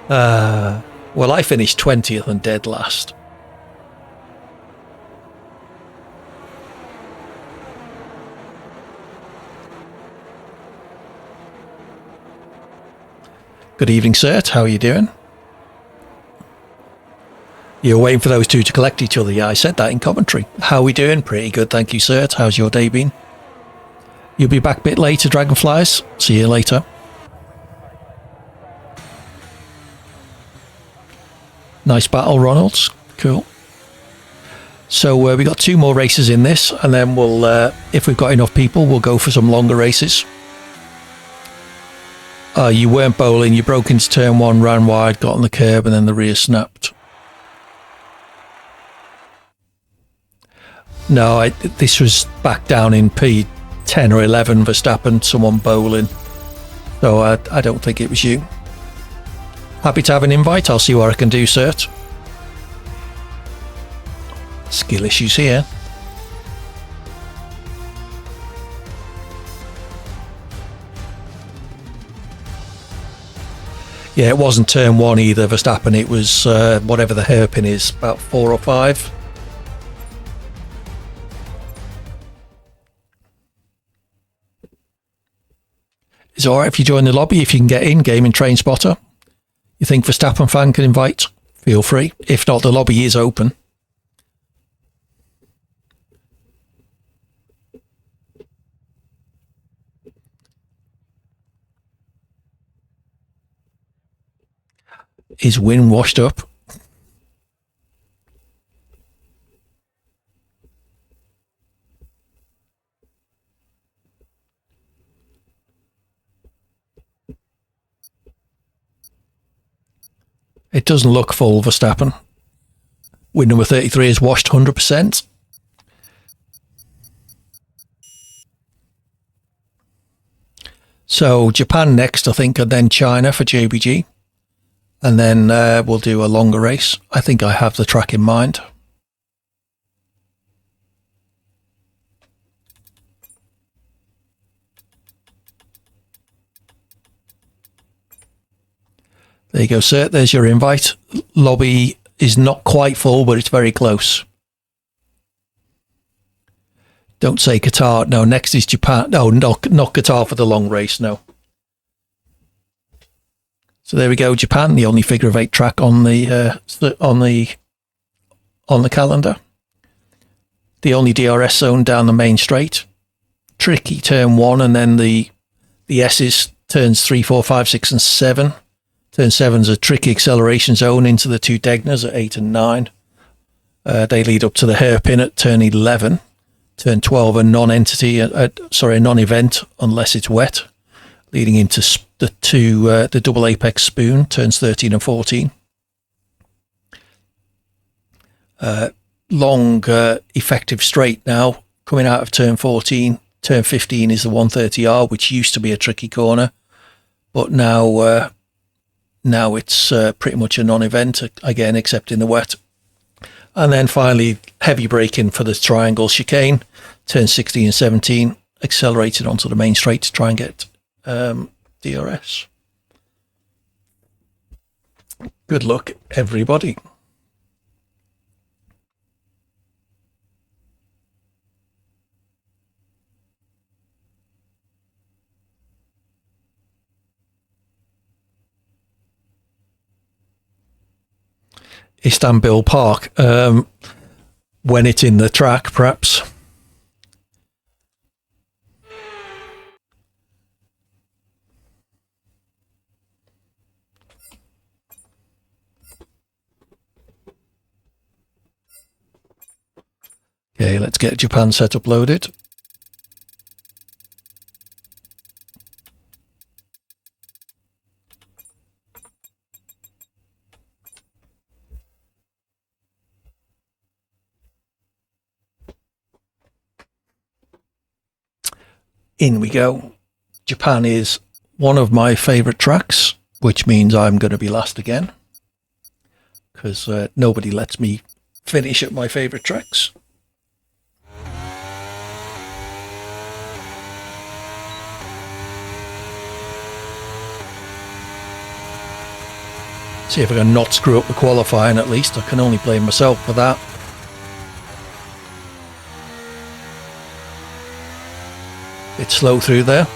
Well, I finished 20th and dead last. Good evening, Sert. How are you doing? You're waiting for those two to collect each other. Yeah, I said that in commentary. How are we doing? Pretty good, thank you, Sert. How's your day been? You'll be back a bit later, Dragonflies. See you later. Nice battle, Ronalds. Cool. So we got 2 more races in this, and then we'll, if we've got enough people, we'll go for some longer races. You weren't bowling. You broke into turn 1, ran wide, got on the curb, and then the rear snapped. No, this was back down in P10 or 11, Verstappen, someone bowling. So I don't think it was you. Happy to have an invite. I'll see what I can do, Cert. Skill issues here. Yeah, it wasn't turn 1 either, Verstappen. It was whatever the hairpin is, about 4 or 5. It's alright if you join the lobby, if you can get in, Gaming Train Spotter. You think Verstappen fan can invite? Feel free. If not, the lobby is open. Is Win washed up? It doesn't look full, Verstappen. Win number 33 is washed 100%. So Japan next, I think, and then China for JBG. And then we'll do a longer race. I think I have the track in mind. There you go, sir. There's your invite. Lobby is not quite full, but it's very close. Don't say Qatar. No, next is Japan. No, not Qatar for the long race, no. So there we go, Japan, the only figure of 8 track on the calendar. The only DRS zone down the main straight. Tricky turn 1, and then the S's turns 3, 4, 5, 6, and 7. Turn 7's a tricky acceleration zone into the 2 Degners at 8 and 9. They lead up to the hairpin at turn 11. Turn 12, a non-event unless it's wet, leading into the double apex spoon, turns 13 and 14. Long effective straight now, coming out of turn 14. Turn 15 is the 130R, which used to be a tricky corner, but now it's pretty much a non-event, again, except in the wet. And then finally, heavy braking for the triangle chicane, turn 16 and 17, accelerated onto the main straight to try and get DRS. Good luck, everybody. Istanbul Park, when it's in the track, perhaps. Okay, let's get Japan setup loaded. In we go. Japan is one of my favourite tracks, which means I'm going to be last again, because nobody lets me finish at my favourite tracks. See if I can not screw up the qualifying at least. I can only blame myself for that. Bit slow through there.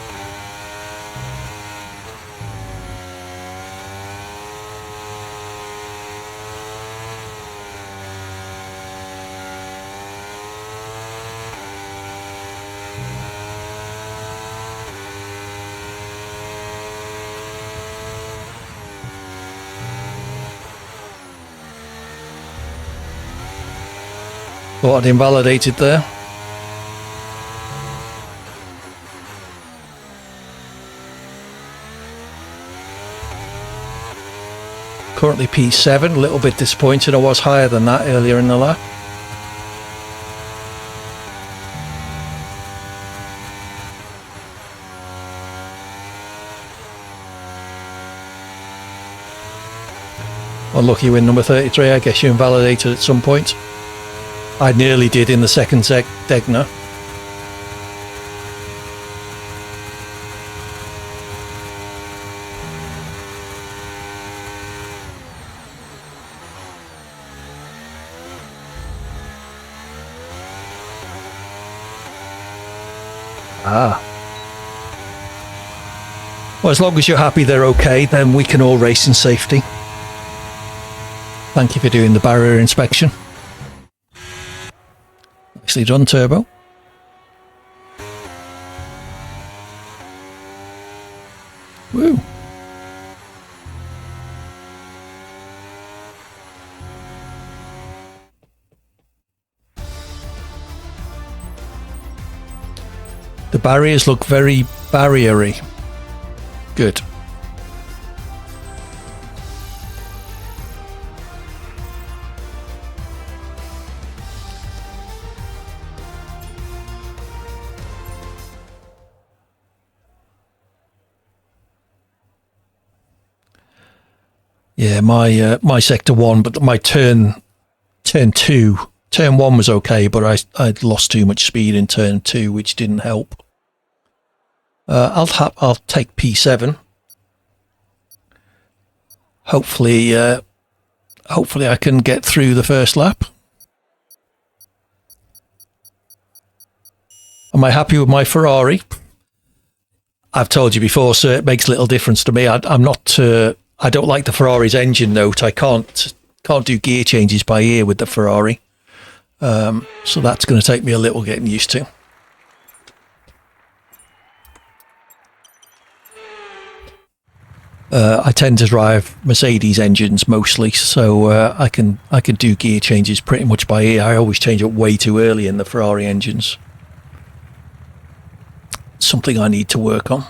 Thought I'd invalidated there. Currently P7, a little bit disappointed. I was higher than that earlier in the lap. Unlucky win number 33. I guess you invalidated at some point. I nearly did in the second Degner. Well, as long as you're happy they're okay, then we can all race in safety. Thank you for doing the barrier inspection. Nicely done, Turbo. Woo. The barriers look very barriery. Good. Yeah, my sector 1, but my turn 2. Turn 1 was okay, but I'd lost too much speed in turn 2, which didn't help. I'll take P7. Hopefully I can get through the first lap. Am I happy with my Ferrari? I've told you before, sir, it makes little difference to me. I'm not. I don't like the Ferrari's engine note. I can't do gear changes by ear with the Ferrari. So that's going to take me a little getting used to. I tend to drive Mercedes engines mostly, so I can do gear changes pretty much by ear. I always change it way too early in the Ferrari engines. Something I need to work on.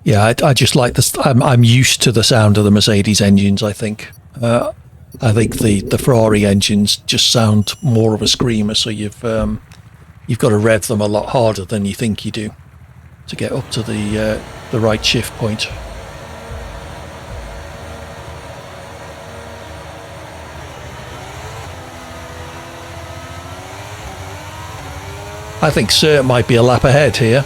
Yeah, I just like this. I'm used to the sound of the Mercedes engines. I think the Ferrari engines just sound more of a screamer. So you've got to rev them a lot harder than you think you do to get up to the right shift point. I think Sir might be a lap ahead here.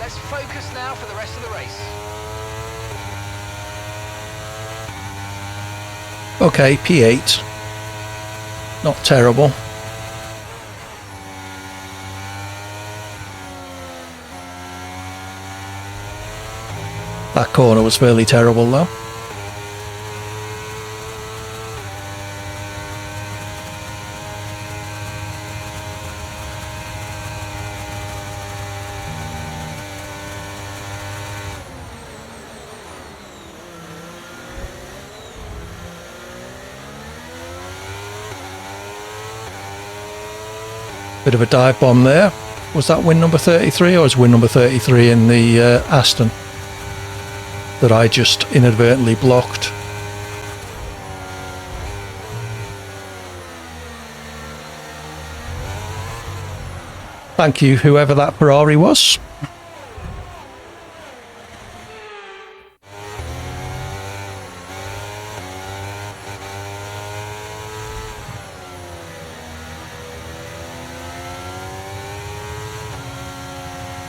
Let's focus now for the rest of the race. Okay, P8. Not terrible. That corner was fairly terrible though. Bit of a dive bomb there. Was that win number 33 or was win number 33 in the Aston that I just inadvertently blocked? Thank you, whoever that Ferrari was.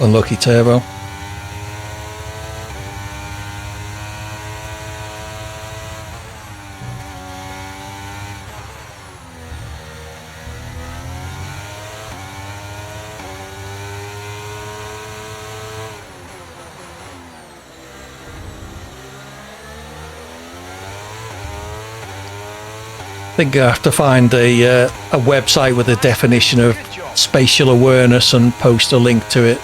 Unlucky turbo. I think I have to find a website with a definition of spatial awareness and post a link to it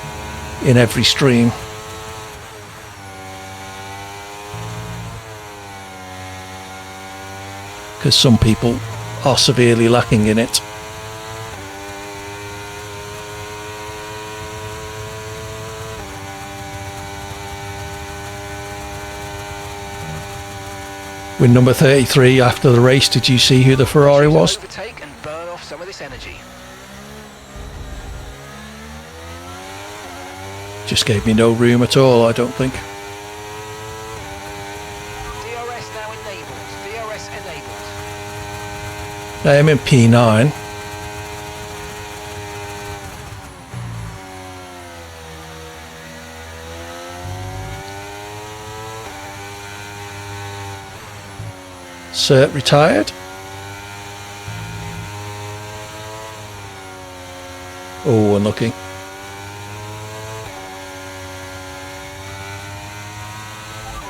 in every stream. Because some people are severely lacking in it. Win number 33 after the race, did you see who the Ferrari was? Overtake and burn off some of this energy. Just gave me no room at all, I don't think. DRS now enabled. DRS enabled. I am in P9. Cert retired. Oh, unlucky.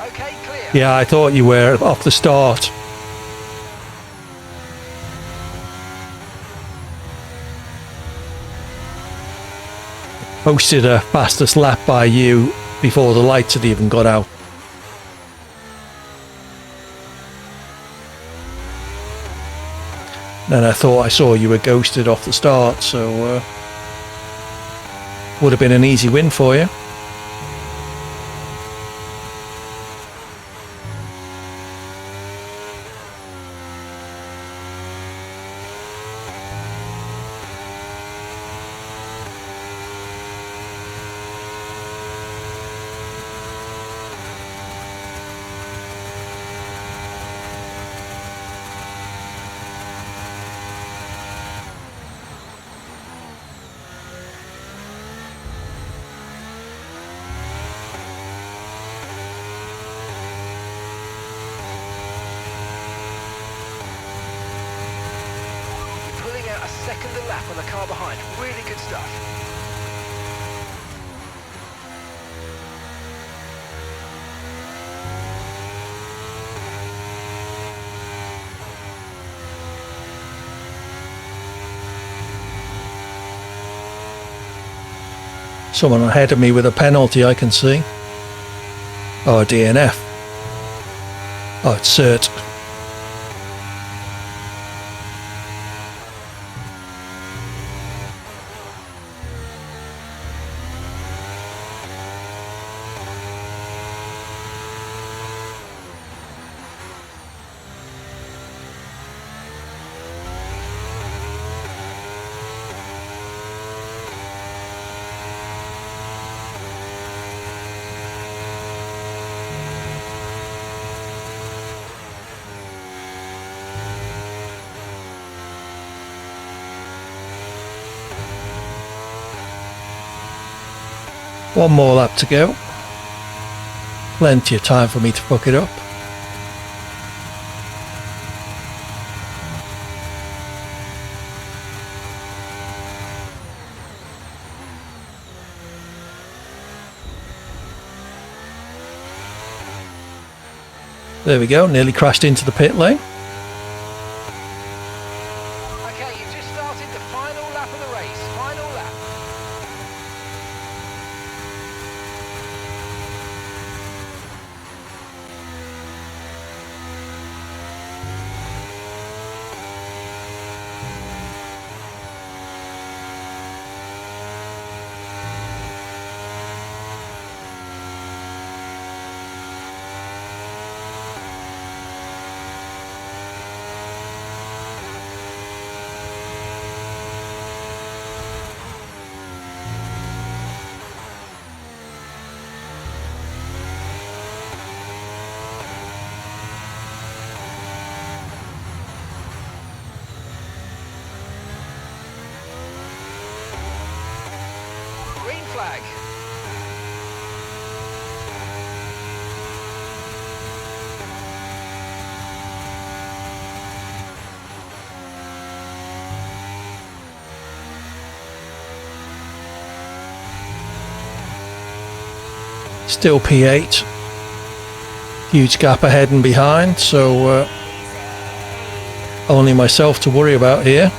Okay, clear. Yeah, I thought you were off the start. Posted a fastest lap by you before the lights had even got out. Then I thought I saw you were ghosted off the start, so would have been an easy win for you. A second a lap on the car behind. Really good stuff. Someone ahead of me with a penalty, I can see. Oh, a DNF. Oh, it's cert. One more lap to go. Plenty of time for me to fuck it up. There we go, nearly crashed into the pit lane. Okay, you've just started the final lap of the race. Final lap. Green flag. Still P8. Huge gap ahead and behind, so only myself to worry about here.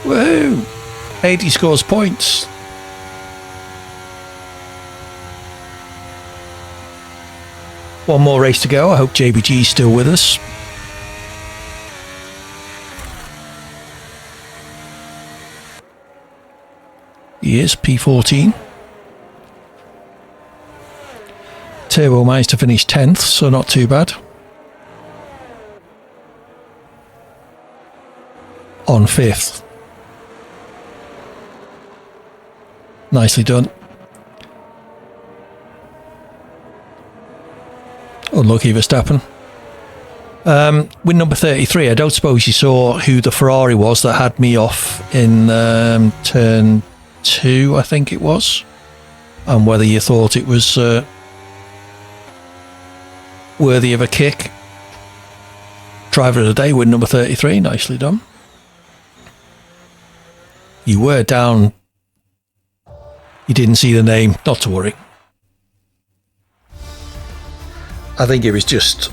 Woohoo! 80 scores points. One more race to go. I hope JBG's still with us. He is, P14. Turbo managed to finish 10th, so not too bad. On 5th. Nicely done. Unlucky Verstappen. Win number 33. I don't suppose you saw who the Ferrari was that had me off in turn 2, I think it was. And whether you thought it was worthy of a kick. Driver of the day, win number 33. Nicely done. You were down. You didn't see the name. Not to worry. I think it was just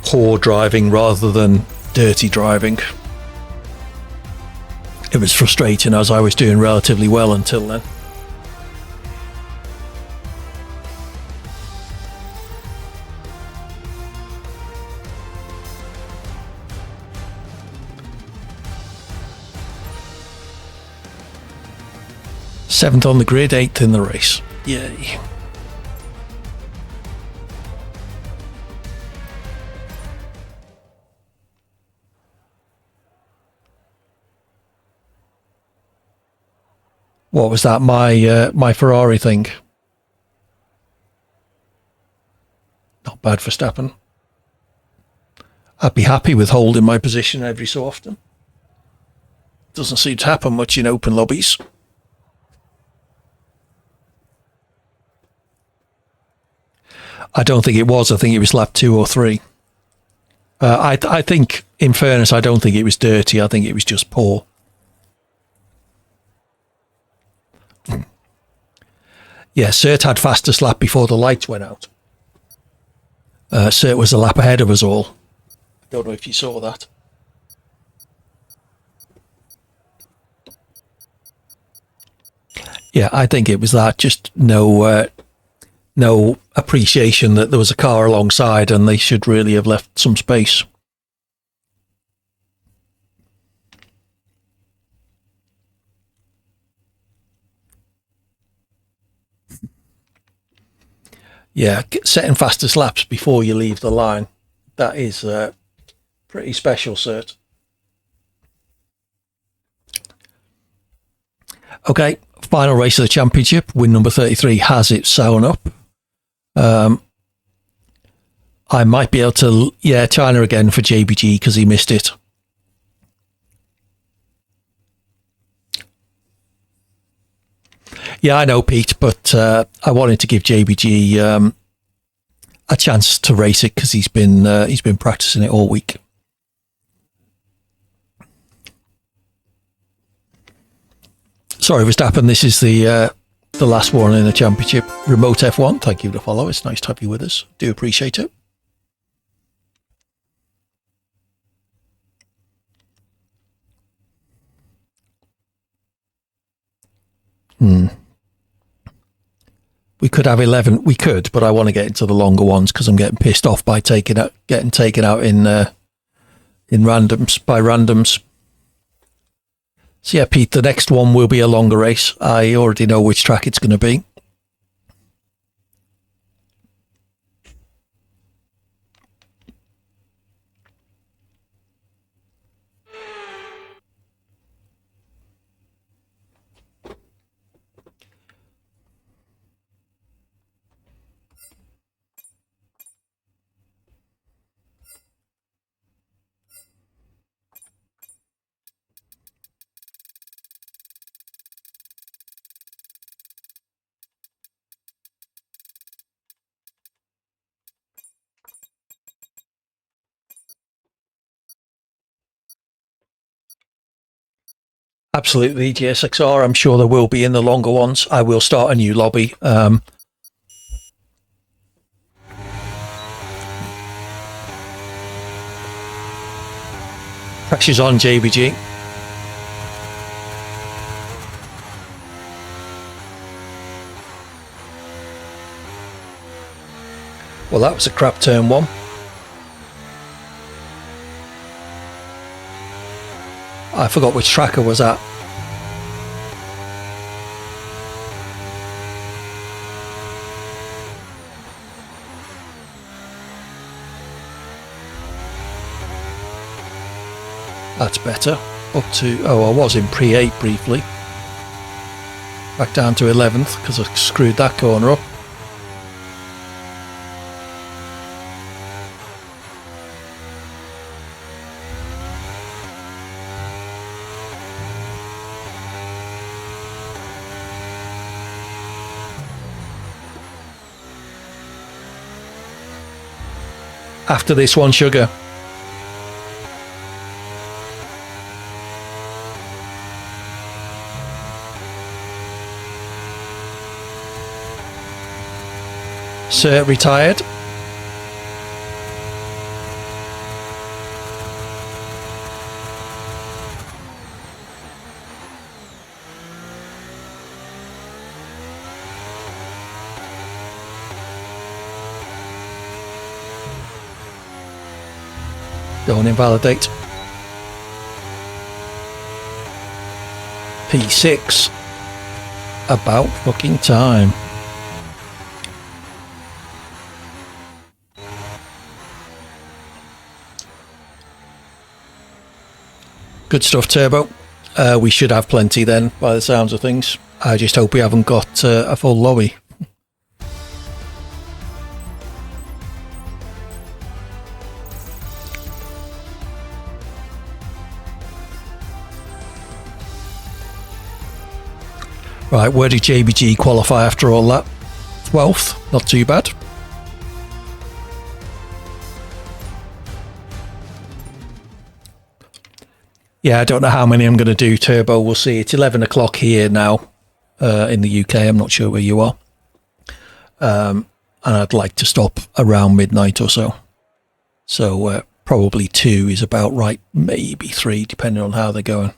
poor driving rather than dirty driving. It was frustrating as I was doing relatively well until then. Seventh on the grid, 8th in the race. Yay. What was that? My Ferrari thing. Not bad for Verstappen. I'd be happy with holding my position every so often. Doesn't seem to happen much in open lobbies. I don't think it was. I think it was lap 2 or 3. I think, in fairness, I don't think it was dirty. I think it was just poor. Yeah, Cert had fastest lap before the lights went out. Cert was a lap ahead of us all. I don't know if you saw that. Yeah, I think it was that. Just no appreciation that there was a car alongside and they should really have left some space. Yeah, setting fastest laps before you leave the line. That is pretty special, Cert. Okay, final race of the championship. Win number 33 has it sewn up. I might be able to, yeah, China again for JBG because he missed it. Yeah, I know, Pete, but I wanted to give JBG a chance to race it because he's been practicing it all week. Sorry, Verstappen, this is the last one in the championship. Remote F1, thank you for the follow. It's nice to have you with us. Do appreciate it. We could have 11. We could, but I want to get into the longer ones because I'm getting pissed off by getting taken out in randoms by randoms. So yeah, Pete, the next one will be a longer race. I already know which track it's going to be. Absolutely, GSXR. I'm sure there will be in the longer ones. I will start a new lobby. Pressure's on JBG. Well, that was a crap turn one. I forgot which track I was at. That's better. Up to, I was in pre-8 briefly. Back down to 11th because I screwed that corner up. After this one, Sugar. Sir retired. Don't invalidate. P6. About fucking time. Good stuff, Turbo. We should have plenty then, by the sounds of things. I just hope we haven't got a full lobby. Right, where did JBG qualify after all that? 12th, not too bad. Yeah, I don't know how many I'm going to do, Turbo. We'll see. It's 11 o'clock here now in the UK. I'm not sure where you are. And I'd like to stop around midnight or so. So probably 2 is about right. Maybe 3, depending on how they're going.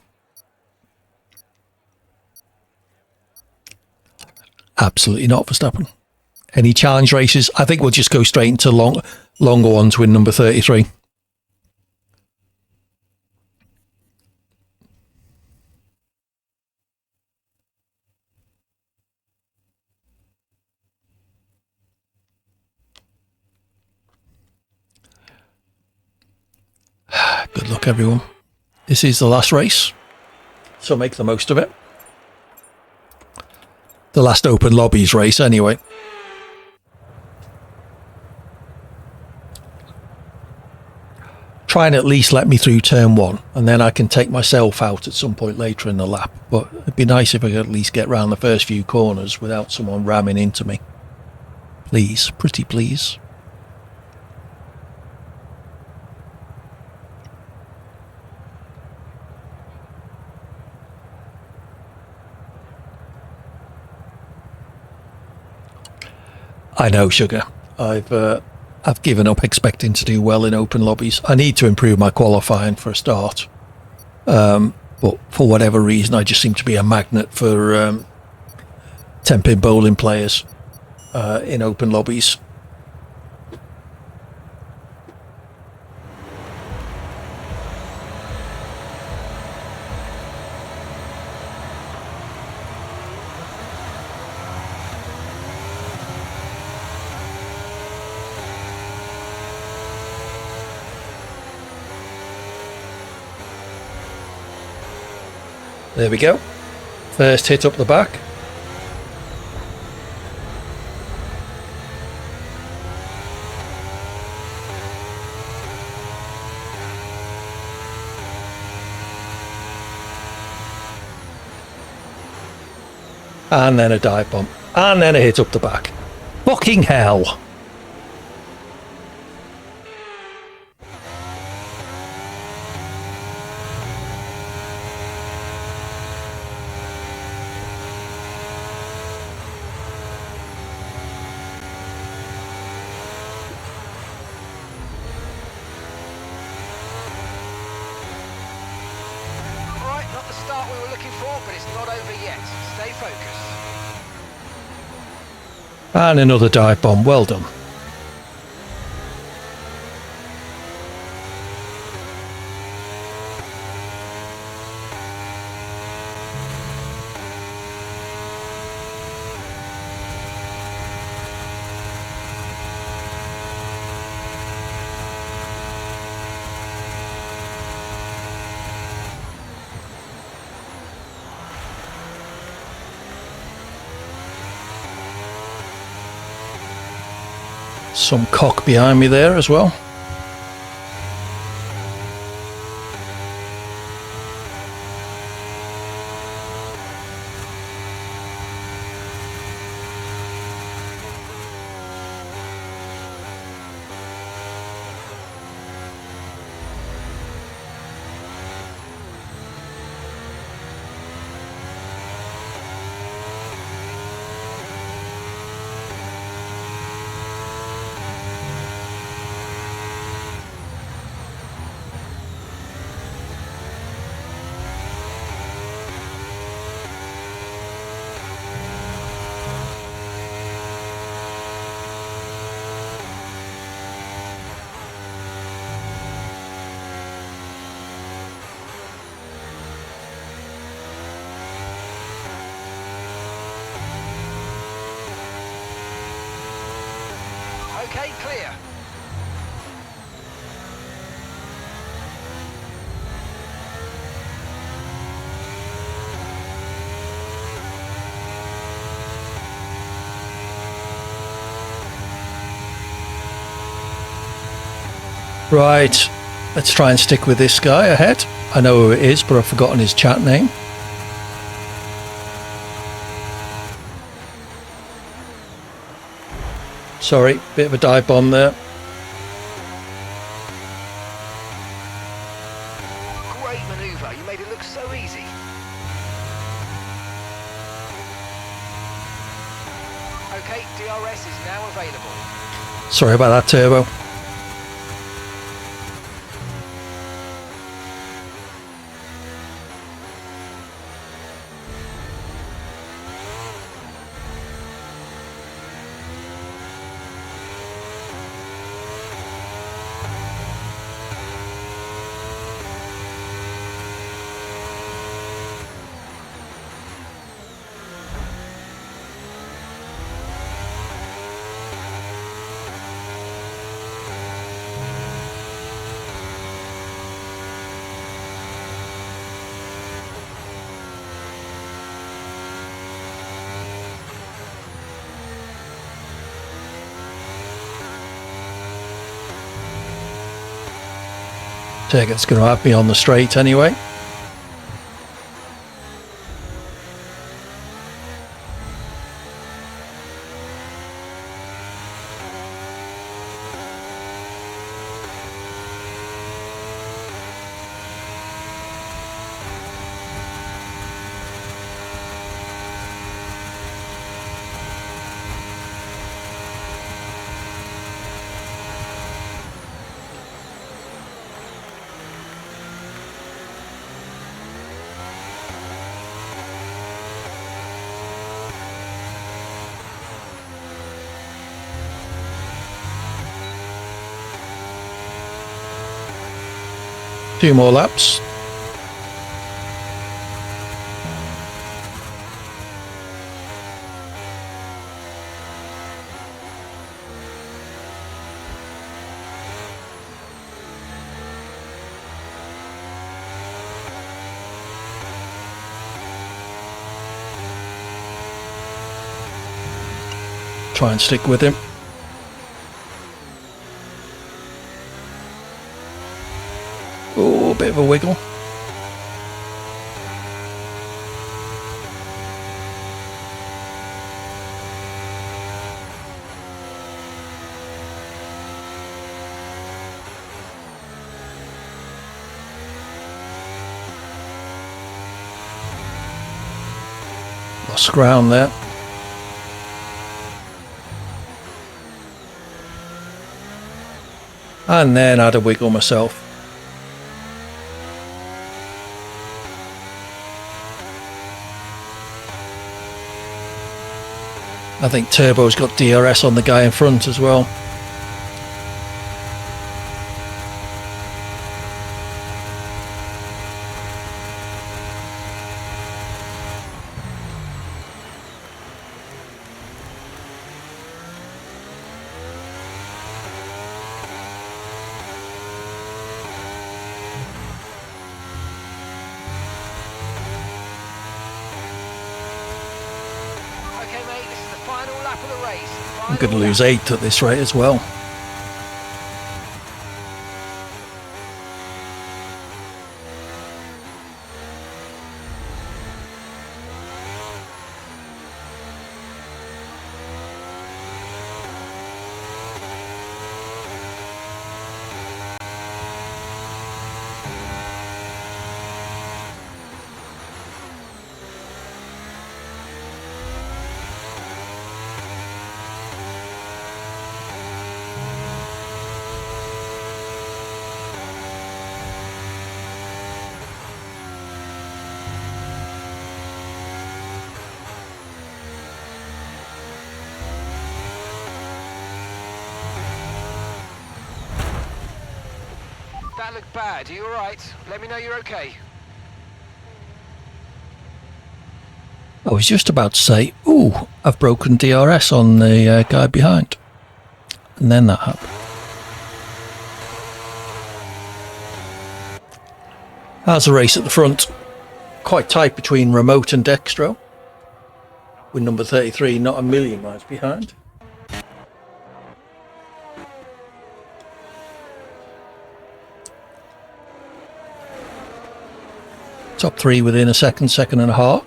Absolutely not, Verstappen. Any challenge races? I think we'll just go straight into longer ones with number 33. Good luck, everyone. This is the last race, so make the most of it. The last open lobbies race, anyway. try and at least let me through turn 1, and then I can take myself out at some point later in the lap. But it'd be nice if I could at least get round the first few corners without someone ramming into me. Please, pretty please. I know, Sugar. I've given up expecting to do well in open lobbies. I need to improve my qualifying for a start. But for whatever reason, I just seem to be a magnet for 10-pin bowling players in open lobbies. There we go. First hit up the back. And then a dive bomb. And then a hit up the back. Fucking hell. Not the start we were looking for, but it's not over yet. Stay focused. And another dive bomb. Well done. Some cock behind me there as well. Okay, clear. Right, let's try and stick with this guy ahead. I know who it is, but I've forgotten his chat name. Sorry, bit of a dive bomb there. Great manoeuvre. You made it look so easy. Okay, DRS is now available. Sorry about that, Turbo. Take it's going to have me on the straight anyway. Two more laps. Try and stick with him. Oh, a bit of a wiggle. Lost ground there. And then I had a wiggle myself. I think Turbo's got DRS on the guy in front as well. I'm going to lose 8 at this rate as well. That looked bad. Are you alright? Let me know you're okay. I was just about to say, ooh, I've broken DRS on the guy behind. And then that happened. How's the race at the front? Quite tight between Remote and Dextro, with number 33 not a million miles behind. Top 3 within a second, second and a half.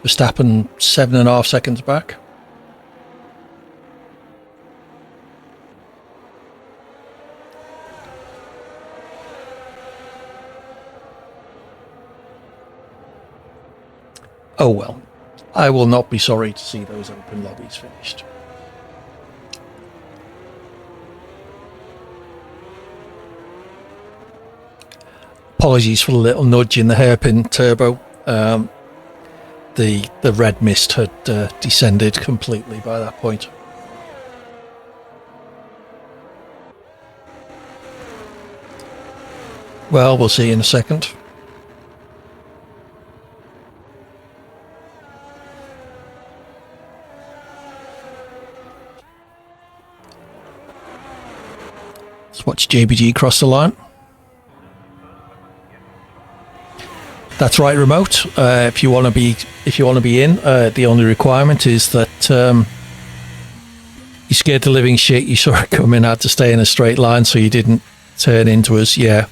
Verstappen 7.5 seconds back. Oh well, I will not be sorry to see those open lobbies finished. Apologies for the little nudge in the hairpin turbo. The red mist had descended completely by that point. Well, we'll see in a second. Let's watch JBG cross the line. That's right, Remote. If you want to be in, the only requirement is that scared the living shit. You saw it coming, had to stay in a straight line so you didn't turn into us. Yeah.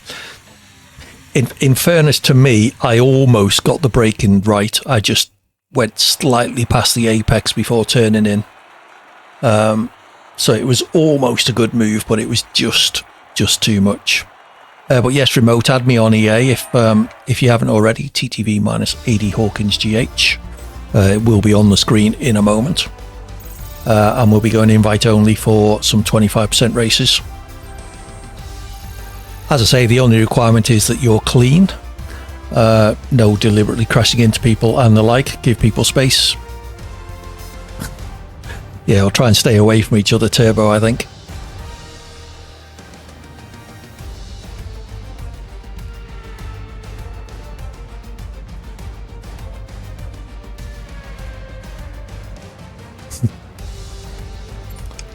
In fairness to me, I almost got the braking right. I just went slightly past the apex before turning in. So it was almost a good move, but it was just too much. But yes, Remote, add me on EA if you haven't already. TTV minus AD Hawkins GH. It will be on the screen in a moment. And we'll be going invite only for some 25% races. As I say, the only requirement is that you're clean. No deliberately crashing into people and the like. Give people space. Yeah, we'll try and stay away from each other, Turbo, I think.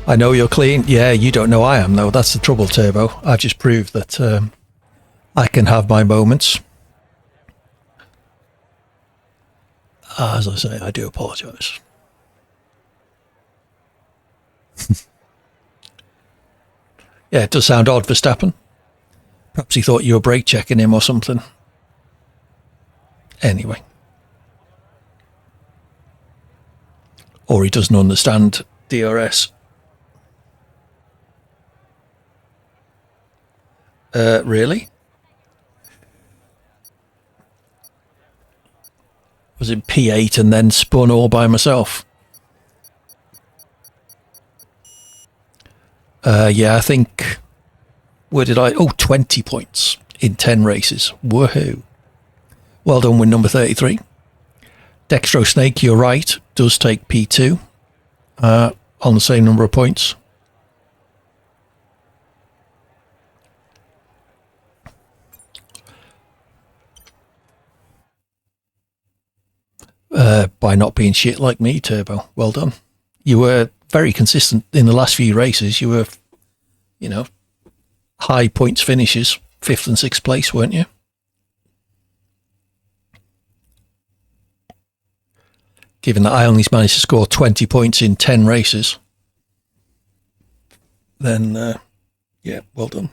I know you're clean. Yeah, you don't know I am, though. That's the trouble, Turbo. I've just proved that I can have my moments. As I say, I do apologise. Yeah, it does sound odd, Verstappen. Perhaps he thought you were brake checking him or something. Anyway. Or he doesn't understand DRS. Really? Was it P8 and then spun all by myself? Yeah, I think... Where did I... Oh, 20 points in 10 races. Woohoo. Well done with number 33. Dextro Snake, you're right, does take P2 on the same number of points. By not being shit like me, Turbo. Well done. You were very consistent in the last few races. You were, you know, high points finishes, 5th and 6th place, weren't you? Given that I only managed to score 20 points in 10 races, then, yeah, well done.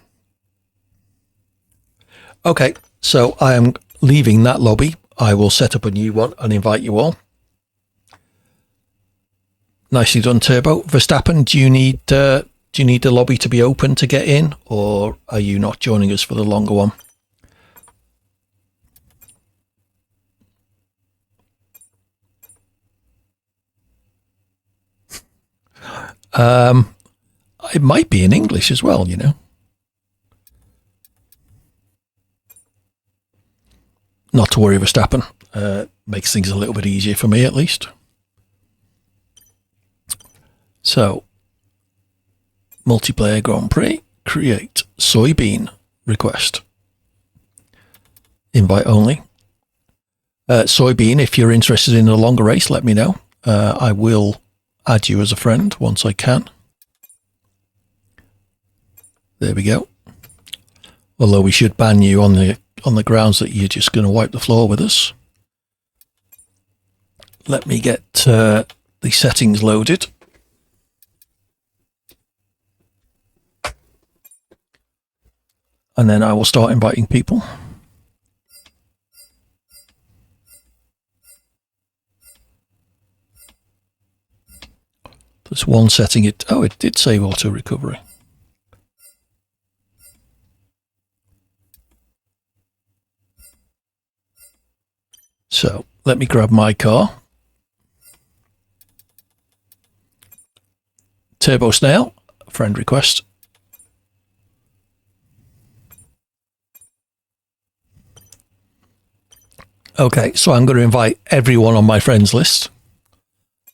Okay, so I am leaving that lobby. I will set up a new one and invite you all. Nicely done, Turbo. Verstappen, do you need the lobby to be open to get in, or are you not joining us for the longer one? It might be in English as well, you know. Not to worry, Verstappen. Makes things a little bit easier for me, at least. So, multiplayer Grand Prix, create soybean request. Invite only. Soybean, if you're interested in a longer race, let me know. I will add you as a friend once I can. There we go. Although we should ban you on the grounds that you're just going to wipe the floor with us. Let me get the settings loaded. And then I will start inviting people. There's one setting it. Oh, it did save auto recovery. So let me grab my car. Turbo Snail, friend request. Okay, so I'm going to invite everyone on my friends list.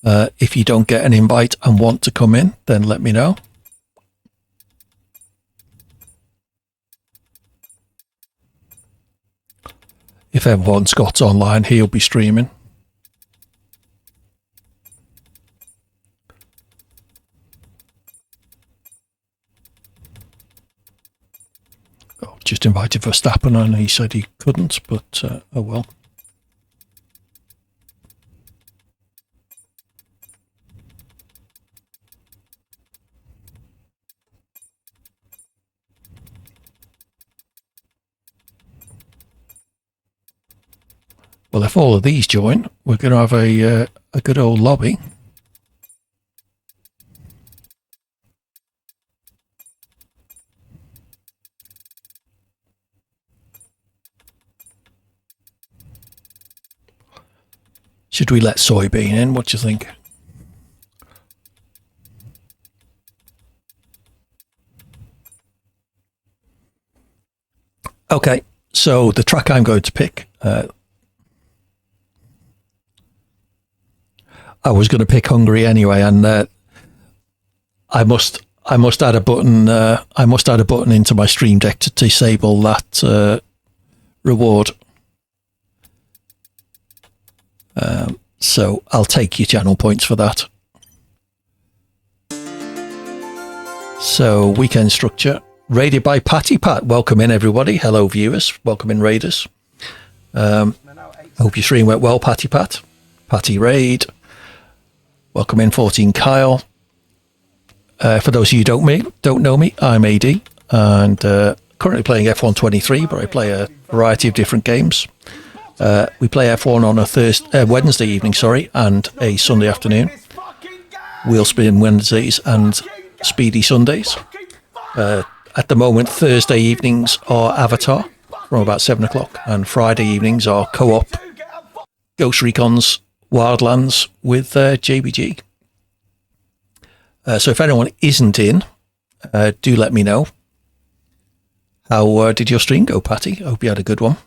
If you don't get an invite and want to come in, then let me know. If everyone's got online, he'll be streaming. Oh, just invited Verstappen and he said he couldn't, but oh well. Well, if all of these join, we're going to have a good old lobby. Should we let Soybean in? What do you think? Okay, so the track I'm going to pick, I was going to pick Hungary anyway, and I must add a button. I must add a button into my Stream Deck to disable that reward. So I'll take your channel points for that. So weekend structure. Raided by Patty Pat. Welcome in, everybody. Hello, viewers. Welcome in, raiders. Hope your stream went well, Patty Pat. Patty Raid. Welcome in, 14 Kyle. For those of you who don't know me, I'm AD, and currently playing F1 23, but I play a variety of different games. We play F1 on a Wednesday evening, and a Sunday afternoon. Wheelspin Wednesdays and Speedy Sundays. At the moment, Thursday evenings are Avatar from about 7 o'clock, and Friday evenings are Co-op, Ghost Recon's Wildlands with JBG. So if anyone isn't in, do let me know. How did your stream go, Patty? Hope you had a good one.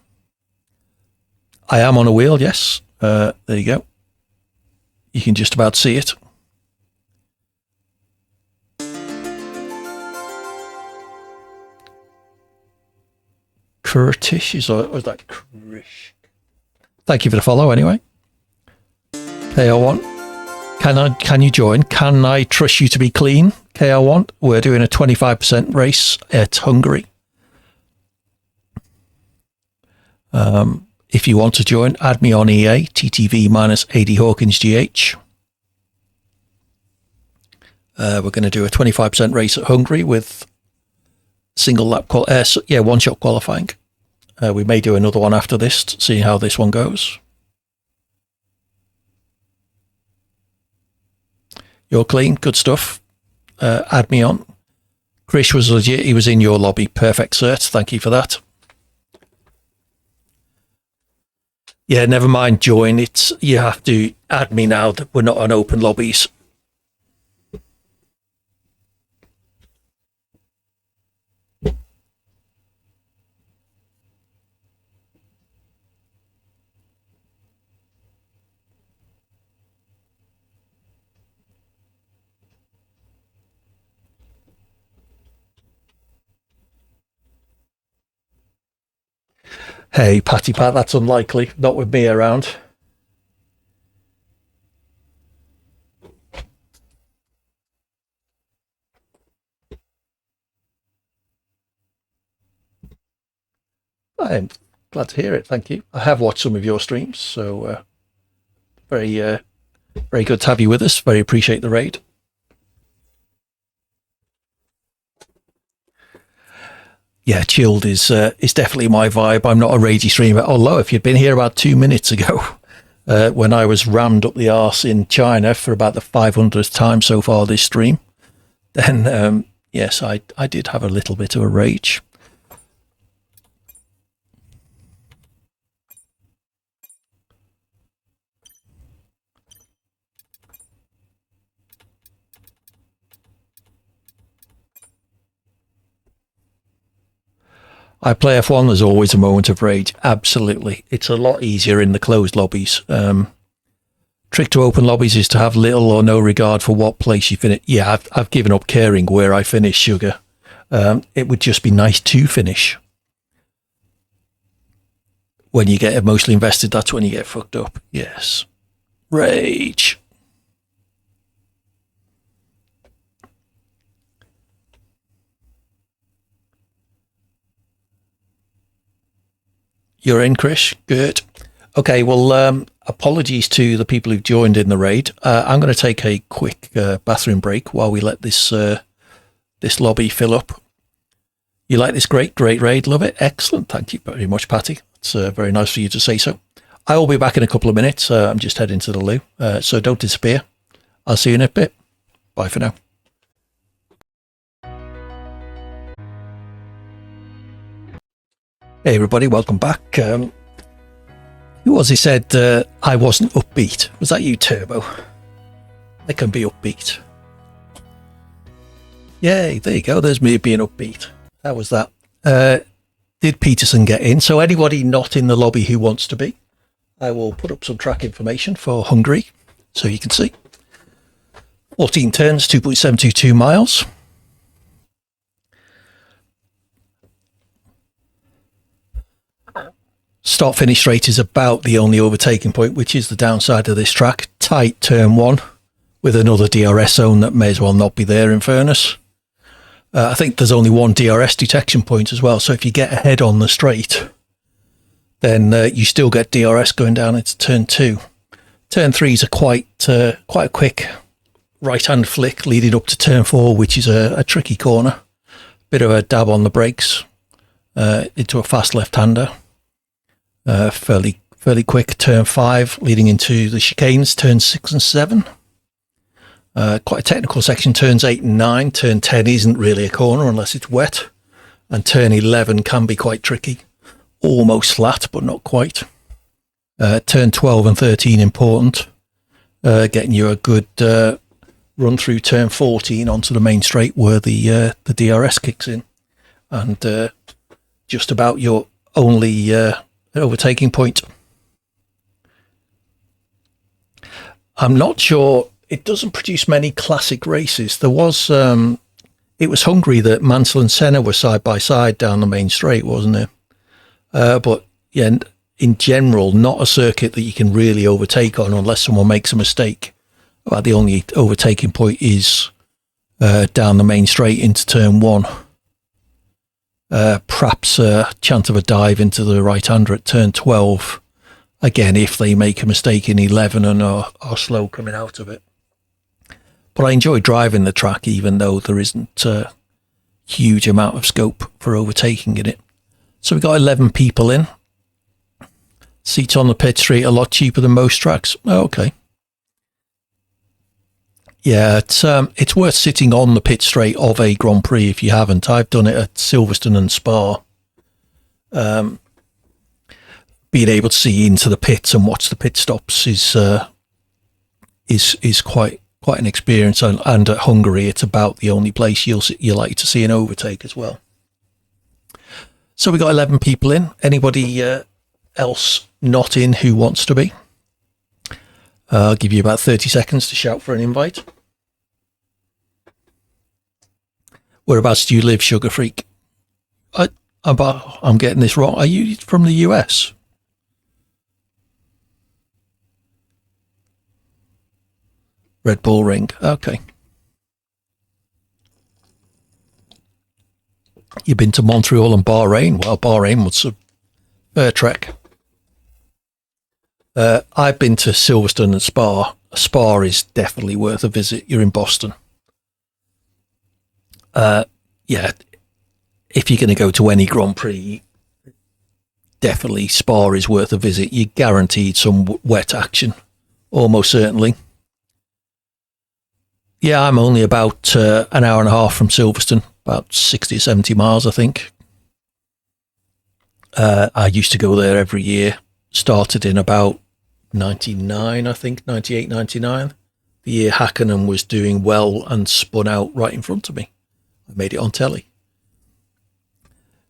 I am on a wheel, yes. There you go. You can just about see it. Kurtish, or was that Krish? Thank you for the follow anyway. KR1, can you join? Can I trust you to be clean? KR1, we're doing a 25% race at Hungary. If you want to join, add me on EA, TTV minus AD Hawkins GH. We're going to do a 25% race at Hungary with single lap, one shot qualifying. We may do another one after this to see how this one goes. You're clean, good stuff. Add me on. Krish was legit, he was in your lobby. Perfect, cert. Thank you for that. Yeah, never mind join. You have to add me now that we're not on open lobbies. Hey, Patty Pat, that's unlikely. Not with me around. I'm glad to hear it. Thank you. I have watched some of your streams, so very good to have you with us. Very appreciate the raid. Yeah, chilled is definitely my vibe. I'm not a ragey streamer. Although, if you'd been here about 2 minutes ago, when I was rammed up the arse in China for about the 500th time so far this stream, then yes, I did have a little bit of a rage. I play F1, there's always a moment of rage. Absolutely. It's a lot easier in the closed lobbies. Trick to open lobbies is to have little or no regard for what place you finish. Yeah, I've given up caring where I finish, Sugar. It would just be nice to finish. When you get emotionally invested, that's when you get fucked up. Yes. Rage. You're in, Krish. Good. Okay, well, apologies to the people who've joined in the raid. I'm going to take a quick bathroom break while we let this lobby fill up. You like this great raid? Love it. Excellent. Thank you very much, Patty. It's very nice for you to say so. I will be back in a couple of minutes. I'm just heading to the loo, so don't disappear. I'll see you in a bit. Bye for now. Hey everybody, welcome back. Who was he said I wasn't upbeat? Was that you, Turbo? I can be upbeat. Yay, there you go. There's me being upbeat. How was that? Did Peterson get in? So anybody not in the lobby who wants to be, I will put up some track information for Hungary so you can see. 14 turns, 2.722 miles. Start finish straight is about the only overtaking point, which is the downside of this track. Tight turn 1 with another DRS zone that may as well not be there, in fairness. I think there's only one DRS detection point as well, so if you get ahead on the straight, then you still get DRS going down into turn 2. Turn 3 is quite a quick right-hand flick leading up to turn 4, which is a tricky corner. Bit of a dab on the brakes into a fast left-hander. Fairly quick turn 5 leading into the chicanes, turn 6 and 7. Quite a technical section, turns 8 and 9. Turn 10 isn't really a corner unless it's wet, and turn 11 can be quite tricky, almost flat but not quite. Turn 12 and 13 important, getting you a good run through turn 14 onto the main straight where the DRS kicks in, and just about your only overtaking point. I'm not sure, it doesn't produce many classic races. There was it was Hungary that Mansell and Senna were side by side down the main straight, wasn't it? But yeah, in general, not a circuit that you can really overtake on unless someone makes a mistake. About the only overtaking point is down the main straight into turn 1. Perhaps a chance of a dive into the right-hander at turn 12. Again, if they make a mistake in 11 and are slow coming out of it. But I enjoy driving the track, even though there isn't a huge amount of scope for overtaking in it. So we've got 11 people in. Seats on the pit straight, a lot cheaper than most tracks. Oh, okay. Yeah, it's worth sitting on the pit straight of a Grand Prix if you haven't. I've done it at Silverstone and Spa. Being able to see into the pits and watch the pit stops is quite an experience. And at Hungary, it's about the only place you're likely to see an overtake as well. So we got 11 people in. Anybody else not in who wants to be? I'll give you about 30 seconds to shout for an invite. Whereabouts do you live, Sugar Freak? I'm getting this wrong. Are you from the US? Red Bull Ring. Okay. You've been to Montreal and Bahrain. Well, Bahrain was a fair trek. I've been to Silverstone and Spa. Spa is definitely worth a visit. You're in Boston. Yeah, if you're going to go to any Grand Prix, definitely Spa is worth a visit. You're guaranteed some wet action, almost certainly. Yeah, I'm only about an hour and a half from Silverstone, about 60 or 70 miles, I think. I used to go there every year. Started in about 99, I think, 98, 99. The year Hakkinen was doing well and spun out right in front of me. I made it on telly.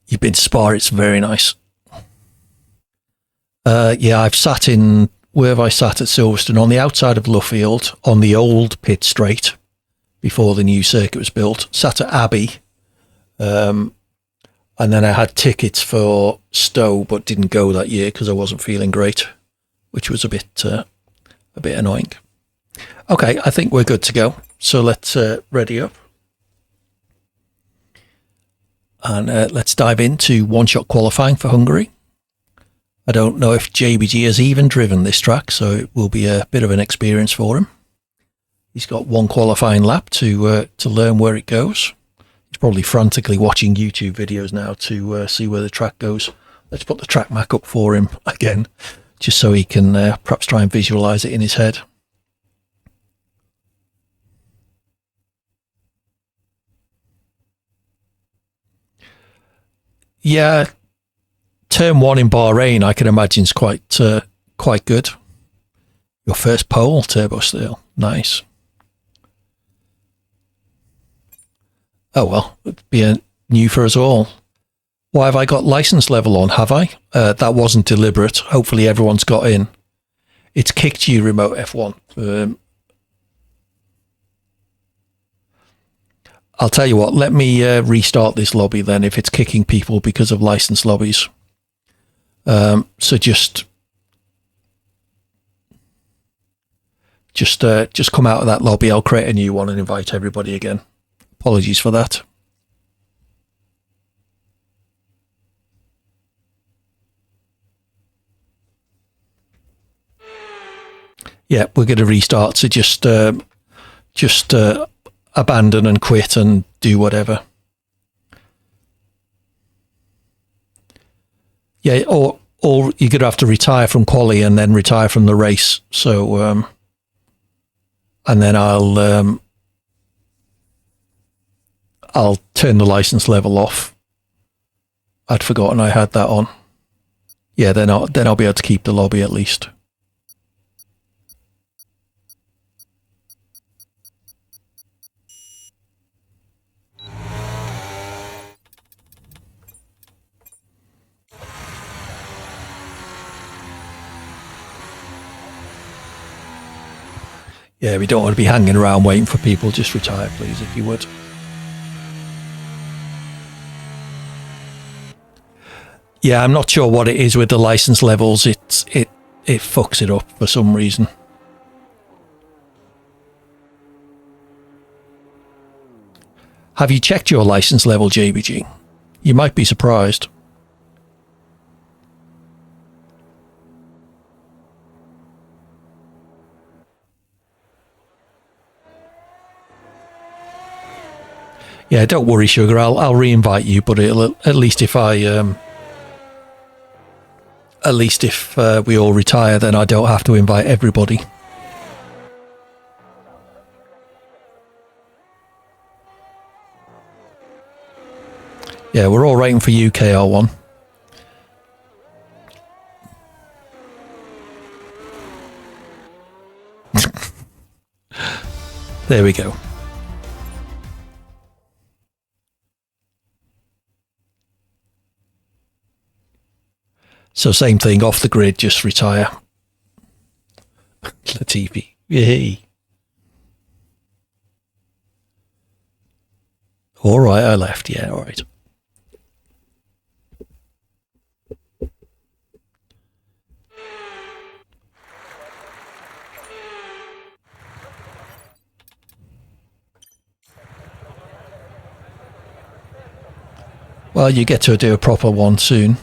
You've been to Spa, it's very nice. Yeah, I've sat in, where have I sat at Silverstone? On the outside of Luffield, on the old pit straight, before the new circuit was built. Sat at Abbey. And then I had tickets for Stowe, but didn't go that year because I wasn't feeling great, which was a bit annoying. Okay, I think we're good to go. So let's ready up. And let's dive into one-shot qualifying for Hungary. I don't know if JBG has even driven this track, so it will be a bit of an experience for him. He's got one qualifying lap to learn where it goes. He's probably frantically watching YouTube videos now to see where the track goes. Let's put the track map up for him again, just so he can perhaps try and visualize it in his head. Yeah, turn 1 in Bahrain, I can imagine, is quite good. Your first pole, Turbo Steel. Nice. Oh well, it'd be a new for us all. Why have I got license level on? Have I? That wasn't deliberate. Hopefully everyone's got in. It's kicked you, Remote F1. I'll tell you what, let me restart this lobby then if it's kicking people because of license lobbies. So just come out of that lobby. I'll create a new one and invite everybody again. Apologies for that. Yeah, we're going to restart. So just abandon and quit and do whatever. Yeah, or you're going to have to retire from quali and then retire from the race. So, and then I'll turn the license level off. I'd forgotten I had that on. Yeah, then I'll be able to keep the lobby at least. Yeah, we don't want to be hanging around waiting for people. Just retire, please, if you would. Yeah, I'm not sure what it is with the license levels. It fucks it up for some reason. Have you checked your license level, JBG? You might be surprised. Yeah, don't worry, Sugar. I'll re-invite you, but at least if we all retire, then I don't have to invite everybody. Yeah, we're all waiting for you, KR1. There we go. So same thing, off the grid, just retire. Latifi. Yay. All right, I left. Yeah, all right. Well, you get to do a proper one soon.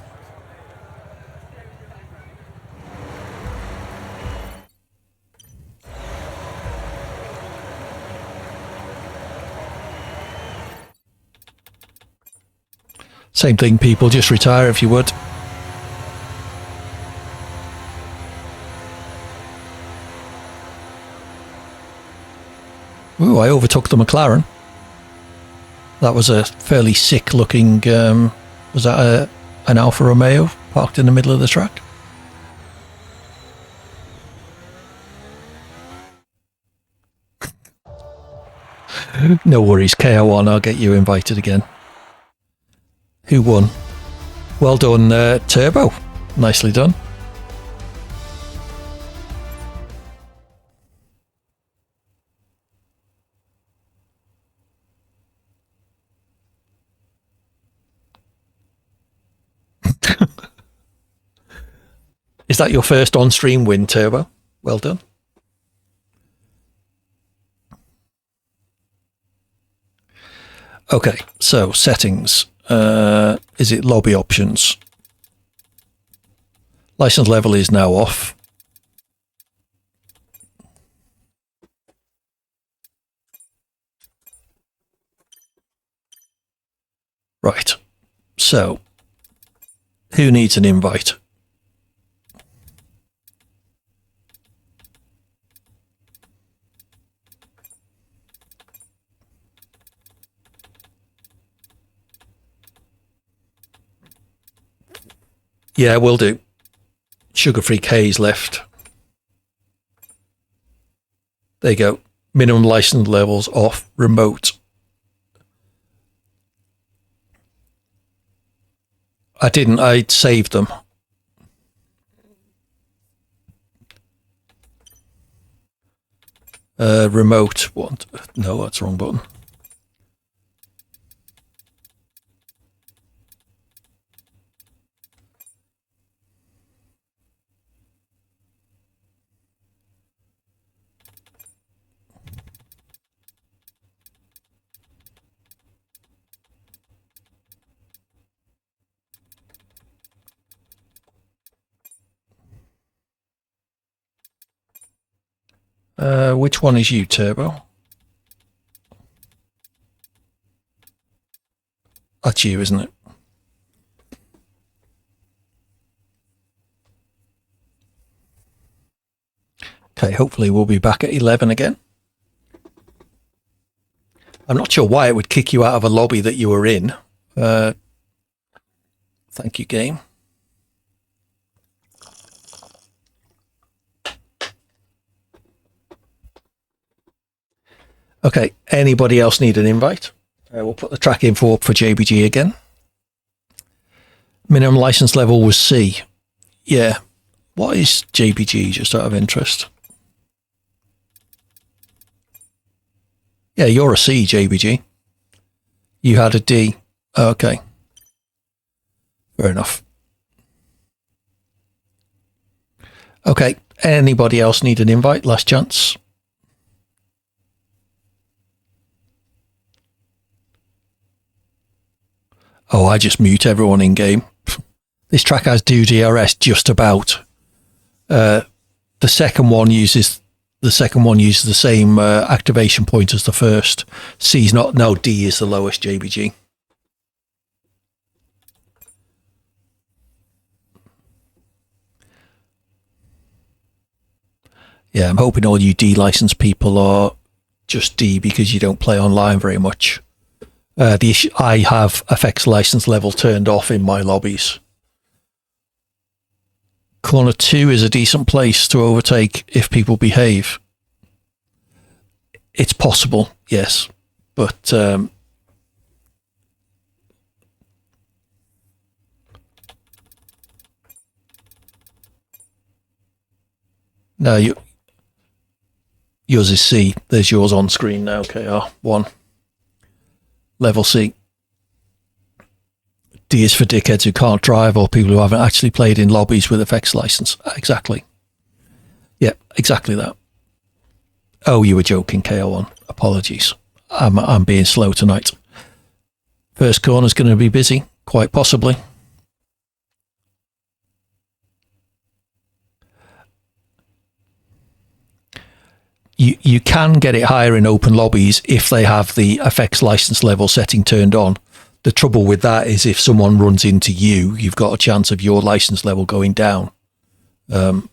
Same thing, people, just retire if you would. Ooh, I overtook the McLaren. That was a fairly sick looking, was that an Alfa Romeo parked in the middle of the track? No worries, KR1, I'll get you invited again. Who won? Well done, Turbo. Nicely done. Is that your first on-stream win, Turbo? Well done. Okay, so settings. Is it lobby options? License level is now off. Right, so who needs an invite? Yeah, will do. Sugar-free K's left. There you go. Minimum license levels off. Remote. I didn't. I saved them. Remote. What? No, that's the wrong button. Which one is you, Turbo? That's you, isn't it? Okay, hopefully we'll be back at 11 again. I'm not sure why it would kick you out of a lobby that you were in. Thank you, game. Okay, anybody else need an invite? We'll put the track info up for JBG again. Minimum license level was C. Yeah. What is JBG, just out of interest? Yeah, you're a C, JBG. You had a D. Okay. Fair enough. Okay, anybody else need an invite? Last chance. Oh, I just mute everyone in game. This track has do DRS just about. The second one uses the same activation point as the first. C's not. No, D is the lowest. JBG. Yeah, I'm hoping all you D license people are just D because you don't play online very much. The issue, I have FX license level turned off in my lobbies. Corner 2 is a decent place to overtake if people behave. It's possible, yes, but no, yours is C. There's yours on screen now, KR1. Level C. D is for dickheads who can't drive or people who haven't actually played in lobbies with FX license. Exactly. Yeah, exactly that. Oh, you were joking, KO1. Apologies. I'm being slow tonight. First corner's going to be busy, quite possibly. You can get it higher in open lobbies if they have the FX license level setting turned on. The trouble with that is if someone runs into you, you've got a chance of your license level going down. So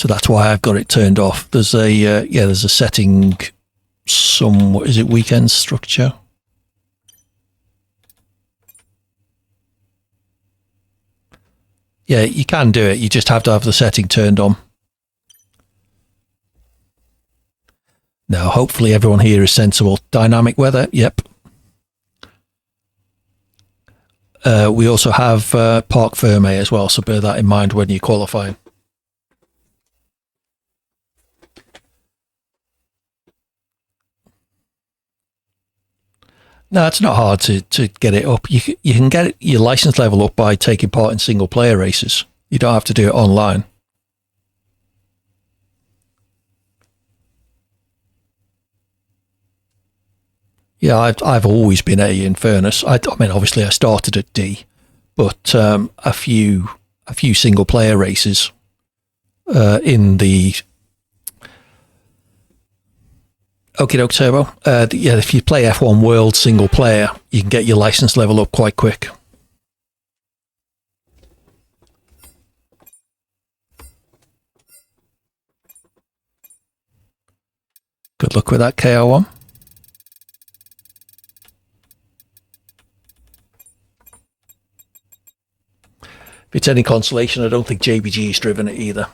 that's why I've got it turned off. There's a there's a setting. Is it weekend structure? Yeah, you can do it. You just have to have the setting turned on. Now, hopefully everyone here is sensible. Dynamic weather, yep. We also have Parc Ferme as well, so bear that in mind when you're qualifying. No, it's not hard to get it up. You can get your license level up by taking part in single player races. You don't have to do it online. Yeah, I've always been A. In fairness, I mean, obviously I started at D, but a few single player races in the. Okie doke, Turbo. Yeah, if you play F1 World single player, you can get your license level up quite quick. Good luck with that, KO1. If it's any consolation, I don't think JBG's driven it either.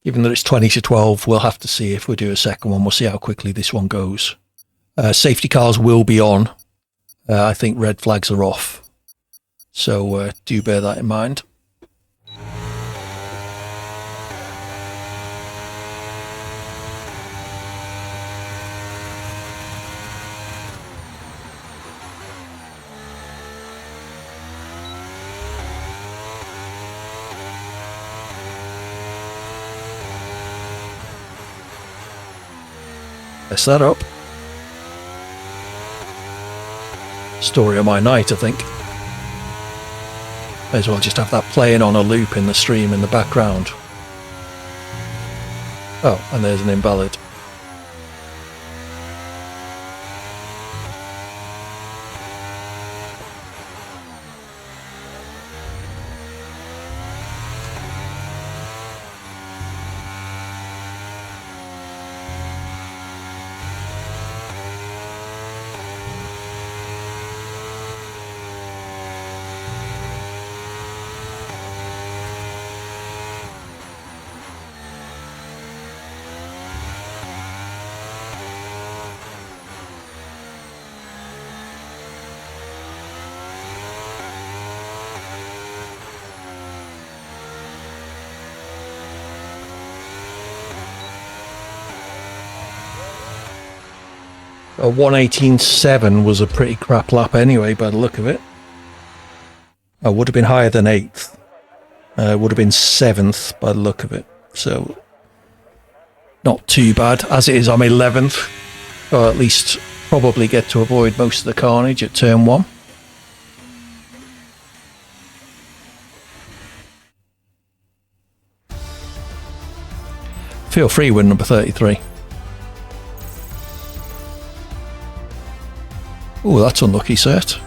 Given that it's 20 to 12, we'll have to see if we do a second one. We'll see how quickly this one goes. Safety cars will be on. I think red flags are off. So do bear that in mind. Mess that up. Story of my night, I think. May as well just have that playing on a loop in the stream in the background. Oh, and there's an invalid. A 1:18.7 was a pretty crap lap anyway, by the look of it. I would have been higher than 8th. Would have been 7th by the look of it. So, not too bad. As it is, I'm 11th. Or at least probably get to avoid most of the carnage at turn 1. Feel free with number 33. Oh, that's unlucky, Cert.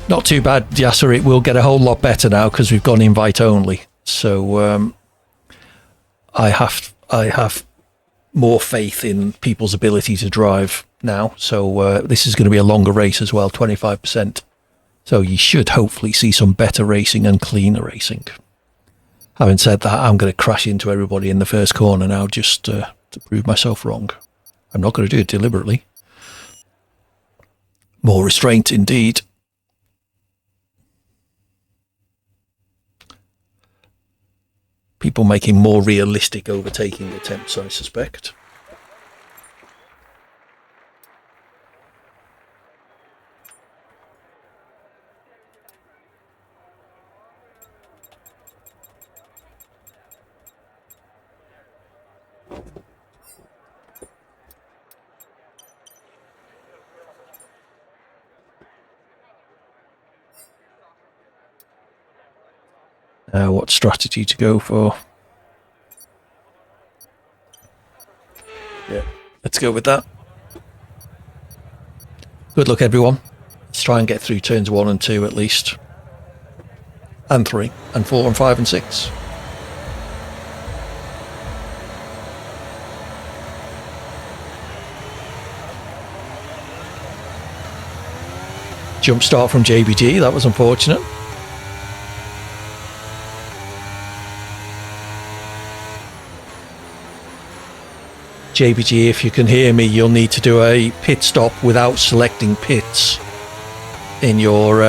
Not too bad, Yasser. It will get a whole lot better now because we've gone invite only. So I have more faith in people's ability to drive now. So this is going to be a longer race as well, 25%. So you should hopefully see some better racing and cleaner racing. Having said that, I'm going to crash into everybody in the first corner now just to prove myself wrong. I'm not going to do it deliberately. More restraint indeed. People making more realistic overtaking attempts, I suspect. What strategy to go for? Yeah, let's go with that. Good luck, everyone. Let's try and get through turns 1 and 2 at least. And 3, and 4, and 5, and 6. Jump start from JBG, that was unfortunate. JBG, if you can hear me, you'll need to do a pit stop without selecting pits in your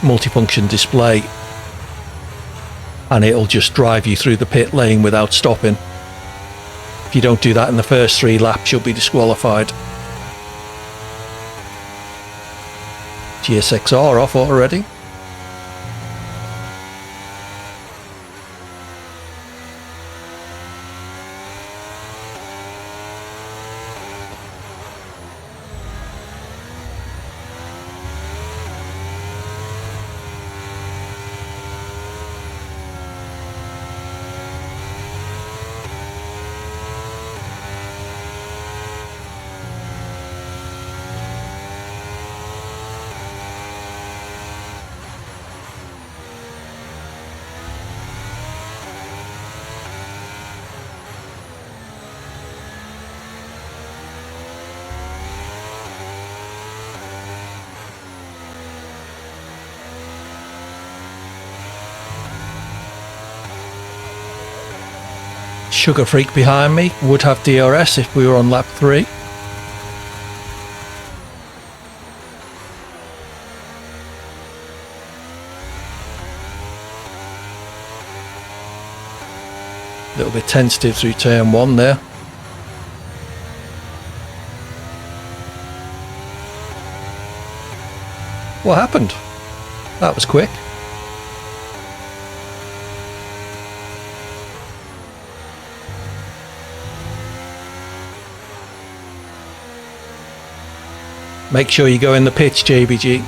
multifunction display, and it'll just drive you through the pit lane without stopping. If you don't do that in the first 3 laps, you'll be disqualified. GSXR off already. Sugar Freak behind me would have DRS if we were on lap 3. A little bit tentative through turn 1 there. What happened? That was quick. Make sure you go in the pits, JBG.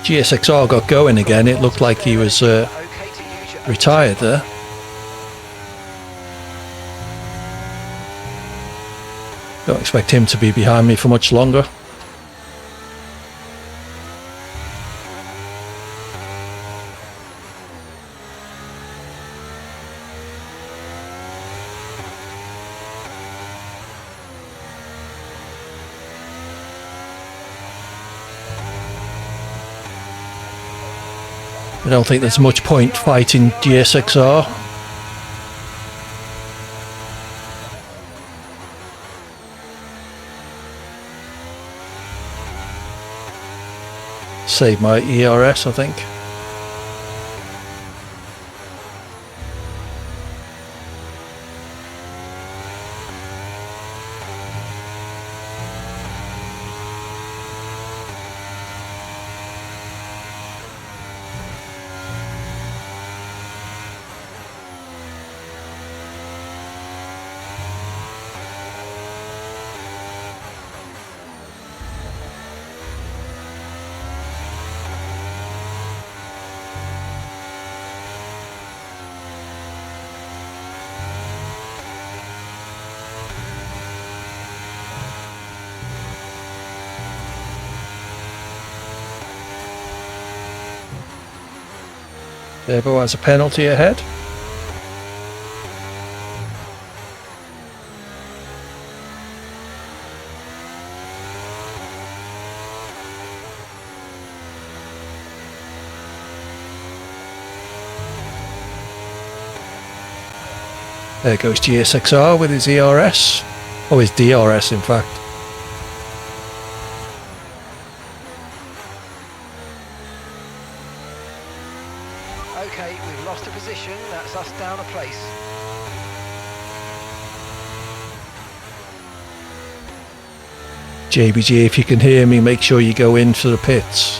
GSXR got going again. It looked like he was retired there. Don't expect him to be behind me for much longer. I don't think there's much point fighting GSXR. Save my ERS, I think. Turbo has a penalty ahead. There goes GSXR with his ERS, or his DRS in fact. Okay, we've lost a position, that's us down a place. JBG, if you can hear me, make sure you go into the pits.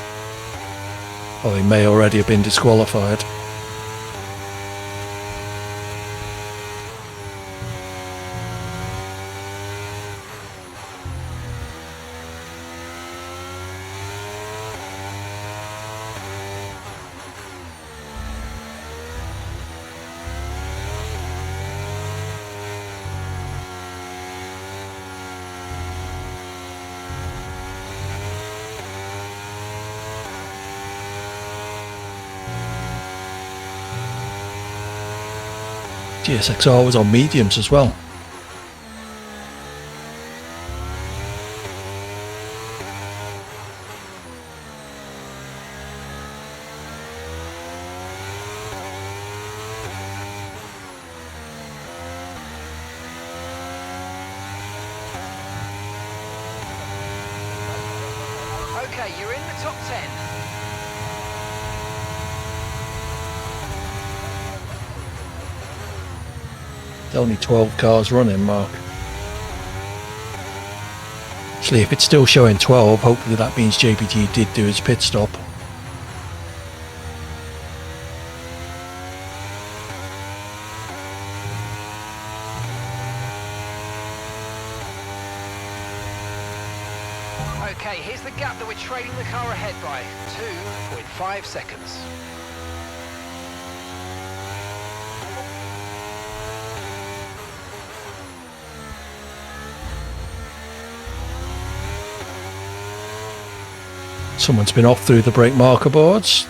Oh, he may already have been disqualified. GSXR was on mediums as well. Okay, you're in the top 10. There's only 12 cars running, Mark. Actually, if it's still showing 12, hopefully that means JPG did do his pit stop. Okay, here's the gap that we're trailing the car ahead by. 2.5 seconds. Someone's been off through the brake marker boards.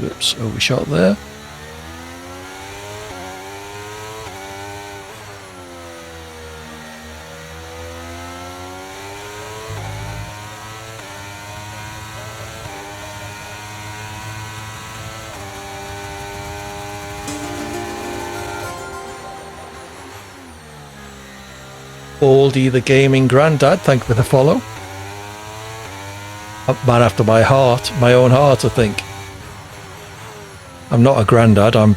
Oops, overshot there. Baldy the Gaming Grandad, thank you for the follow. A man after my heart, my own heart, I think. I'm not a grandad, I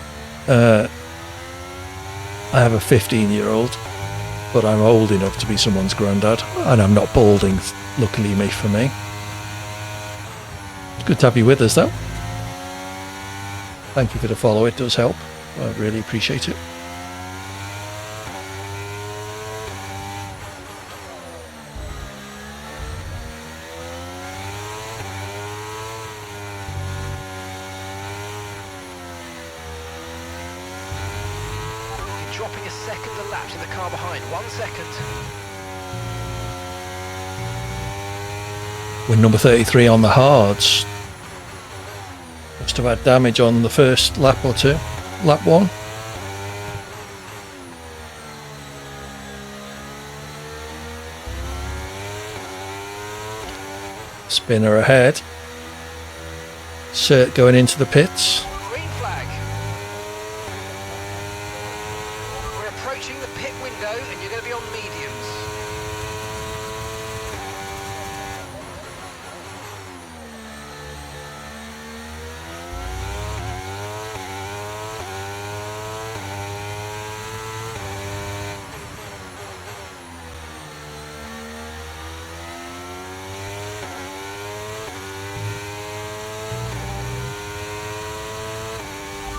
have a 15-year-old, but I'm old enough to be someone's grandad, and I'm not balding, luckily for me. It's good to have you with us, though. Thank you for the follow, it does help. I really appreciate it. Dropping a second a lap to the car behind. 1 second. We're number 33 on the hards. Must have had damage on the first lap or two. Lap 1. Spinner ahead. Cert going into the pits. Green flag. We're approaching the pit window and you're going to be on mediums.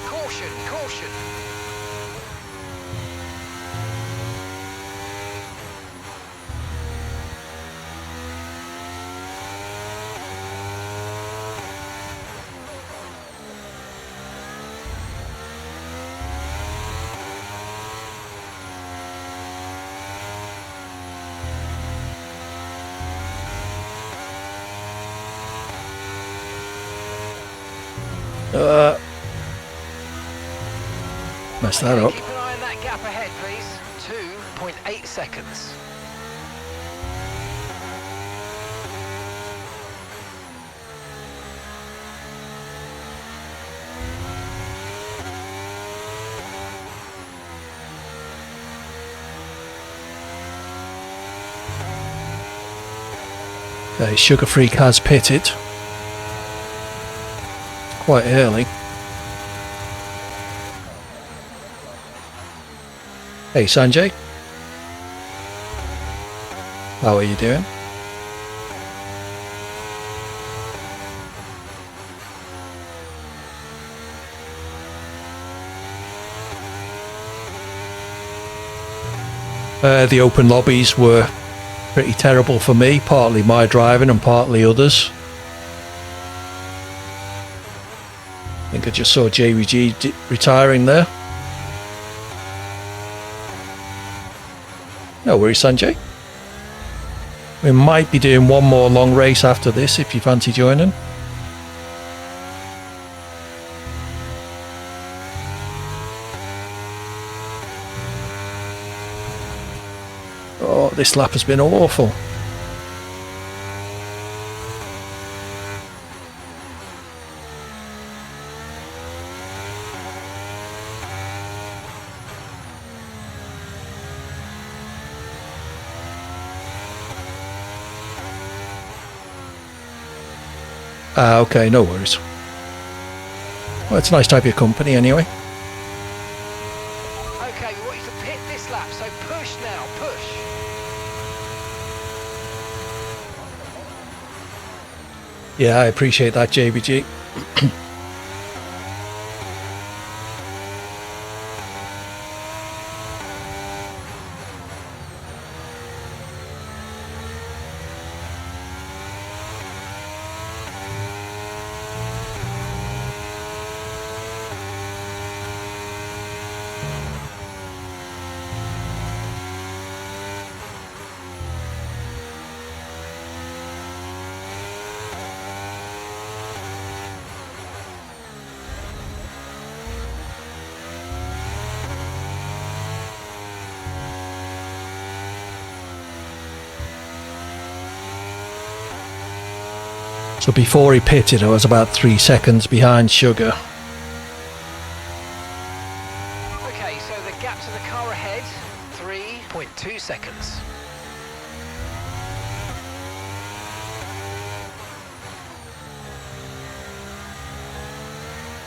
Caution, caution. Messed that up. Keep an eye on that gap ahead, please. 2.8 seconds. Okay, Sugar Freak has pitted. Quite early. Hey Sanjay, how are you doing? The open lobbies were pretty terrible for me, partly my driving and partly others. I think I just saw JVG retiring there. No worries, Sanjay. We might be doing one more long race after this if you fancy joining. Oh, this lap has been awful. Okay, no worries. Well, it's nice to have your company anyway. Okay, we want you to pit this lap, so push now, push. Yeah, I appreciate that, JBG. So before he pitted, I was about 3 seconds behind Sugar. Okay, so the gap to the car ahead, 3.2 seconds.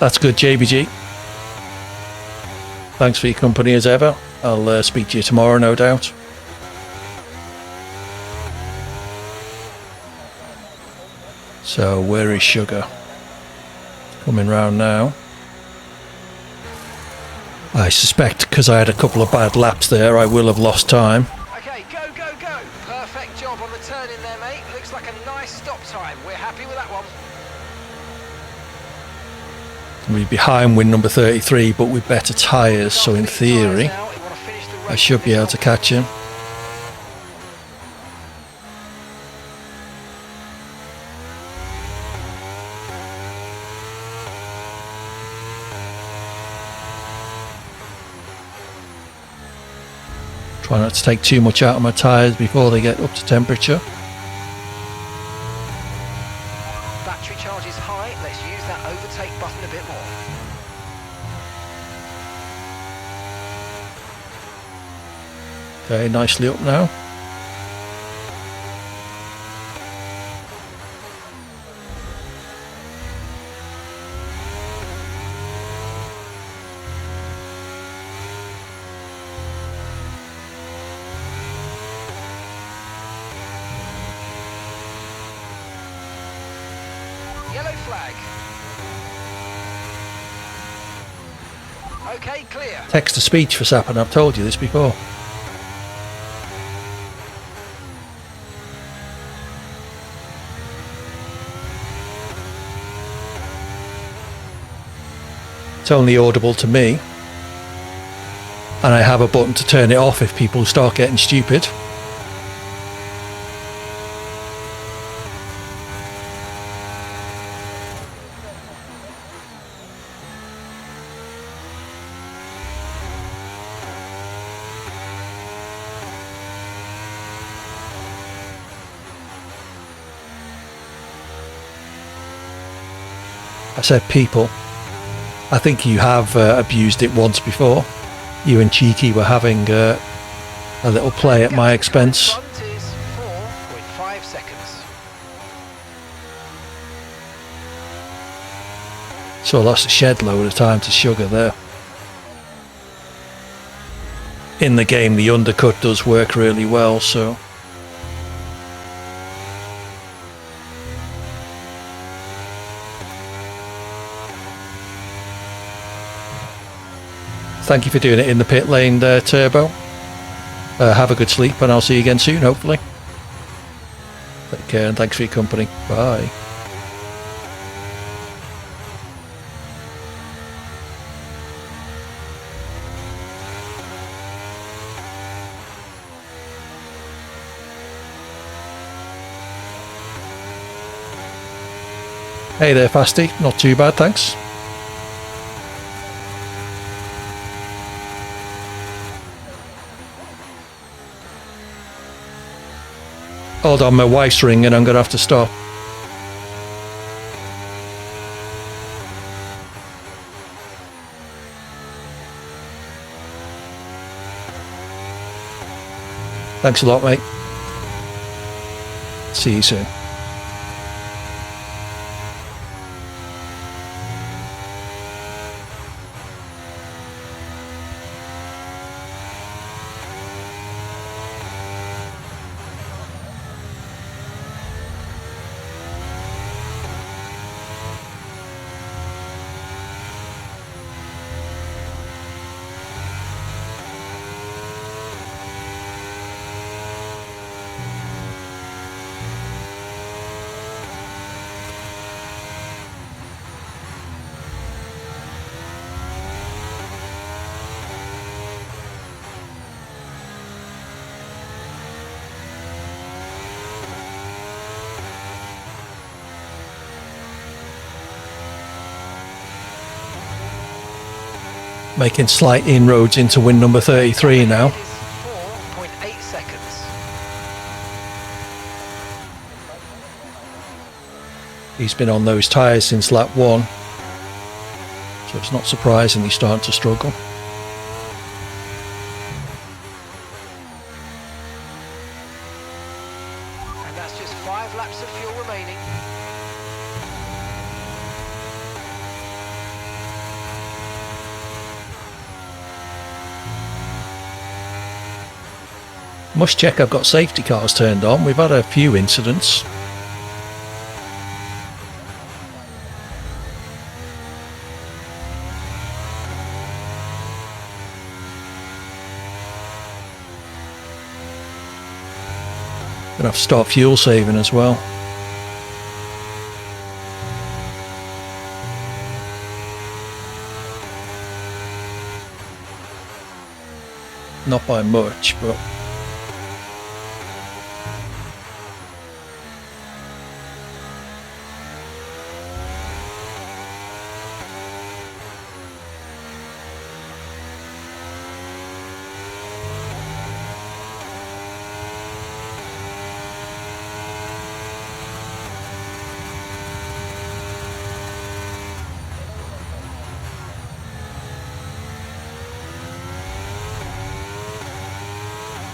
That's good, JBG. Thanks for your company as ever. I'll speak to you tomorrow, no doubt. So where is Sugar? Coming round now. I suspect because I had a couple of bad laps there, I will have lost time. Okay, go, go, go. Perfect job on the turn in there, mate. Looks like a nice stop time. We're happy with that one. We're behind win number 33, but with better tyres, so in theory, I should be able to catch him. Try not to take too much out of my tyres before they get up to temperature. Battery charge is high. Let's use that overtake button a bit more. Okay, nicely up now. Yellow flag. Okay, clear. Text-to-speech for Sappin, I've told you this before. It's only audible to me. And I have a button to turn it off if people start getting stupid. I said people. I think you have abused it once before. You and Cheeky were having a little play at my expense. Front is 4.5 seconds. So I lost a shed load of time to Sugar there. In the game, the undercut does work really well, so... Thank you for doing it in the pit lane there, Turbo. Have a good sleep and I'll see you again soon, hopefully. Take care and thanks for your company. Bye. Hey there, Fasty. Not too bad, thanks. Hold on, my wife's ringing, I'm going to have to stop. Thanks a lot, mate. See you soon. Making slight inroads into win number 33 now. 4.8 seconds. He's been on those tyres since lap 1, so it's not surprising he's starting to struggle. And that's just 5 laps of fuel remaining. Must check I've got safety cars turned on. We've had a few incidents. Gonna have to start fuel saving as well. Not by much, but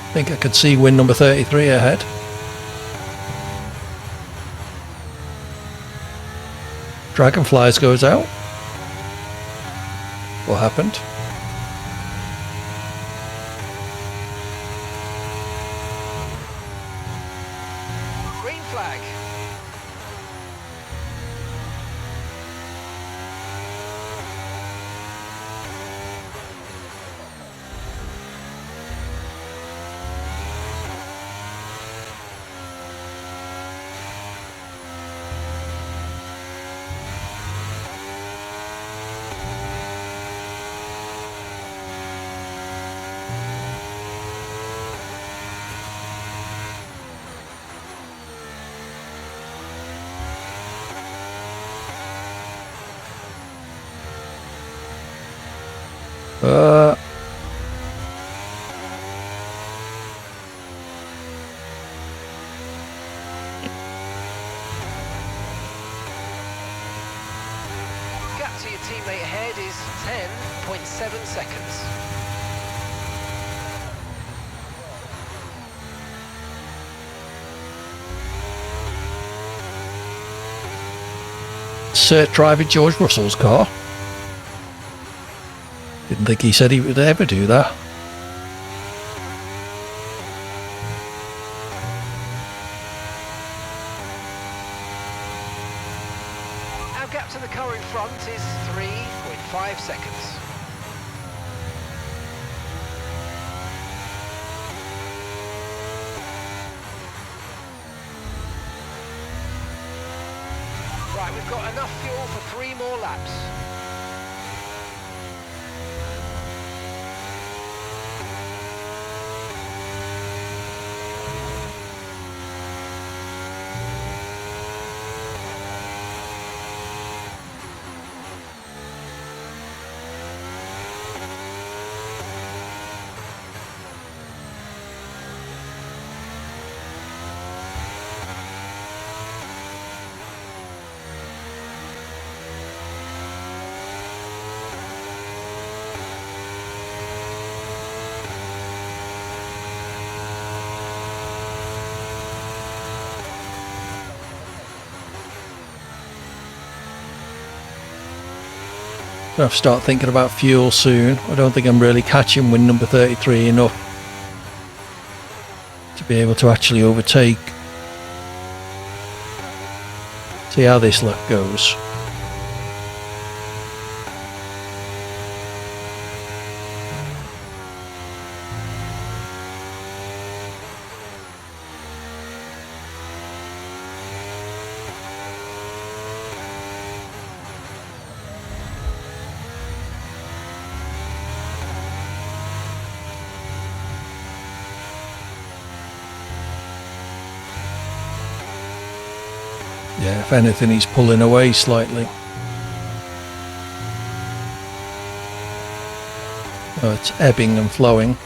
I think I could see win number 33 ahead. Dragonflies goes out. What happened? Green flag. Gap to your teammate ahead is 10.7 seconds. Cert driving George Russell's car. Didn't think he said he would ever do that. Our gap to the car in front is 3.5 seconds. Right, we've got enough fuel for 3 more laps. Gonna have to start thinking about fuel soon. I don't think I'm really catching win number 33 enough to be able to actually overtake. See how this lap goes. Yeah, if anything, he's pulling away slightly. Oh, it's ebbing and flowing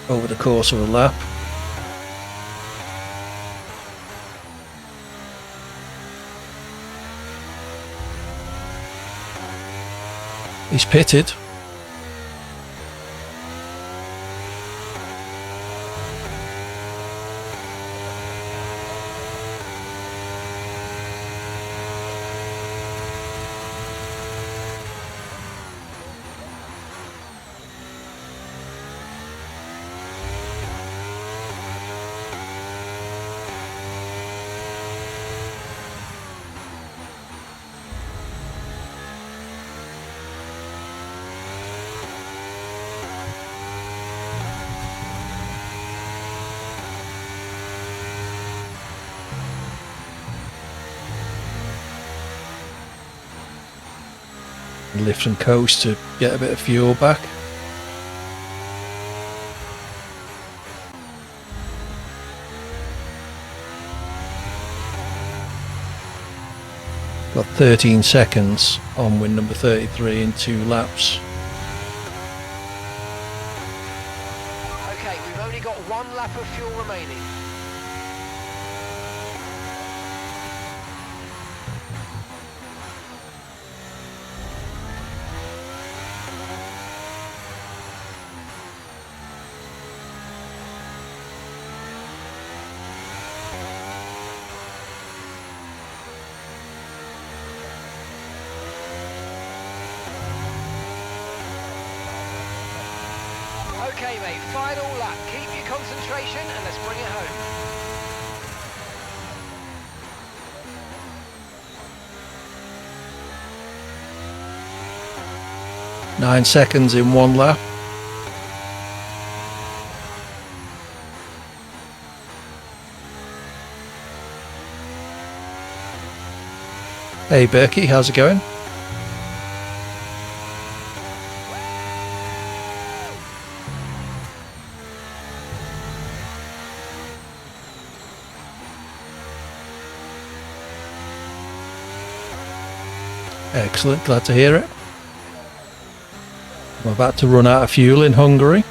over the course of a lap. He's pitted. Lift and coast to get a bit of fuel back. Got 13 seconds on win number 33 in 2 laps. Okay, we've only got 1 lap of fuel remaining. Okay, mate, final lap. Keep your concentration and let's bring it home. Nine seconds in 1 lap. Hey Berkey, how's it going? Excellent, glad to hear it. I'm about to run out of fuel in Hungary.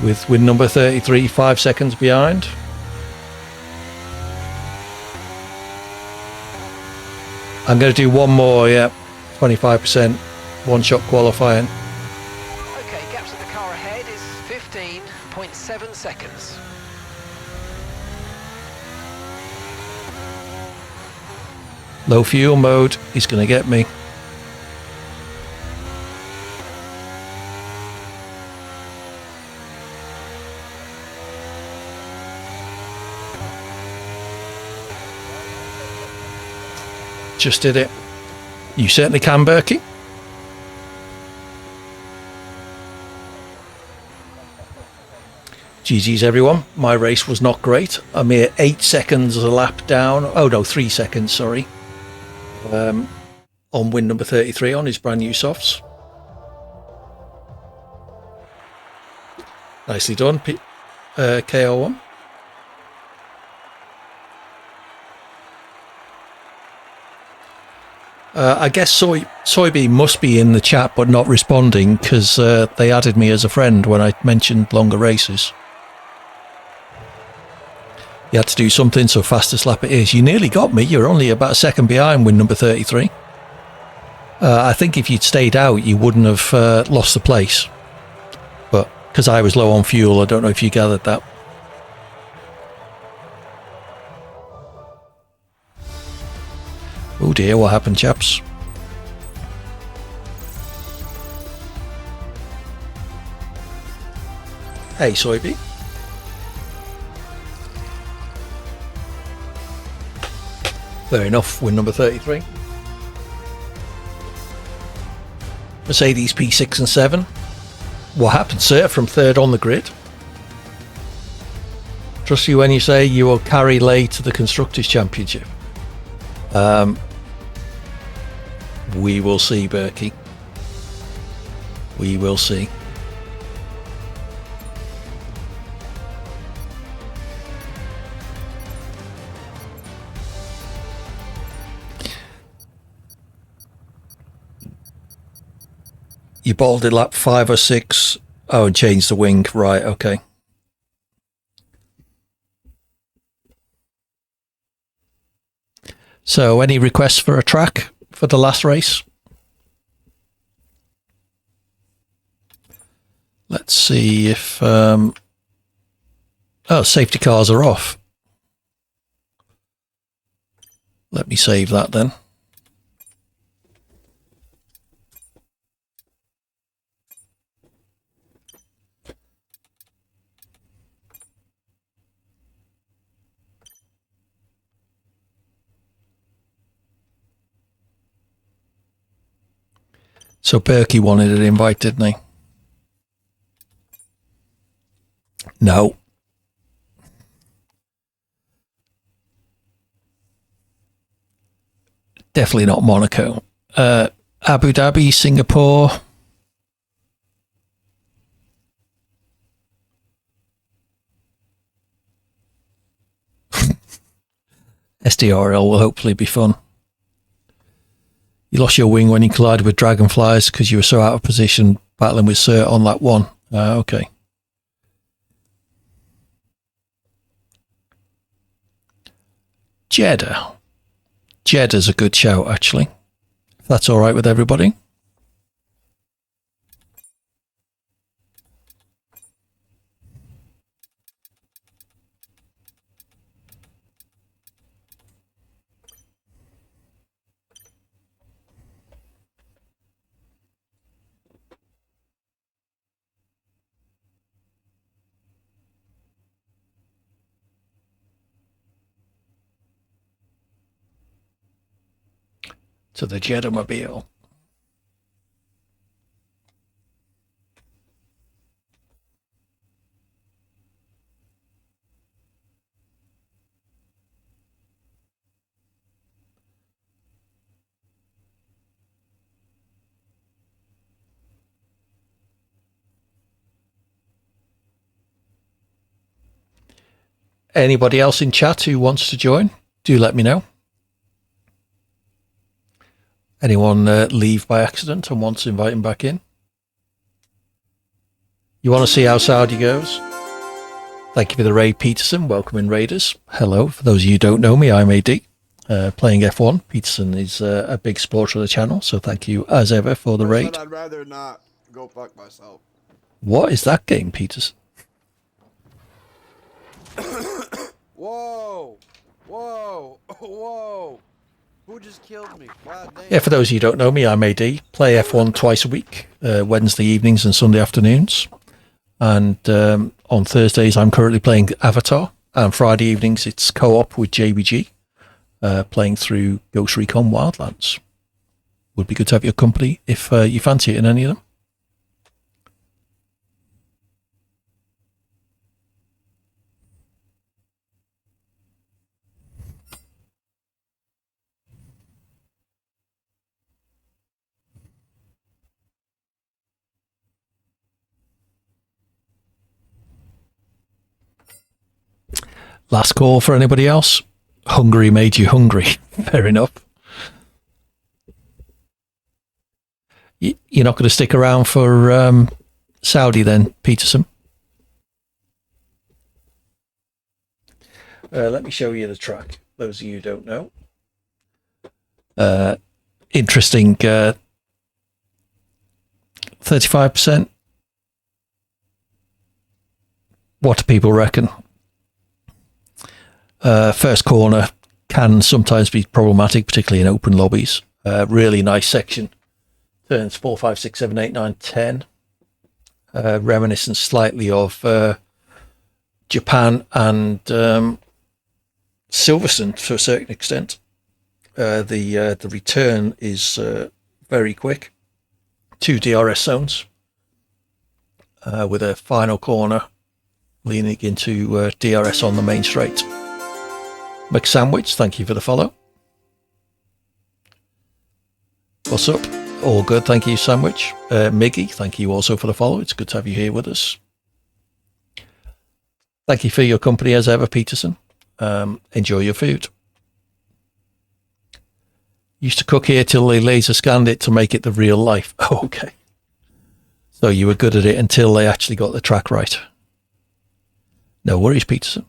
With win number 33 5 seconds behind. I'm going to do one more, yeah, 25%, one shot qualifying. Okay, gaps of the car ahead is 15.7 seconds. Low fuel mode, he's going to get me. Just did it. You certainly can, Berkey. GG's everyone. My race was not great. A mere 8 seconds a lap down. Oh no, 3 seconds, sorry. On win number 33 on his brand new softs. Nicely done, KO1. I guess Soybean must be in the chat but not responding because they added me as a friend when I mentioned longer races. You had to do something, so fastest lap it is. You nearly got me. You're only about a second behind win number 33. I think if you'd stayed out, you wouldn't have lost the place. But because I was low on fuel, I don't know if you gathered that. Oh dear, what happened, chaps? Hey, Soybean. Fair enough, win number 33. Mercedes P6 and 7. What happened, sir, from third on the grid? Trust you when you say you will carry Lay to the Constructors' Championship. We will see, Berkey. We will see. You balled it lap 5 or 6. Oh, and changed the wing. Right, okay. So, any requests for a track for the last race. Let's see if... oh, safety cars are off. Let me save that then. So Berkey wanted an invite, didn't he? No. Definitely not Monaco. Abu Dhabi, Singapore. SDRL will hopefully be fun. You lost your wing when you collided with dragonflies because you were so out of position battling with Sir on that one. Okay. Jeddah. Jeddah's a good shout, actually. If that's all right with everybody. To the Jeddah Mobile. Anybody else in chat who wants to join, do let me know. Anyone leave by accident and wants inviting back in? You want to see how Saudi goes? Thank you for the raid, Peterson. Welcome in, Raiders. Hello. For those of you who don't know me, I'm AD, playing F1. Peterson is a big supporter of the channel, so thank you as ever for the raid. I'd rather not go fuck myself. What is that game, Peterson? Whoa! Whoa! Whoa! Who just killed me? God damn. Yeah, for those of you who don't know me, I'm AD. Play F1 twice a week, Wednesday evenings and Sunday afternoons. And on Thursdays, I'm currently playing Avatar. And Friday evenings, it's co-op with JBG, playing through Ghost Recon Wildlands. Would be good to have your company if you fancy it in any of them. Last call for anybody else? Hungary made you hungry. Fair enough. You're not going to stick around for Saudi then, Peterson? Let me show you the track. Those of you who don't know. Interesting. 35%. What do people reckon? First corner can sometimes be problematic, particularly in open lobbies. Really nice section. Turns 4, 5, 6, 7, 8, 9, 10. Reminiscent slightly of Japan and Silverstone to a certain extent. The return is very quick. 2 DRS zones with a final corner leaning into DRS on the main straight. McSandwich, thank you for the follow. What's up? All good, thank you, Sandwich. Miggy, thank you also for the follow. It's good to have you here with us. Thank you for your company as ever, Peterson. Enjoy your food. Used to cook here till they laser scanned it to make it the real life. Oh, okay. So you were good at it until they actually got the track right. No worries, Peterson.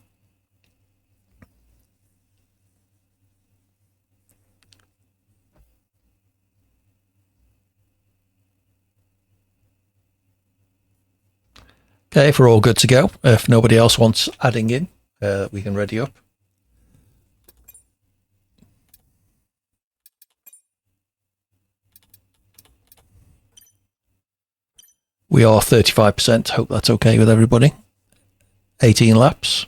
Okay, if we're all good to go, if nobody else wants adding in, we can ready up. We are 35%. Hope that's okay with everybody. 18 laps.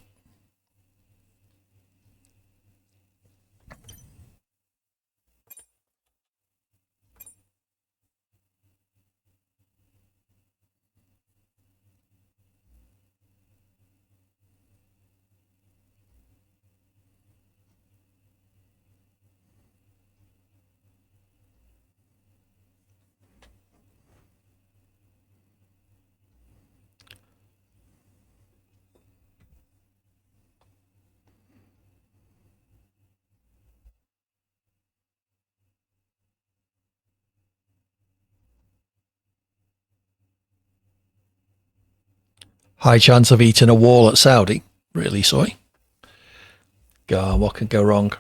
High chance of eating a wall at Saudi. Really, Soy? God, what could go wrong?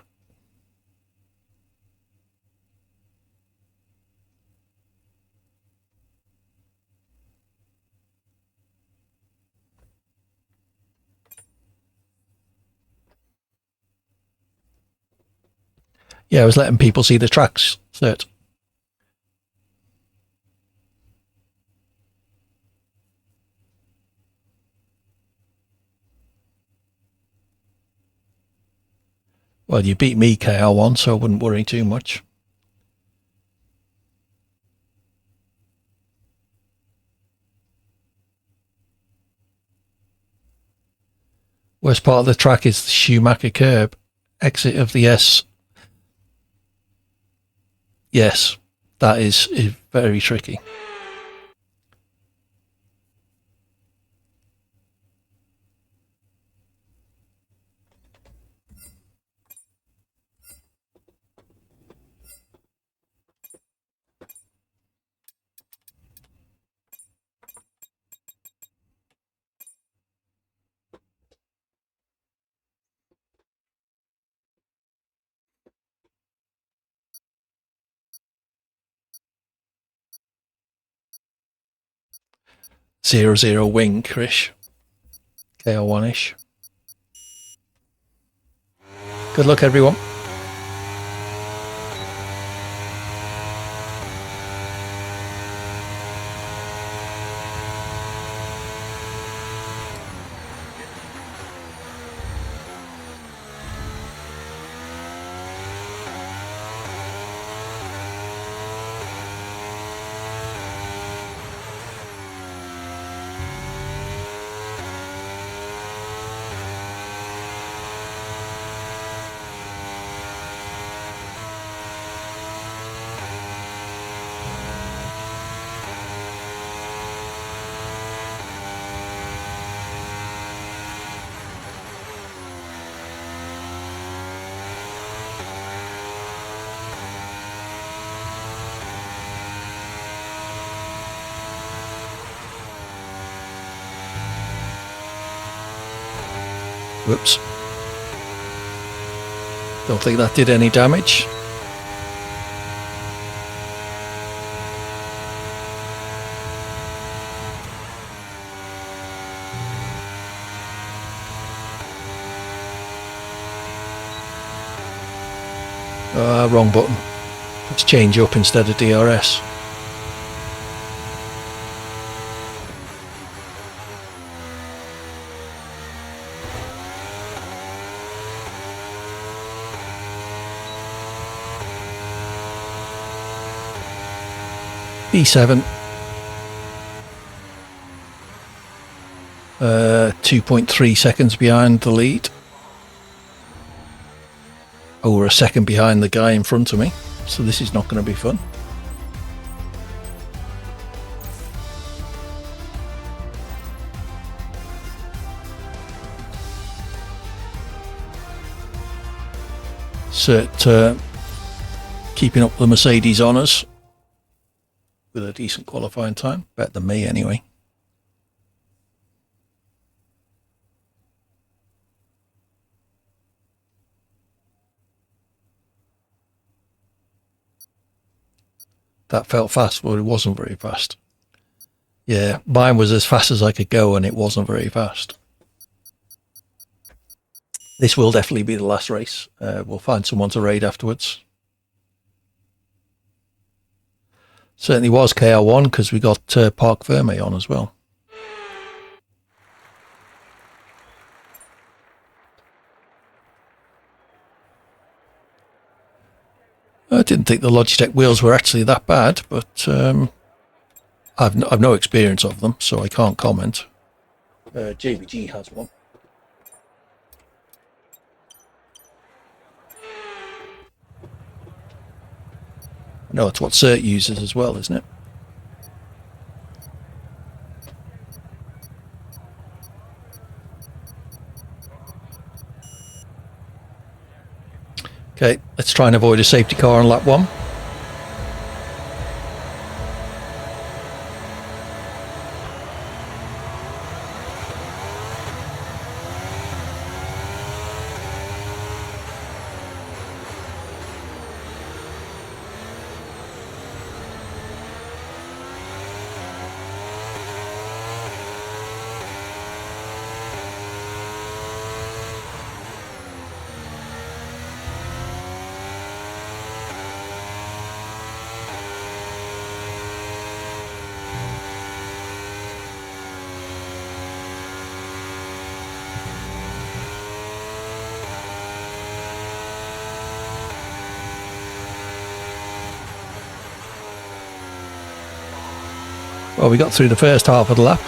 Yeah, I was letting people see the tracks. Cert. Well, you beat me KR1, so I wouldn't worry too much. Worst part of the track is the Schumacher curb. Exit of the S. Yes, that is very tricky. Zero wing, Krish. KR1-ish. Good luck, everyone. Whoops. Don't think that did any damage. Wrong button. Let's change up instead of DRS. B7. 2.3 seconds behind the lead. Over a second behind the guy in front of me. So this is not going to be fun. Cert keeping up the Mercedes honours with a decent qualifying time. Better than me anyway. That felt fast, but it wasn't very fast. Yeah, mine was as fast as I could go and it wasn't very fast. This will definitely be the last race. We'll find someone to raid afterwards. Certainly was KR1 because we got Park Ferme on as well. I didn't think the Logitech wheels were actually that bad, but I've no experience of them, so I can't comment. JBG has one. No, it's what Cert uses as well, isn't it? Okay, let's try and avoid a safety car on lap 1. Well, we got through the first half of the lap.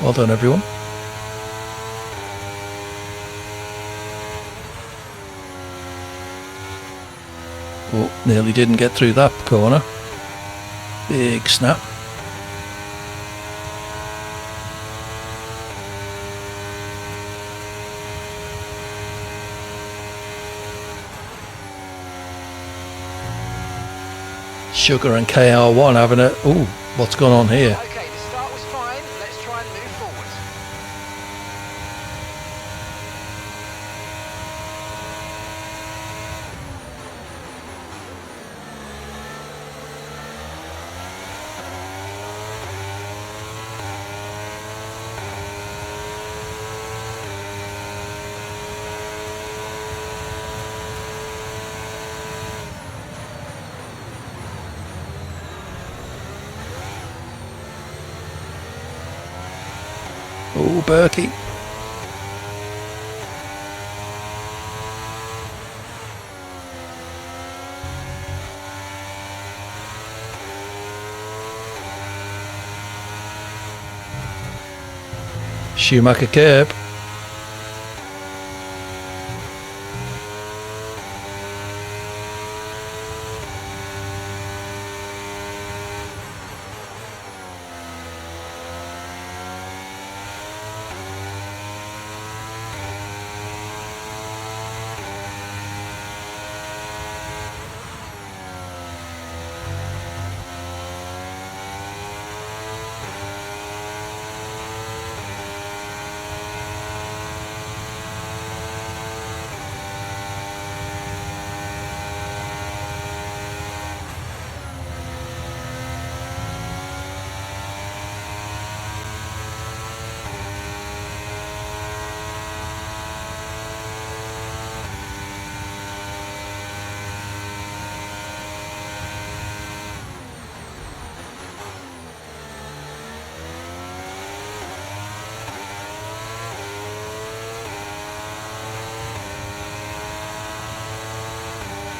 Well done, everyone. Oh, nearly didn't get through that corner. Big snap. Sugar and KR1 having a... Ooh, what's going on here? Okay, the start was fine. Let's try and move forward. Oh, Berkey. Schumacher curb.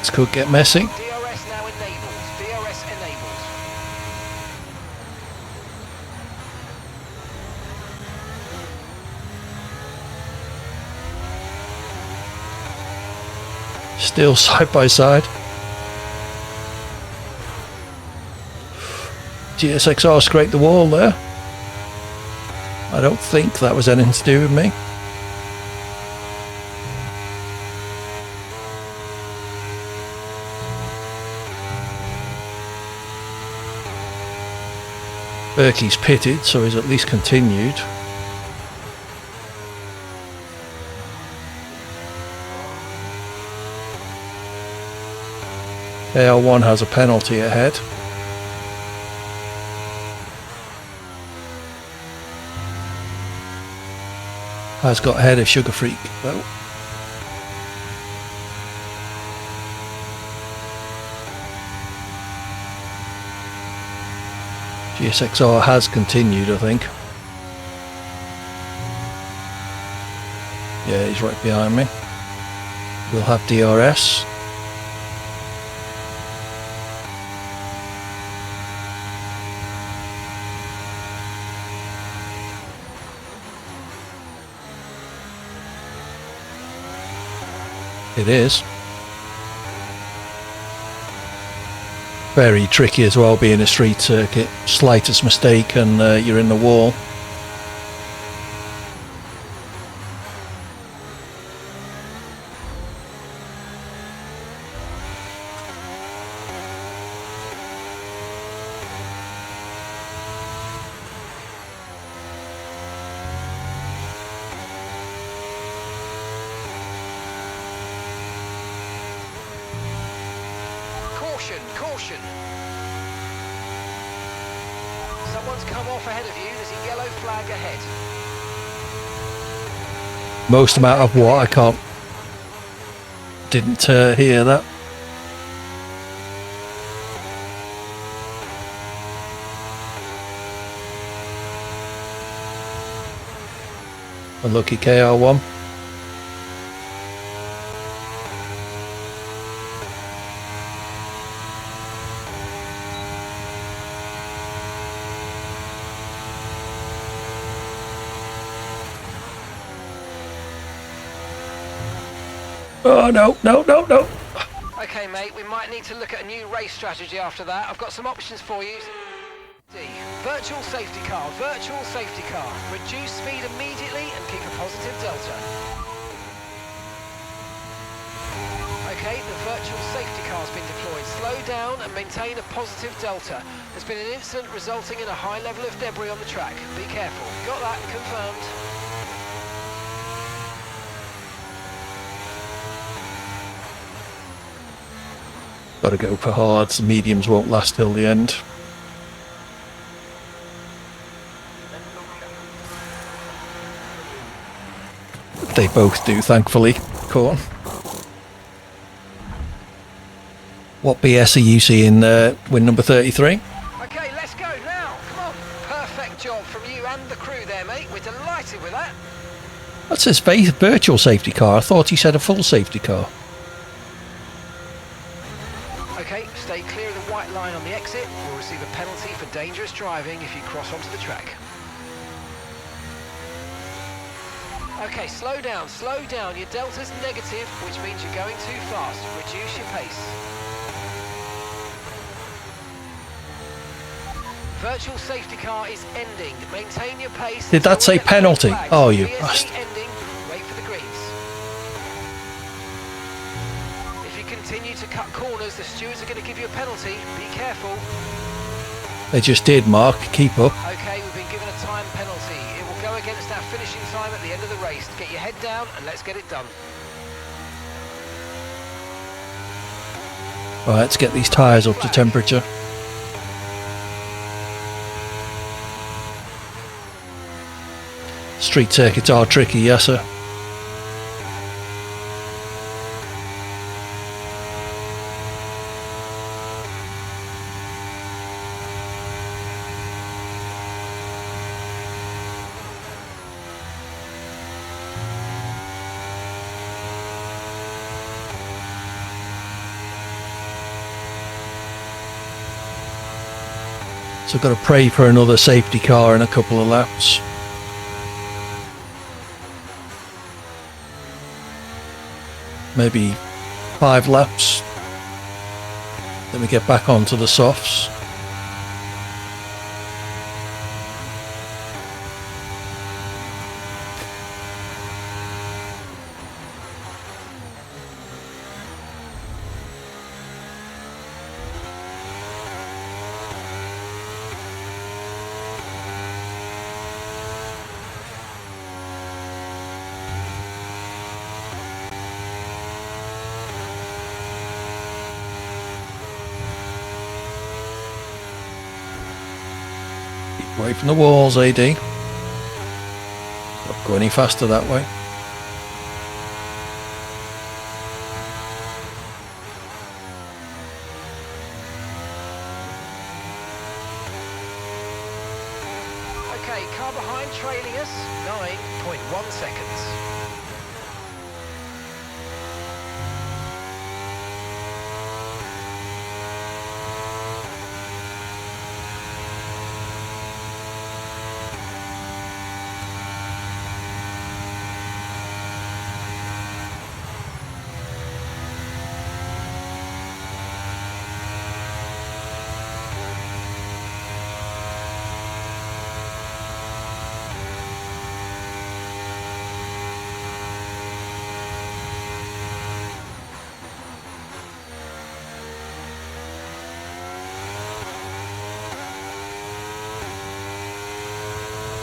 This could get messy. DRS now enabled. DRS enabled. Still side by side. GSXR scraped the wall there. I don't think that was anything to do with me. Berkey's pitted, so he's at least continued. AL1 has a penalty ahead. Has got ahead of Sugar Freak though. GSXR has continued, I think. Yeah, he's right behind me. We'll have DRS. It is. Very tricky as well, being a street circuit. Slightest mistake and you're in the wall. Caution! Someone's come off ahead of you. There's a yellow flag ahead. Most amount of what? I can't. Didn't hear that. Unlucky KR1. Oh, no. Okay, mate, we might need to look at a new race strategy after that. I've got some options for you. Virtual safety car. Reduce speed immediately and keep a positive delta. Okay, the virtual safety car has been deployed. Slow down and maintain a positive delta. There's been an incident resulting in a high level of debris on the track. Be careful. Got that confirmed. Gotta go for hards. The mediums won't last till the end. They both do, thankfully. Corn. What BS are you seeing win number 33? Okay, let's go now. Come on. Perfect job from you and the crew there, mate. We're delighted with that. That's his virtual safety car. I thought he said a full safety car. Okay, stay clear of the white line on the exit. We'll receive a penalty for dangerous driving if you cross onto the track. Okay, slow down. Your delta's negative, which means you're going too fast. Reduce your pace. Virtual safety car is ending. Maintain your pace. Did that say penalty? Oh, you bastard. Ending. Wait for the greens. If you continue to cut corners, the stewards are going to give you a penalty. Be careful. They just did, Mark. Keep up. Okay, we've been given a time penalty. It will go against our finishing time at the end of the race. Get your head down and let's get it done. Right, let's get these tyres up to temperature. Street circuits are tricky, yes sir. So I've got to pray for another safety car in a couple of laps. Maybe 5 laps. Then we get back onto the softs. Away from the walls, AD. Got go any faster that way. Okay, car behind trailing us, 9.1 seconds.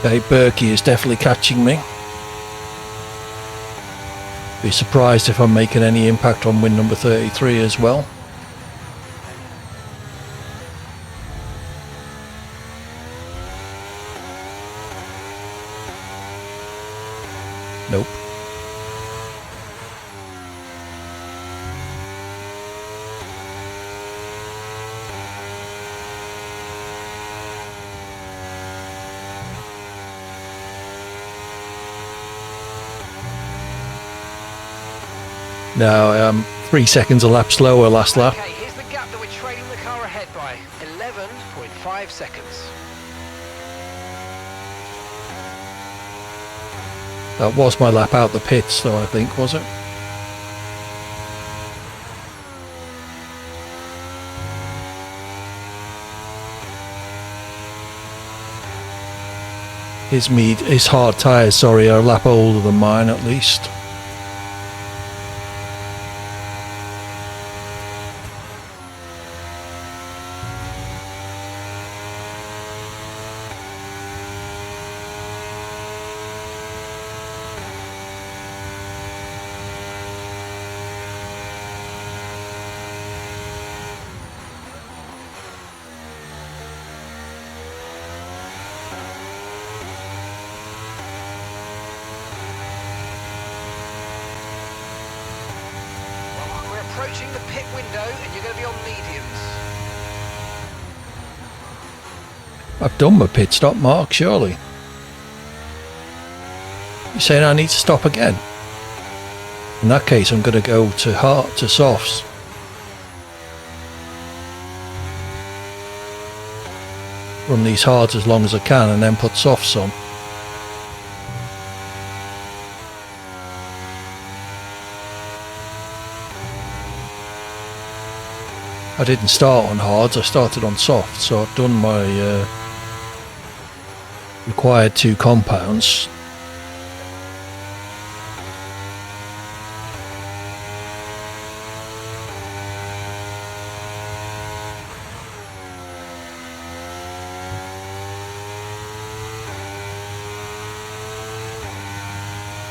Okay, Berkey is definitely catching me. Be surprised if I'm making any impact on win number 33 as well. Nope. Now I am 3 seconds a lap slower last lap. Okay, here's the gap that we're trailing the car ahead by, 11.5 seconds. That was my lap out the pits though, I think, was it? His hard tyres, sorry, are a lap older than mine at least. We're approaching the pit window and you're going to be on mediums. I've done my pit stop, Mark, surely. You're saying I need to stop again? In that case, I'm going to go to softs. Run these hards as long as I can and then put softs on. I didn't start on hards, I started on soft, so I've done my required 2 compounds.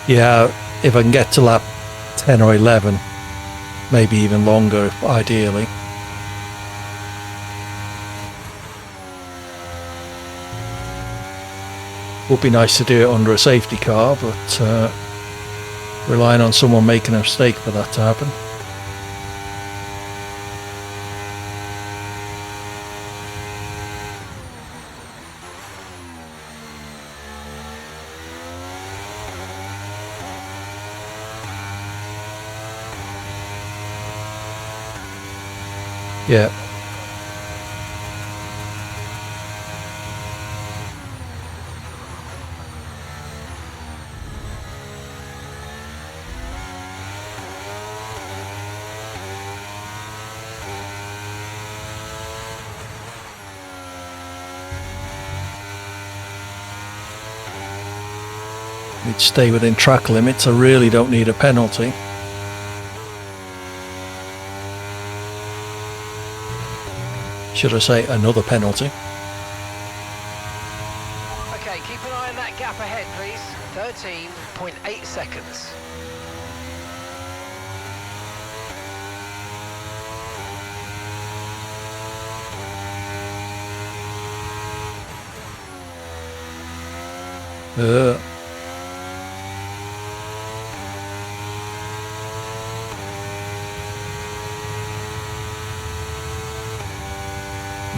Yeah, if I can get to lap 10 or 11, maybe even longer, ideally. Would be nice to do it under a safety car, but relying on someone making a mistake for that to happen. Yeah. Need to stay within track limits. I really don't need a penalty. Should I say another penalty? Okay, keep an eye on that gap ahead, please. 13.8 seconds.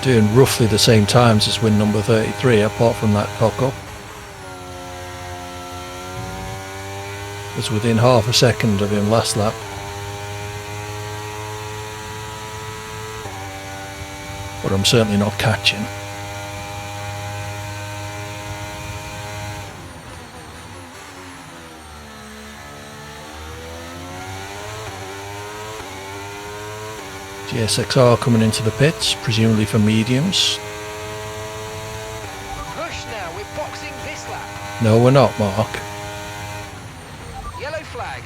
Doing roughly the same times as win number 33, apart from that cock up. Was within half a second of him last lap. But I'm certainly not catching. GSXR coming into the pits, presumably for mediums. Push now, we're boxing this lap. No, we're not, Mark. Yellow flag.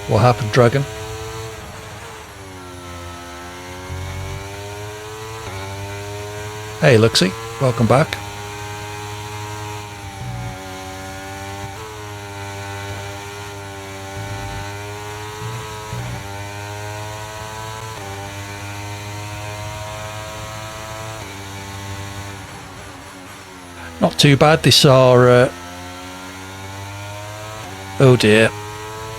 What happened, Dragon? Hey, Luxie, welcome back. Not too bad. This are oh dear,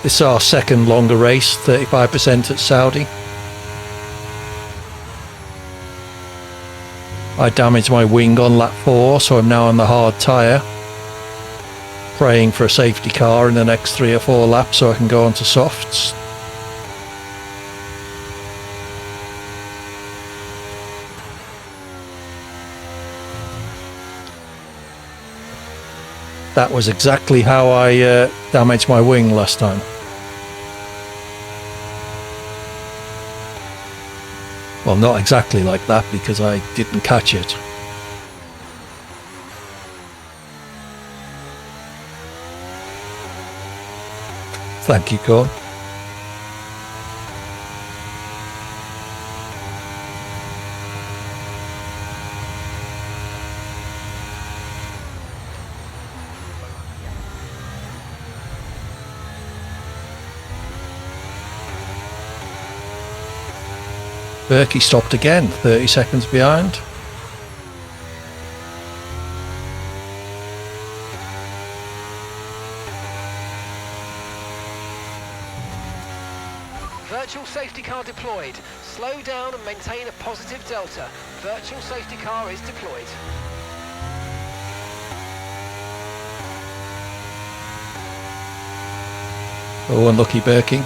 this is our second longer race, 35% at Saudi. I damaged my wing on lap 4, so I'm now on the hard tyre, praying for a safety car in the next 3 or 4 laps so I can go on to softs. That was exactly how I damaged my wing last time. Well, not exactly like that because I didn't catch it. Thank you, Corn. Berkey stopped again, 30 seconds behind. Virtual safety car deployed. Slow down and maintain a positive delta. Virtual safety car is deployed. Oh, unlucky Berkey.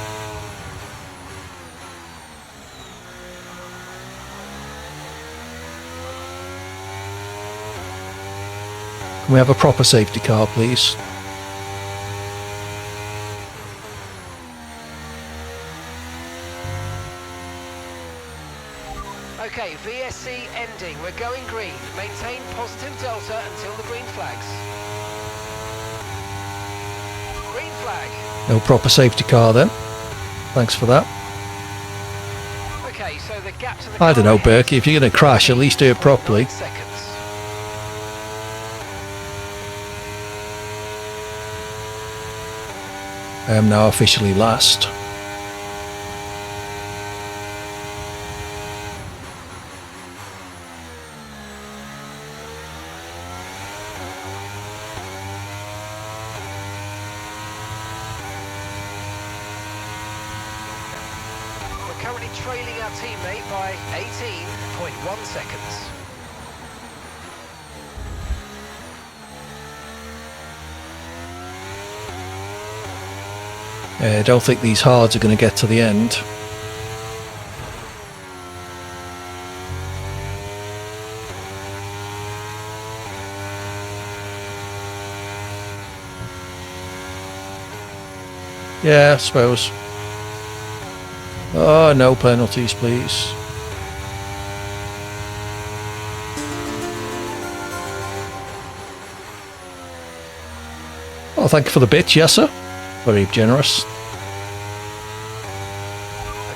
Can we have a proper safety car, please? Okay, VSC ending. We're going green. Maintain positive delta until the green flags. Green flag. No proper safety car then. Thanks for that. Okay, so the gap to the I don't car know, ahead Berkey, if you're going to crash, at least do it properly. 9 seconds. I am now officially last. We're currently trailing our teammate by 18.1 seconds. I don't think these hards are going to get to the end. Yeah, I suppose. Oh, no penalties, please. Oh, thank you for the bit, yes sir. Very generous.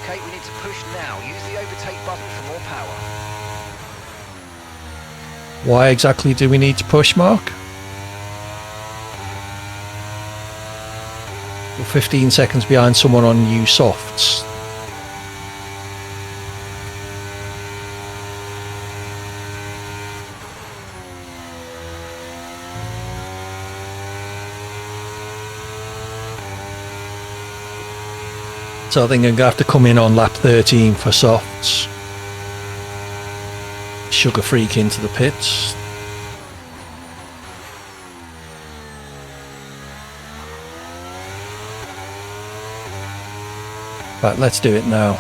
Okay, we need to push now. Use the overtake button for more power. Why exactly do we need to push, Mark? We're 15 seconds behind someone on new softs. So I think I'm going to have to come in on lap 13 for softs. Sugar Freak into the pits. Right, let's do it now.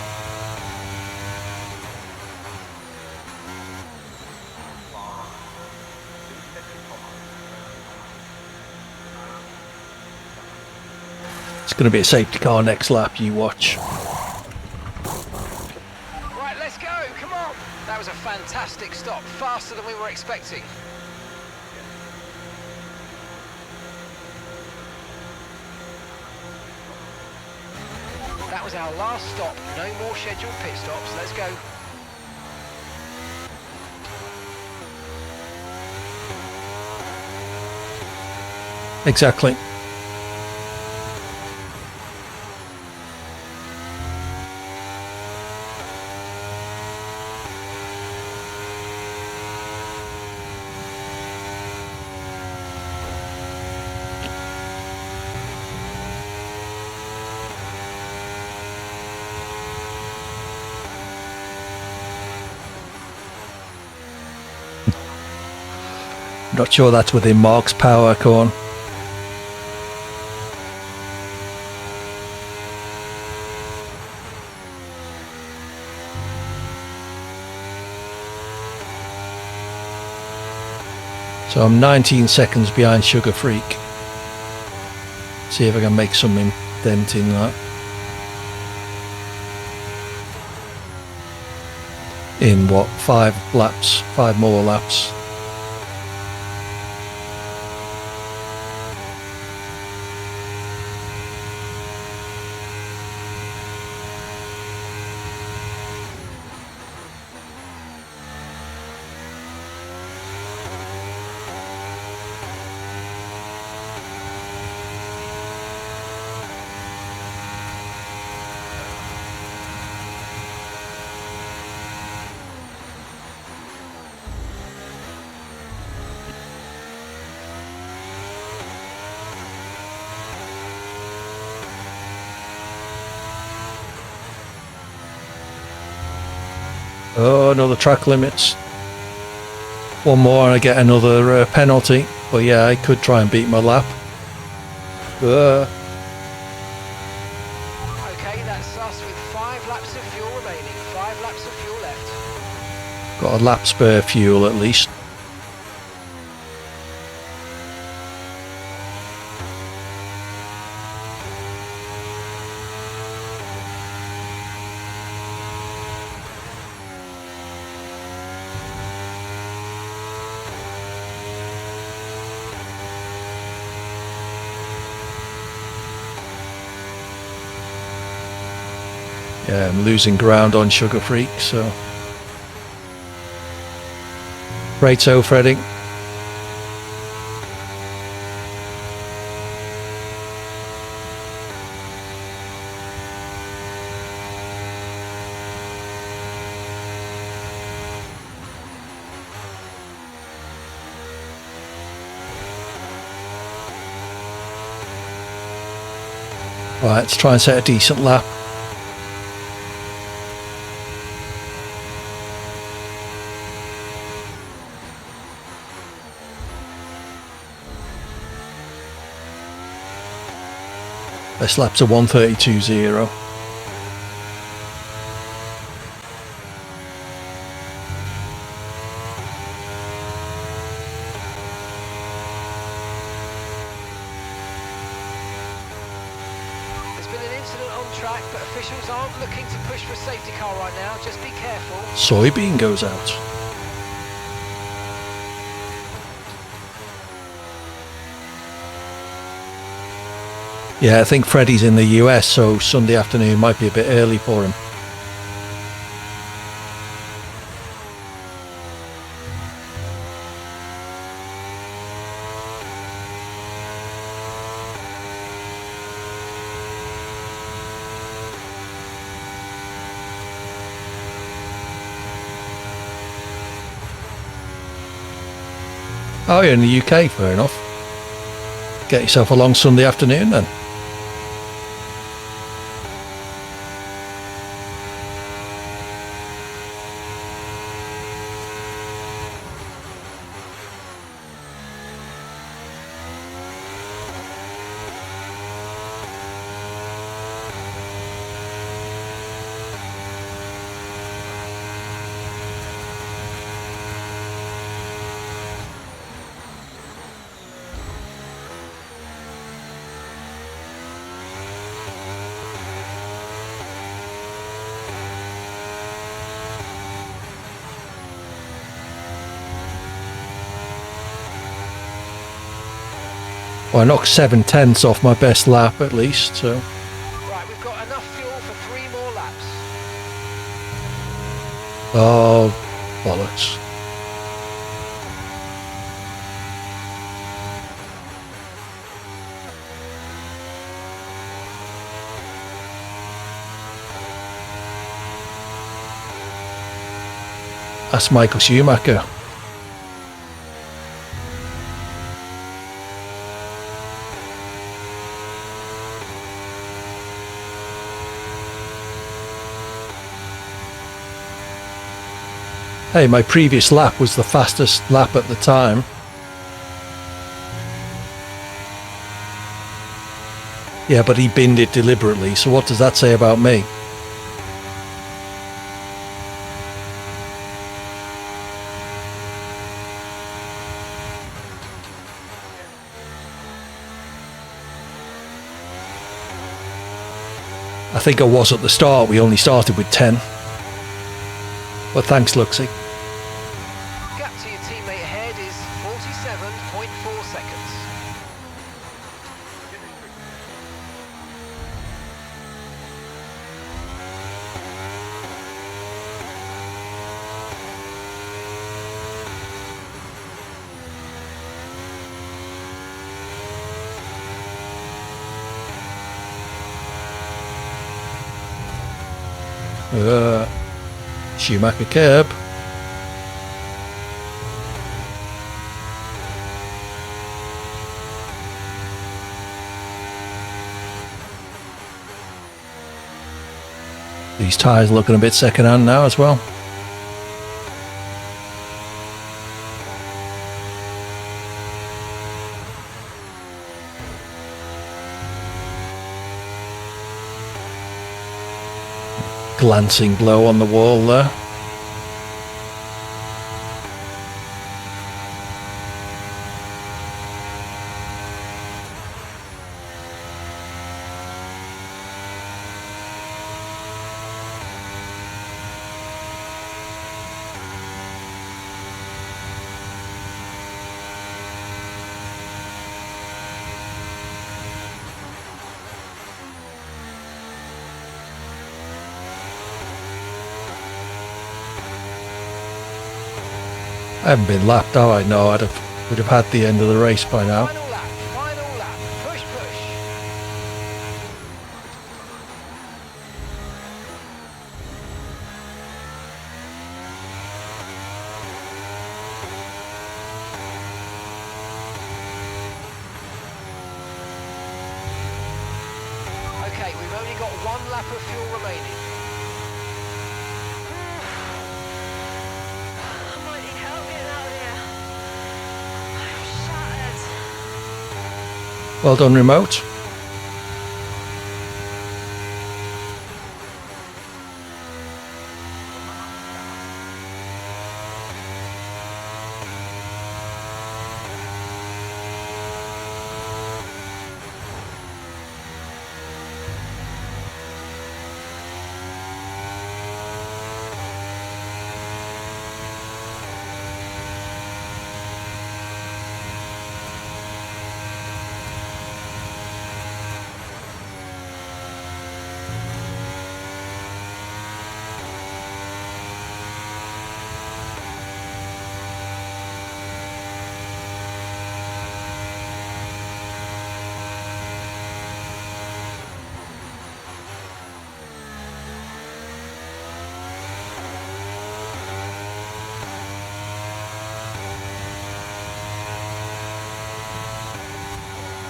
It's going to be a safety car next lap, you watch. Right, let's go, come on. That was a fantastic stop, faster than we were expecting. That was our last stop, no more scheduled pit stops, let's go. Exactly. Not sure that's within Mark's power, Corn. So I'm 19 seconds behind Sugar Freak. See if I can make some dent in that. In what, 5 laps? 5 more laps. Oh, another track limits. One more and I get another penalty. But yeah, I could try and beat my lap. Okay, that's us with 5 laps of fuel remaining. 5 laps of fuel left. Got a lap spare fuel at least. Yeah, I'm losing ground on Sugar Freak, so. Righto, Freddy. Right, let's try and set a decent lap. This lap's a 1:32.0. There's been an incident on track, but officials aren't looking to push for a safety car right now. Just be careful. Soybean goes out. Yeah, I think Freddy's in the US, so Sunday afternoon might be a bit early for him. Oh, you're in the UK, fair enough. Get yourself a long Sunday afternoon then. Well, I knocked 7/10 off my best lap at least, so... Right, we've got enough fuel for 3 more laps. Oh, bollocks. That's Michael Schumacher. Hey, my previous lap was the fastest lap at the time. Yeah, but he binned it deliberately, so what does that say about me? I think I was at the start. We only started with 10. But thanks, Luxie. Gap to your teammate ahead is 47.4 seconds. Schumacher curb. These tyres looking a bit second hand now as well. Glancing blow on the wall there. I haven't been lapped, have I? No, would have had the end of the race by now. Final lap, final lap. Push, push. Okay, we've only got 1 lap of fuel remaining. I might need help getting out of here. I'm shattered. Well done, remote.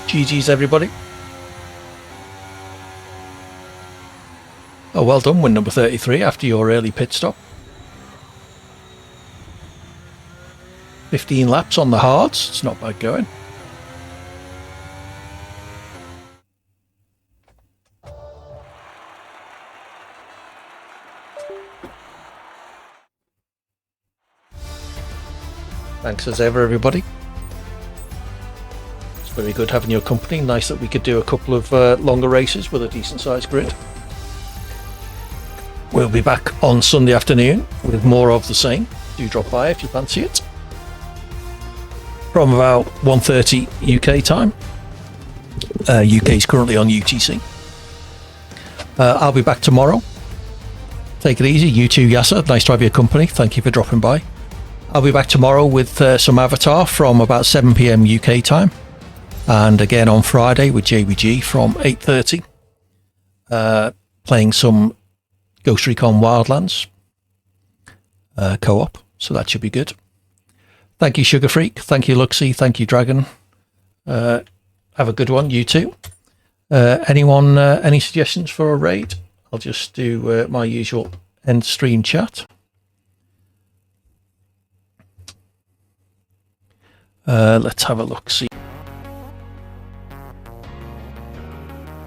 GG's everybody. Oh, well done, win number 33 after your early pit stop. 15 laps on the hards, it's not bad going. Thanks as ever, everybody. It's very good having your company. Nice that we could do a couple of longer races with a decent sized grid. We'll be back on Sunday afternoon with more of the same. Do drop by if you fancy it. From about 1:30 UK time. UK is currently on UTC. I'll be back tomorrow. Take it easy. You too, Yasser. Nice to have your company. Thank you for dropping by. I'll be back tomorrow with some Avatar from about 7 PM UK time. And again on Friday with JBG from 8:30. Playing some Ghost Recon Wildlands co-op. So that should be good. Thank you, Sugar Freak. Thank you, Luxy. Thank you, Dragon. Have a good one, you too. Anyone, any suggestions for a raid? I'll just do my usual end stream chat. Let's have a look. See.